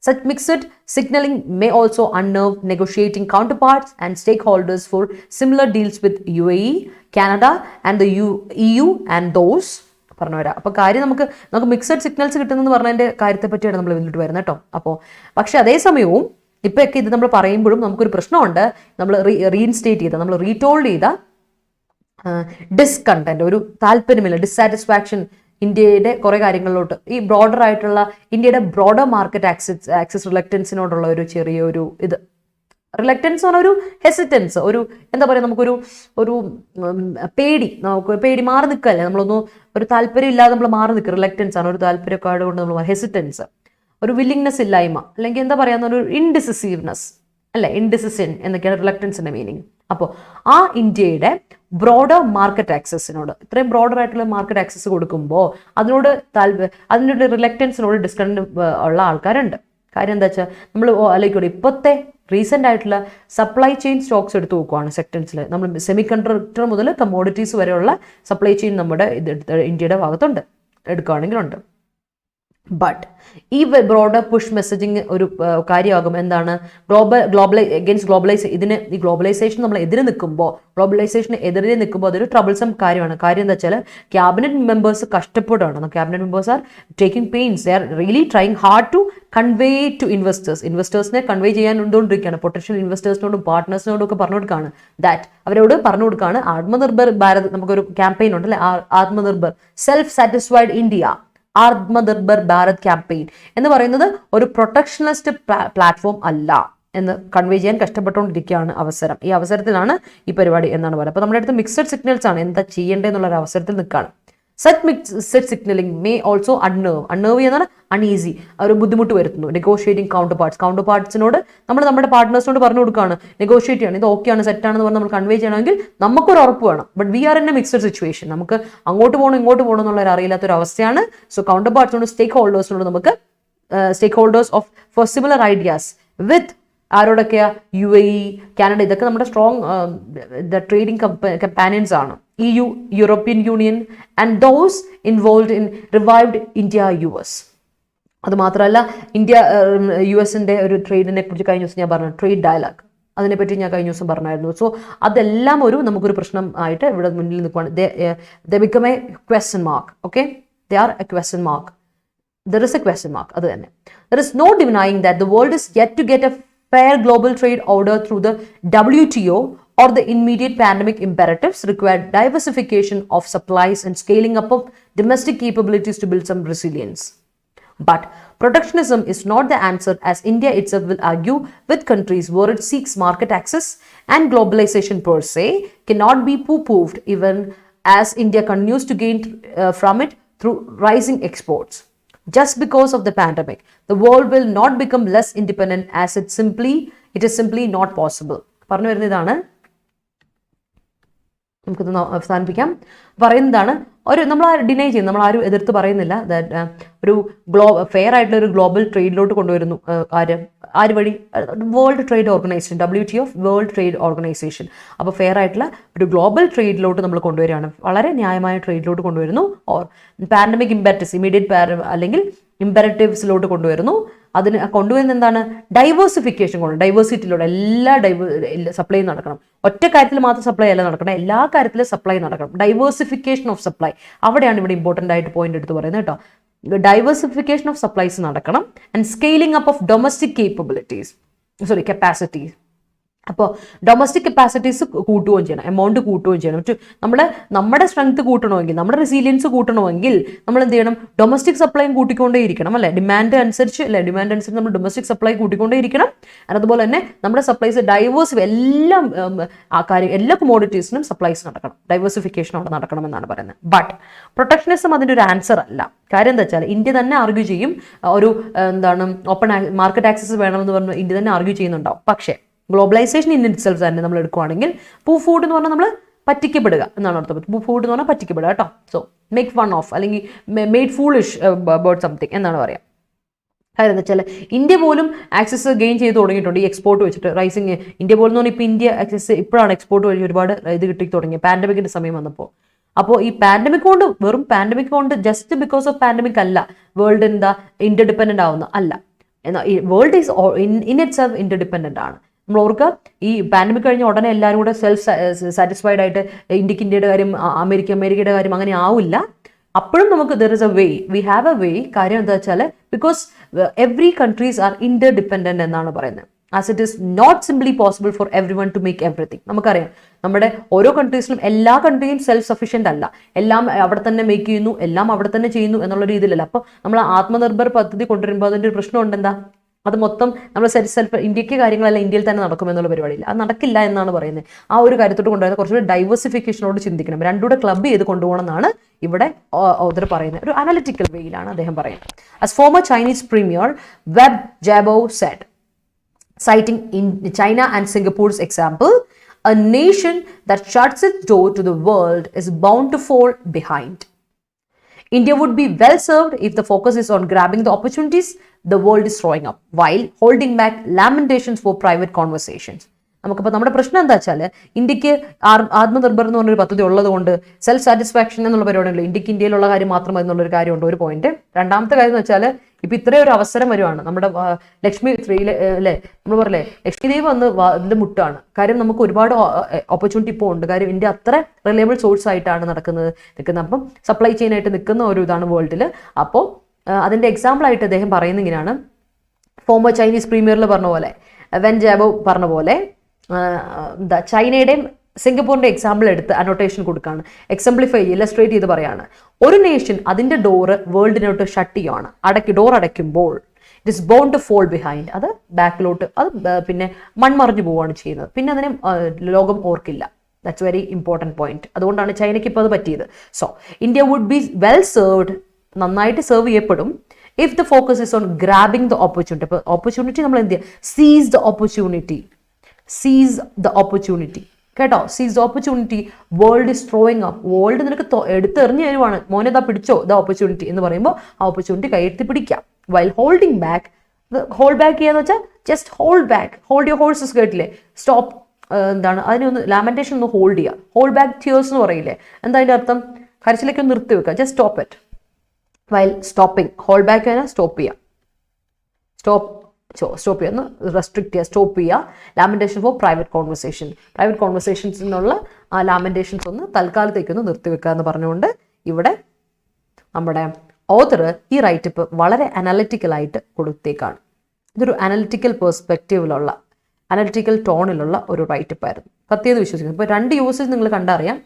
Such mixed signaling may also unnerve negotiating counterparts and stakeholders for similar deals with UAE, Canada, and the EU and those. പറഞ്ഞു വരാം. അപ്പോൾ കാര്യം നമുക്ക് mixed signals കിട്ടുന്നതെന്ന് പറഞ്ഞതിൻ്റെ കാര്യത്തെ പറ്റിയാണ് നമ്മൾ മുന്നിട്ട് വരുന്നത് കേട്ടോ. അപ്പോൾ പക്ഷെ അതേസമയവും ഇപ്പോഴൊക്കെ ഇത് നമ്മൾ പറയുമ്പോഴും നമുക്കൊരു പ്രശ്നമുണ്ട്. നമ്മൾ റീഇൻസ്റ്റേറ്റ് ചെയ്ത, നമ്മൾ റീടോൾഡ് ചെയ്ത ഡിസ്കണ്ടന്റ്, ഒരു താല്പര്യമില്ല, ഡിസ്സാറ്റിസ്ഫാക്ഷൻ ഇന്ത്യയുടെ കുറേ കാര്യങ്ങളിലോട്ട്, ഈ ബ്രോഡർ ആയിട്ടുള്ള ഇന്ത്യയുടെ ബ്രോഡർ മാർക്കറ്റ് ആക്സസ് റിലക്റ്റൻസിനോടുള്ള ഒരു ചെറിയൊരു ഇത്, റിലക്റ്റൻസ് പറഞ്ഞ ഒരു ഹെസിറ്റൻസ്, ഒരു എന്താ പറയുക, നമുക്കൊരു പേടി മാറി നിൽക്കല്ലേ, നമ്മളൊന്നും ഒരു താല്പര്യം ഇല്ലാതെ നമ്മൾ മാറി നിൽക്കുക. റിലക്റ്റൻസ് ആണ്, ഒരു താല്പര്യക്കാട് കൊണ്ട് നമ്മൾ ഹെസിറ്റൻസ്, ഒരു വില്ലിങ്നെസ് ഇല്ലായ്മ, അല്ലെങ്കിൽ എന്താ പറയുക, ഒരു ഇൻഡിസിസീവ്നെസ് അല്ലെ, ഇൻഡിസിഷൻ എന്നൊക്കെയാണ് റിലക്റ്റൻസിന്റെ മീനിങ്. അപ്പോൾ ആ ഇന്ത്യയുടെ ബ്രോഡർ മാർക്കറ്റ് ആക്സസിനോട്, ഇത്രയും ബ്രോഡർ ആയിട്ടുള്ള മാർക്കറ്റ് ആക്സസ് കൊടുക്കുമ്പോൾ അതിനോട് റിലക്റ്റൻസിനോട് ഡിസ്കണ്ട് ഉള്ള ആൾക്കാരുണ്ട്. കാര്യം എന്താ വെച്ചാൽ നമ്മൾ ആലോചിക്കൂടെ, ഇപ്പോഴത്തെ റീസെൻ്റ് ആയിട്ടുള്ള സപ്ലൈ ചെയിൻ സ്റ്റോക്സ് എടുത്ത് നോക്കുവാണ് സെക്ടൻസിൽ, നമ്മൾ സെമി കണ്ടക്ടർ മുതൽ കമ്മോഡിറ്റീസ് വരെയുള്ള സപ്ലൈ ചെയിൻ നമ്മുടെ ഇന്ത്യയുടെ ഭാഗത്തുണ്ട്, എടുക്കുകയാണെങ്കിലുണ്ട്. ബട്ട് ഈ ബ്രോഡർ പുഷ് മെസ്സേജിങ് ഒരു കാര്യമാകും. എന്താണ് ഈ ഗ്ലോബലൈസേഷൻ നമ്മൾ എതിരെ നിൽക്കുമ്പോൾ, ഗ്ലോബലൈസേഷന് എതിരെ നിൽക്കുമ്പോൾ അതൊരു ട്രബിൾസം കാര്യമാണ്. കാര്യം എന്താ വെച്ചാൽ ക്യാബിനറ്റ് മെമ്പേഴ്സ് കഷ്ടപ്പെടുകയാണ്. Cabinet members are taking pains, they are really trying hard to convey to ഇൻവെസ്റ്റേഴ്സിനെ കൺവേ ചെയ്യാൻ കൊണ്ടുകൊണ്ടിരിക്കുകയാണ്. പൊട്ടൻഷ്യൽ ഇൻവെസ്റ്റേഴ്സിനോടും പാർട്ട്നേഴ്സിനോടും ഒക്കെ പറഞ്ഞു കൊടുക്കുകയാണ്, അവരോട് പറഞ്ഞു കൊടുക്കുകയാണ്, ആത്മനിർഭർ ഭാരത്, നമുക്കൊരു ക്യാമ്പയിൻ ഉണ്ട് അല്ലെ, Atmanirbhar self satisfied India, Atmanirbhar Bharat campaign എന്ന് പറയുന്നത് ഒരു പ്രൊട്ടക്ഷനിസ്റ്റ് പ്ലാറ്റ്ഫോം അല്ല എന്ന് കൺവേ ചെയ്യാൻ കഷ്ടപ്പെട്ടുകൊണ്ടിരിക്കുകയാണ് അവസരം. ഈ അവസരത്തിലാണ് ഈ പരിപാടി എന്നാണ് പറയുന്നത്. അപ്പോൾ നമ്മുടെ അടുത്ത് മിക്സഡ് സിഗ്നൽസ് ആണ്, എന്താ ചെയ്യേണ്ടതെന്നുള്ള ഒരു അവസരത്തിൽ നിൽക്കുകയാണ്. Such mixed signalling may also unnerve എന്നാണ് അൺഈസി, ഒരു ബുദ്ധിമുട്ട് വരുത്തുന്നു. നെഗോഷിയേറ്റിംഗ് കൗണ്ടർപാർട്സിനോട് നമ്മൾ നമ്മുടെ പാർട്ട്നേഴ്സിനോട് പറഞ്ഞു കൊടുക്കുകയാണ്, നെഗോഷിയേറ്റ് ചെയ്യണം, ഇത് ഓക്കെയാണ്, സെറ്റാണെന്ന് പറഞ്ഞ് നമ്മൾ കൺവേ ചെയ്യണമെങ്കിൽ നമുക്കൊരു ഉറപ്പ് വേണം. But we are in a mixed situation, നമുക്ക് അങ്ങോട്ട് പോകണം ഇങ്ങോട്ട് പോകണം എന്നുള്ളൊരു അറിയില്ലാത്തൊരു അവസ്ഥയാണ്. സോ കൗണ്ടർപാർട്സിനോട് stakeholders of for similar ideas with ആരോടൊക്കെയാ, UAE, കാനഡ, ഇതൊക്കെ നമ്മുടെ സ്ട്രോങ് ട്രേഡിംഗ് കമ്പാനിയൻസ് ആണ്. EU, European Union and those involve in revived India US. അതുമാത്രമല്ല, ഇന്ത്യ US-ന്റെ ഒരു ട്രേഡിനെ കുറിച്ച് കഴിഞ്ഞ ദിവസം ഞാൻ പറഞ്ഞു, ട്രേഡ് ഡയലോഗ്, അതിനെപ്പറ്റി ഞാൻ കഴിഞ്ഞ ദിവസം പറഞ്ഞായിരുന്നു. സോ അതെല്ലാം നമുക്കൊരു പ്രശ്നം ആയിട്ട് ഇവിടെ മുന്നിൽ നിൽക്കുകയാണ്. ദേ become A question mark. Okay, they are A question mark. There is a question mark. അത് തന്നെ. There is no denying that the world is yet to get a fair global trade order through the WTO, or the immediate pandemic imperatives require diversification of supplies and scaling up of domestic capabilities to build some resilience. But protectionism is not the answer, as India itself will argue with countries where it seeks market access, and globalization per se cannot be poo-poofed even as India continues to gain from it through rising exports. Just because of the pandemic, the world will not become less independent, as it is simply not possible. പറഞ്ഞു വരുന്നതാണ്, നമുക്കിത് അവസാനിപ്പിക്കാം. പറയുന്നതാണ്, നമ്മൾ deny ചെയ്യുന്നു, നമ്മൾ ആരും എതിർത്ത് പറയുന്നില്ല, ഒരു ഫെയർ ആയിട്ടുള്ള ഒരു ഗ്ലോബൽ ട്രേഡിലോട്ട് കൊണ്ടുവരുന്നു. ആര് വഴി? World trade organisation, WTO, world trade organisation. അപ്പോൾ ഫെയർ ആയിട്ടുള്ള ഒരു ഗ്ലോബൽ ട്രേഡിലോട്ട് നമ്മൾ കൊണ്ടുവരികയാണ്, വളരെ ന്യായമായ ട്രേഡിലോട്ട് കൊണ്ടുവരുന്നു. ഓർ പാൻഡമിക് ഇമ്പെററ്റീവ്സ്, ഇമീഡിയറ്റ് അല്ലെങ്കിൽ ഇമ്പെററ്റീവ്സിലോട്ട് കൊണ്ടുവരുന്നു. അതിന് കൊണ്ടുവരുന്ന എന്താണ്? ഡൈവേഴ്സിഫിക്കേഷൻ കൊണ്ട്, ഡൈവേഴ്സിറ്റിയിലൂടെ എല്ലാ സപ്ലൈ നടക്കണം. ഒറ്റ കാര്യത്തിൽ മാത്രം സപ്ലൈ അല്ല നടക്കണം, എല്ലാ കാര്യത്തിലും സപ്ലൈ നടക്കണം. ഡൈവേഴ്സിഫിക്കേഷൻ ഓഫ് സപ്ലൈ, അവിടെയാണ് ഇവിടെ ഇമ്പോർട്ടൻ്റ് ആയിട്ട് പോയിന്റ് എടുത്ത് പറയുന്നത് കേട്ടോ. ഡൈവേഴ്സിഫിക്കേഷൻ ഓഫ് സപ്ലൈസ് നടക്കണം. And scaling up of domestic capacities. അപ്പോൾ ഡൊമസ്റ്റിക് കപ്പാസിറ്റീസ് കൂട്ടുകയും ചെയ്യണം, എമൗണ്ട് കൂട്ടുകയും ചെയ്യണം. നമ്മുടെ സ്ട്രെങ്ത് കൂട്ടണമെങ്കിൽ, നമ്മുടെ റെസീലിയൻസ് കൂട്ടണമെങ്കിൽ നമ്മൾ എന്ത് ചെയ്യണം? ഡൊമസ്റ്റിക് സപ്ലൈയും കൂട്ടിക്കൊണ്ടേയിരിക്കണം അല്ലേ? ഡിമാൻഡ് അനുസരിച്ച് നമ്മൾ ഡൊമസ്റ്റിക് സപ്ലൈ കൂട്ടിക്കൊണ്ടേയിരിക്കണം. അതുപോലെ തന്നെ നമ്മുടെ സപ്ലൈസ് എല്ലാം എല്ലാ കൊമോഡിറ്റീസിനും സപ്ലൈസ് നടക്കണം, ഡൈവേഴ്സിഫിക്കേഷൻ അവിടെ നടക്കണം എന്നാണ് പറയുന്നത്. ബട്ട് പ്രൊട്ടക്ഷനിസം അതിൻ്റെ ഒരു ആൻസർ അല്ല. കാര്യം എന്താ വെച്ചാൽ ഇന്ത്യ തന്നെ ആർഗ്യൂ ചെയ്യും, ഒരു ഓപ്പൺ മാർക്കറ്റ് ആക്സസ് വേണമെന്ന് പറഞ്ഞ് ഇന്ത്യ തന്നെ ആർഗ്യൂ ചെയ്യുന്നുണ്ടാവും. പക്ഷേ ഗ്ലോബലൈസേഷൻ ഇൻ ഇറ്റ്സെൽഫ് തന്നെ നമ്മൾ എടുക്കുകയാണെങ്കിൽ, ഫൂഡ് എന്ന് പറഞ്ഞാൽ നമ്മൾ പറ്റിക്കപ്പെടുക എന്നാണ് അർത്ഥം. ഫൂഡ് എന്ന് പറഞ്ഞാൽ പറ്റിക്കപ്പെടുക കേട്ടോ. സോ മേക്ക് ഫൺ ഓഫ്, അല്ലെങ്കിൽ മെയ്ഡ് ഫൂളിഷ് അബൌട്ട് സംതിങ് എന്നാണ് പറയാം. കാര്യം എന്താ വെച്ചാൽ ഇന്ത്യ പോലും ആക്സസ് ഗെയിൻ ചെയ്ത് തുടങ്ങിയിട്ടുണ്ട് ഈ എക്സ്പോർട്ട് വെച്ചിട്ട്. റൈസിങ് ഇന്ത്യ പോലും എന്ന് പറഞ്ഞാൽ ഇപ്പോൾ ഇന്ത്യ ആക്സസ് ഇപ്പോഴാണ് എക്സ്പോർട്ട് വഴി ഒരുപാട് ഇത് കിട്ടി തുടങ്ങിയത്, പാൻഡമിക്കിൻ്റെ സമയം വന്നപ്പോൾ. അപ്പോൾ ഈ പാൻഡമിക് കൊണ്ട്, വെറും പാൻഡമിക് കൊണ്ട് ജസ്റ്റ് ബിക്കോസ് ഓഫ് പാൻഡമിക് അല്ല വേൾഡ് എന്താ ഇന്റർഡിപെൻഡന്റ് ആവുന്ന അല്ല. എന്നാൽ ഈ world is in it self ഇന്റർഡിപെൻഡന്റ് ആണ്. നമ്മൾ ഓർക്കുക, ഈ പാൻഡമിക് കഴിഞ്ഞ ഉടനെ എല്ലാവരും കൂടെ സെൽഫ് സാറ്റിസ്ഫൈഡ് ആയിട്ട് ഇന്ത്യയുടെ കാര്യം, അമേരിക്കയുടെ കാര്യം അങ്ങനെ ആവില്ല. അപ്പോഴും നമുക്ക് there is a way, we have a way. കാര്യം എന്താ വെച്ചാൽ because every countries are interdependent എന്നാണ് പറയുന്നത്. As it is not simply possible for everyone to make everything. നമുക്കറിയാം നമ്മുടെ ഓരോ കൺട്രീസിലും എല്ലാ കൺട്രിയും സെൽഫ് സഫീഷ്യന്റ് അല്ല, എല്ലാം അവിടെ തന്നെ മേക്ക് ചെയ്യുന്നു, എല്ലാം അവിടെ തന്നെ ചെയ്യുന്നു എന്നുള്ള രീതിയിലല്ല. അപ്പോൾ നമ്മൾ ആത്മനിർഭർ പദ്ധതി കൊണ്ടുവരുമ്പോൾ അതിൻ്റെ ഒരു പ്രശ്നം ഉണ്ടെന്താ, അത് മൊത്തം നമ്മൾ സെൽഫ് ഇന്ത്യക്ക് കാര്യങ്ങളെല്ലാം ഇന്ത്യയിൽ തന്നെ നടക്കുമെന്നുള്ള പരിപാടിയില്ല, അത് നടക്കില്ല എന്നാണ് പറയുന്നത്. ആ ഒരു കാര്യത്തോട് കൊണ്ടുവരുന്നത് കുറച്ചുകൂടി ഡൈവേഴ്സിഫിക്കേഷനോട് ചിന്തിക്കണം, രണ്ടുകൂടെ ക്ലബ് ചെയ്ത് കൊണ്ടുപോകണം എന്നാണ് ഇവിടെ ഓതർ പറയുന്നത്. ഒരു അനലിറ്റിക്കൽ വേയിലാണ് അദ്ദേഹം പറയുന്നത്. As former Chinese premier Wen Jiabao said, citing in China and Singapore's example, a nation that shuts its door to the world is bound to fall behind. India would be well served if the focus is on grabbing the opportunities the world is throwing up, while holding back lamentations for private conversations. നമുക്കിപ്പോൾ നമ്മുടെ പ്രശ്നം എന്താ വെച്ചാൽ, ഇന്ത്യക്ക് ആത്മനിർഭർ എന്ന് പറഞ്ഞൊരു പദ്ധതി ഉള്ളത് കൊണ്ട് സെൽഫ് സാറ്റിസ്ഫാക്ഷൻ എന്നുള്ള പരിപാടിയുള്ളൂ, ഇന്ത്യക്ക് ഇന്ത്യയിലുള്ള കാര്യം മാത്രം എന്നുള്ളൊരു കാര്യമുണ്ട്, ഒരു പോയിന്റ്. രണ്ടാമത്തെ കാര്യം എന്ന് വെച്ചാൽ ഇപ്പം ഇത്രയും ഒരു അവസരം വരുവാണ്, നമ്മുടെ ലക്ഷ്മി ത്രീയിലെ അല്ലേ, നമ്മൾ പറയല്ലേ ലക്ഷ്മി ദേവി വന്ന് ഇതിൽ മുട്ടാണ്. കാര്യം നമുക്ക് ഒരുപാട് ഓപ്പർച്യൂണിറ്റി ഇപ്പോൾ ഉണ്ട്. കാര്യം ഇന്ത്യ അത്ര റിലയബിൾ സോഴ്സ് ആയിട്ടാണ് നിൽക്കുന്നത്. അപ്പം സപ്ലൈ ചെയിൻ ആയിട്ട് നിൽക്കുന്ന ഒരു ഇതാണ് വേൾഡിൽ. അപ്പോൾ അതിൻ്റെ എക്സാമ്പിൾ ആയിട്ട് അദ്ദേഹം പറയുന്ന ഇങ്ങനെയാണ്, ഫോമർ ചൈനീസ് പ്രീമിയറിൽ പറഞ്ഞ പോലെ, വെൻ ജാബോ പറഞ്ഞ പോലെ, എന്താ ചൈനയുടെയും സിംഗപ്പൂരിന്റെ എക്സാമ്പിൾ എടുത്ത് അനോട്ടേഷൻ കൊടുക്കുകയാണ്, എക്സാംപ്ലിഫൈ ഇലസ്ട്രേറ്റ് ചെയ്ത് പറയാണ്. ഒരു നേഷൻ അതിന്റെ ഡോറ് വേൾഡിനോട്ട് ഷട്ട് ചെയ്യുകയാണ്, ഡോർ അടയ്ക്കുമ്പോൾ it is bound to fall behind, അത് ബാക്കിലോട്ട്, അത് പിന്നെ മൺമറിഞ്ഞു പോവുകയാണ് ചെയ്യുന്നത്, പിന്നെ അതിനെ ലോകം ഓർക്കില്ല. That's very important point. അതുകൊണ്ടാണ് ചൈനയ്ക്ക് ഇപ്പോൾ അത് പറ്റിയത്. So India would be well served, നന്നായിട്ട് സെർവ് ചെയ്യപ്പെടും, if the focus is on grabbing the opportunity. അപ്പോൾ ഓപ്പർച്യൂണിറ്റി നമ്മൾ എന്ത് ചെയ്യുക, seize the opportunity, seize the opportunity, കേട്ടോ, seize the opportunity world is throwing up. World നിനക്ക് എടുത്തെറിഞ്ഞു തരുവാണ്, മോനെ ഇതാ പിടിച്ചോ ദ ഓപ്പർച്യൂണിറ്റി എന്ന് പറയുമ്പോൾ ആ ഓപ്പർച്യൂണിറ്റി കയ്യെടുത്ത് പിടിക്കാം. While holding back, hold back ചെയ്യാന്ന് വെച്ചാൽ just hold back, hold your horses, കേട്ടില്ലേ, സ്റ്റോപ്പ്, എന്താണ് അതിനൊന്ന് ലാമെന്റേഷൻ ഒന്ന് ഹോൾഡ് ചെയ്യുക, ഹോൾഡ് ബാക്ക് ടിയേഴ്സ് എന്ന് പറയില്ലേ, എന്താ അതിൻ്റെ അർത്ഥം, കരച്ചിലേക്ക് ഒന്ന് നിർത്തി വെക്കുക, just stop it. While stopping, hold back കഴിഞ്ഞാൽ സ്റ്റോപ്പ് ചെയ്യുക, സ്റ്റോപ്പ് ചെയ്യുന്ന റെസ്ട്രിക്ട് ചെയ്യുക, സ്റ്റോപ്പ് ചെയ്യുക. ലാമെന്റേഷൻ ഫോർ പ്രൈവറ്റ് കോൺവെർസേഷൻസ് എന്നുള്ള ആ ലാമെന്റേഷൻസ് ഒന്ന് തൽക്കാലത്തേക്കൊന്ന് നിർത്തിവെക്കുക എന്ന് പറഞ്ഞുകൊണ്ട് ഇവിടെ നമ്മുടെ ഓതർ ഈ റൈറ്റപ്പ് വളരെ അനലിറ്റിക്കലായിട്ട് കൊടുത്തേക്കാണ്. ഇതൊരു അനലിറ്റിക്കൽ പെർസ്പെക്റ്റീവിലുള്ള, അനലിറ്റിക്കൽ ടോണിലുള്ള ഒരു റൈറ്റപ്പായിരുന്നു, സത്യം വിശ്വസിക്കുന്നു. ഇപ്പോൾ രണ്ട് യൂസേജ് നിങ്ങൾ കണ്ടറിയാം.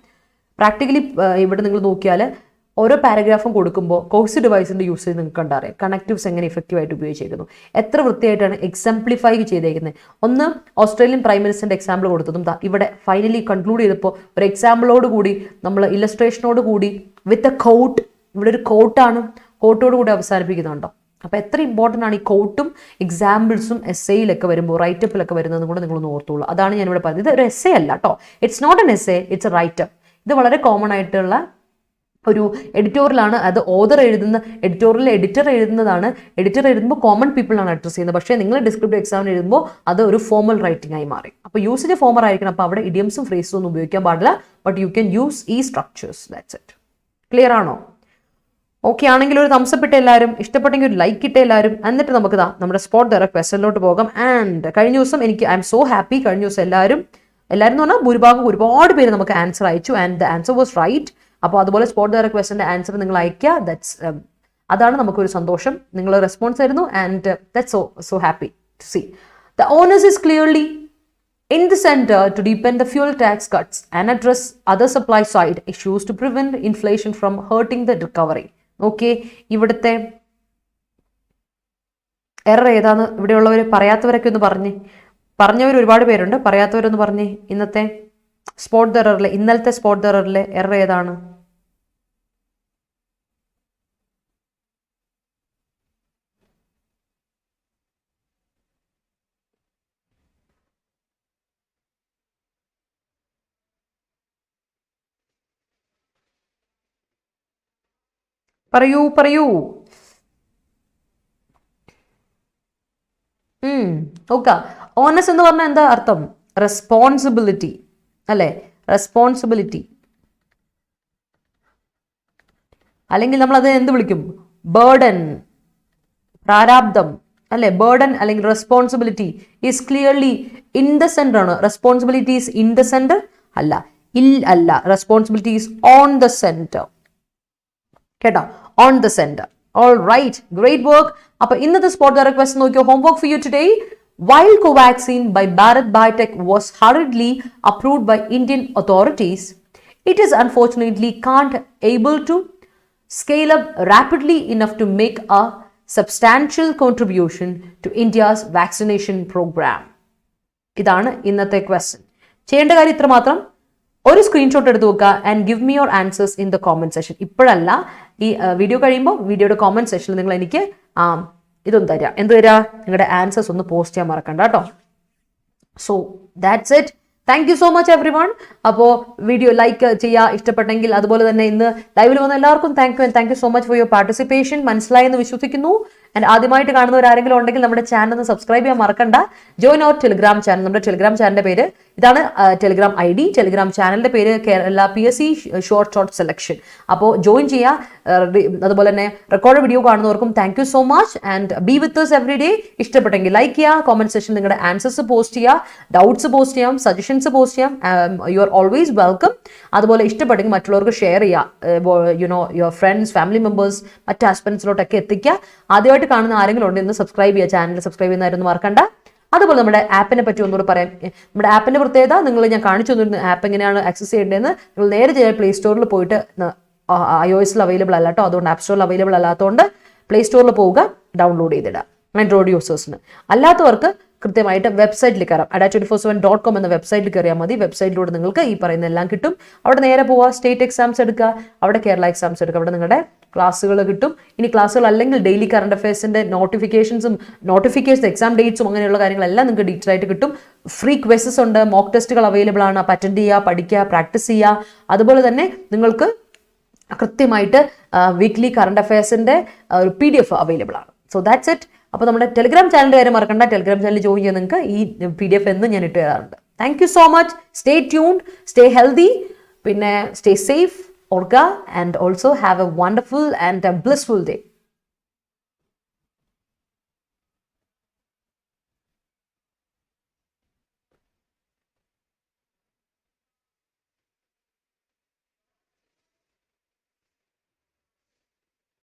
പ്രാക്ടിക്കലി ഇവിടെ നിങ്ങൾ നോക്കിയാൽ ഓരോ പാരഗ്രാഫും കൊടുക്കുമ്പോൾ കോഴ്സ് ഡിവൈസിൻ്റെ യൂസേജ് നിങ്ങൾക്ക് കണ്ടറിയാം, കണക്റ്റീവ്സ് എങ്ങനെ ഇഫക്റ്റീവായിട്ട് ഉപയോഗിച്ചിരിക്കുന്നു, എത്ര വൃത്തിയായിട്ടാണ് എക്സാംപ്ലിഫൈ ചെയ്തേക്കുന്നത്. ഒന്ന് ഓസ്ട്രേലിയൻ പ്രൈം മിനിസ്റ്ററിൻ്റെ എക്സാമ്പിൾ കൊടുത്തതും ഇവിടെ ഫൈനലി കൺക്ലൂഡ് ചെയ്തപ്പോൾ ഒരു എക്സാമ്പിളോട് കൂടി, നമ്മൾ ഇല്ലസ്ട്രേഷനോട് കൂടി, വിത്ത് എ കോട്ട്, ഇവിടെ ഒരു കോട്ടാണ്, കോട്ടോട് കൂടി അവസാനിപ്പിക്കുന്നുണ്ടോ. അപ്പോൾ എത്ര ഇമ്പോർട്ടൻ്റ് ആണ് ഈ കോട്ടും എക്സാമ്പിൾസും എസ്സേയിലൊക്കെ വരുമ്പോൾ, റൈറ്റപ്പിലൊക്കെ വരുന്നതും കൂടെ നിങ്ങളൊന്ന് ഓർത്തുള്ളൂ. അതാണ് ഞാനിവിടെ പറയുന്നത്. ഇത് ഒരു എസ്സേ അല്ല കേട്ടോ, it's not an essay, it's a write up. ഇത് വളരെ കോമൺ ആയിട്ടുള്ള ഒരു എഡിറ്റോറിയലാണ്. അത് ഓതർ എഴുതുന്ന എഡിറ്റോറിയൽ എഡിറ്റർ എഴുതുന്നതാണ്. എഡിറ്റർ എഴുതുമ്പോൾ കോമൺ പീപ്പിളാണ് അഡ്രസ് ചെയ്യുന്നത്. പക്ഷേ നിങ്ങൾ ഡിസ്ക്രിപ്റ്റീവ് എക്സാമിന് എഴുതുമ്പോൾ അത് ഒരു ഫോമൽ റൈറ്റിംഗ് ആയി മാറി. അപ്പോൾ യൂസേജ് ഫോമർ ആയിരിക്കണം. അപ്പോൾ അവിടെ ഇഡിയംസും ഫ്രേസും ഒന്നും ഉപയോഗിക്കാൻ പാടില്ല. ബട്ട് യു ക്യാൻ യൂസ് ഈ സ്ട്രക്ചേഴ്സ്. That's it. ക്ലിയർ ആണോ? ഓക്കെ ആണെങ്കിൽ ഒരു തംസപ്പ് ഇട്ട എല്ലാവരും, ഇഷ്ടപ്പെട്ടെങ്കിൽ ഒരു ലൈക്ക് ഇട്ട എല്ലാവരും. എന്നിട്ട് നമുക്ക് നമ്മുടെ സ്പോട്ട് ഡയറക്റ്റ് ക്വസ്റ്റനിലോട്ട് പോകാം. ആൻഡ് കഴിഞ്ഞ ദിവസം എനിക്ക് ഐ എം സോ ഹാപ്പി, കഴിഞ്ഞ ദിവസം എല്ലാവരും എന്ന് പറഞ്ഞാൽ ഭൂരിഭാഗം ഒരുപാട് പേര് നമുക്ക് ആൻസർ അയച്ചു. And the answer was right. അപ്പോൾ അതുപോലെ സ്പോട്ട് ഡയറക്റ്റ് ക്വസ്റ്റൻ്റെ ആൻസർ നിങ്ങൾ അയക്കുക. അതാണ് നമുക്കൊരു സന്തോഷം. നിങ്ങൾ റെസ്പോൺസ് ആയിരുന്നു. And that's so happy to see. The honours is clearly in the center to deepen the fuel tax cuts and address other supply side issues to prevent inflation from hurting the recovery. Okay, ഇവിടുത്തെ error ഏതാന്ന് ഇവിടെയുള്ളവർ പറയാത്തവരൊക്കെ ഒന്ന് പറഞ്ഞവർ ഒരുപാട് പേരുണ്ട്, പറയാത്തവരൊന്ന് പറഞ്ഞ് ഇന്നത്തെ spot എററിലെ, ഇന്നലത്തെ spot എററിലെ error ഏതാണ്? പറയൂ. ഓക്കെ, ഓണസ് എന്ന് പറഞ്ഞാൽ എന്താ അർത്ഥം? റെസ്പോൺസിബിലിറ്റി അല്ലേ? റെസ്പോൺസിബിലിറ്റി. അല്ലെങ്കിൽ നമ്മൾ അത് എന്ത് വിളിക്കും? ബേർഡൻ, പ്രാരാബ്ദം അല്ലെ? ബേർഡൻ അല്ലെങ്കിൽ responsibility is clearly in the centre ആണ്. Responsibility is in the centre അല്ല, അല്ല, responsibility is on the centre. കേട്ടോ, on the centre. All right, great work. അപ്പൊ ഇന്നത്തെ സ്പോട്ട് ഡയറക്ട് ക്വസ്റ്റൻ നോക്കിയോ. Homework for you today. While Covaxin by Bharat Biotech was hurriedly approved by Indian authorities, it is unfortunately can't able to scale up rapidly enough to make a substantial contribution to India's vaccination program. ഇതാണ് ഇന്നത്തെ question. ചെയ്യേണ്ട കാര്യം ഇത്ര മാത്രം. ഒരു screenshot എടുത്ത് വെക്കുക and give me your answers in the comment session. ഇപ്പോഴല്ല, ഈ വീഡിയോ കഴിയുമ്പോൾ വീഡിയോയുടെ കോമെന്റ് സെഷനിൽ നിങ്ങൾ എനിക്ക് ഇതൊന്നും തരാം. എന്ത് തരാ? നിങ്ങളുടെ ആൻസേഴ്സ് ഒന്ന് പോസ്റ്റ് ചെയ്യാൻ മറക്കണ്ട കേട്ടോ. So that's it. Thank you so much every one. അപ്പോൾ വീഡിയോ ലൈക്ക് ചെയ്യുക ഇഷ്ടപ്പെട്ടെങ്കിൽ. അതുപോലെ തന്നെ ഇന്ന് ലൈവിൽ വന്ന എല്ലാവർക്കും thank you so much for your participation. മനസ്സിലായെന്ന് വിശ്വസിക്കുന്നു. ആൻഡ് ആദ്യമായിട്ട് കാണുന്നവരാരെങ്കിലും ഉണ്ടെങ്കിൽ നമ്മുടെ ചാനൽ ഒന്ന് സബ്സ്ക്രൈബ് ചെയ്യാൻ മറക്കണ്ട. Join our Telegram channel. നമ്മുടെ ടെലിഗ്രാം ചാനലിന്റെ പേര് ഇതാണ്, ടെലിഗ്രാം ID. ടെലിഗ്രാം ചാനലിന്റെ പേര് കേരള PSC ഷോർട്ട് സെലക്ഷൻ. അപ്പോൾ ജോയിൻ ചെയ്യുക. അതുപോലെ തന്നെ റെക്കോർഡ് വീഡിയോ കാണുന്നവർക്കും thank you so much. And be with us every day. ഇഷ്ടപ്പെട്ടെങ്കിൽ ലൈക്ക് ചെയ്യുക, കോമെന്റ് സെക്ഷനിൽ നിങ്ങളുടെ ആൻസേഴ്സ് പോസ്റ്റ് ചെയ്യുക, ഡൗട്ട്സ് പോസ്റ്റ് ചെയ്യാം, സജഷൻസ് പോസ്റ്റ് ചെയ്യാം. You are always welcome. അതുപോലെ ഇഷ്ടപ്പെട്ടെങ്കിൽ മറ്റുള്ളവർക്ക് ഷെയർ ചെയ്യുക. യുവർ ഫ്രണ്ട്സ്, ഫാമിലി മെമ്പേഴ്സ്, മറ്റ് ഹസ്ബൻഡ്സിലോട്ടൊക്കെ എത്തിക്കുക. ആദ്യമായിട്ട് കാണുന്ന ആരെങ്കിലും ഉണ്ട്, ഇന്ന് സബ്സ്ക്രൈബ് ചെയ്യുക. ചാനൽ സബ്സ്ക്രൈബ് ചെയ്യുന്നവരൊന്നും മറക്കണ്ട. അതുപോലെ നമ്മുടെ ആപ്പിനെ പറ്റി ഒന്നുകൂടെ പറയാം. നമ്മുടെ ആപ്പിന്റെ പ്രത്യേകത ഞാൻ കാണിച്ചു തന്നിരുന്നു. ആപ്പ് എങ്ങനെയാണ് ആക്സസ് ചെയ്യേണ്ടതെന്ന്. നിങ്ങൾ നേരെ ചെയ്യാൻ പ്ലേ സ്റ്റോറിൽ പോയിട്ട്, iOS അവൈലബിൾ അല്ല കേട്ടോ, അതുകൊണ്ട് ആപ്പ് സ്റ്റോറിൽ അവൈലബിൾ അല്ലാത്തതുകൊണ്ട് പ്ലേ സ്റ്റോറിൽ പോവുക, ഡൗൺലോഡ് ചെയ്തിടുക. ആൻഡ്രോയിഡ് യൂസേഴ്സിന്. അല്ലാത്തവർക്ക് കൃത്യമായിട്ട് വെബ്സൈറ്റിൽ കയറാം. ada247.com എന്ന വെബ്സൈറ്റിൽ കയറിയാൽ മതി. വെബ്സൈറ്റിലൂടെ നിങ്ങൾക്ക് ഈ പറയുന്ന എല്ലാം കിട്ടും. അവിടെ നേരെ പോവുക, സ്റ്റേറ്റ് എക്സാംസ് എടുക്കുക, അവിടെ കേരള എക്സാംസ് എടുക്കുക, അവിടെ നിങ്ങളുടെ ക്ലാസ്സുകൾ കിട്ടും. ഇനി ക്ലാസ്സുകൾ അല്ലെങ്കിൽ ഡെയിലി കറണ്ട് അഫയേഴ്സിന്റെ നോട്ടിഫിക്കേഷൻ, എക്സാം ഡേറ്റ്സും അങ്ങനെയുള്ള കാര്യങ്ങളെല്ലാം നിങ്ങൾക്ക് ഡീറ്റെയിൽ ആയിട്ട് കിട്ടും. ഫ്രീ ക്വസസ് ഉണ്ട്, മോക്ക് ടെസ്റ്റുകൾ അവൈലബിൾ ആണ്. അപ്പോൾ അറ്റൻഡ് ചെയ്യുക, പഠിക്കുക, പ്രാക്ടീസ് ചെയ്യുക. അതുപോലെ തന്നെ നിങ്ങൾക്ക് കൃത്യമായിട്ട് വീക്ക്ലി കറണ്ട് അഫയേഴ്സിന്റെ ഒരു PDF അവൈലബിൾ ആണ്. So that's it. അപ്പോൾ നമ്മുടെ ടെലിഗ്രാം ചാനലിൻ്റെ കാര്യം മറക്കണ്ട. ടെലിഗ്രാം ചാനൽ ജോയിൻ ചെയ്യാൻ നിങ്ങൾക്ക് ഈ PDF എന്ന് ഞാൻ ഇട്ട് തരാറുണ്ട്. Thank you so much. Stay tuned, stay healthy, പിന്നെ സ്റ്റേ സേഫ്, ഓർക്കുക. And also have A wonderful and A blissful day.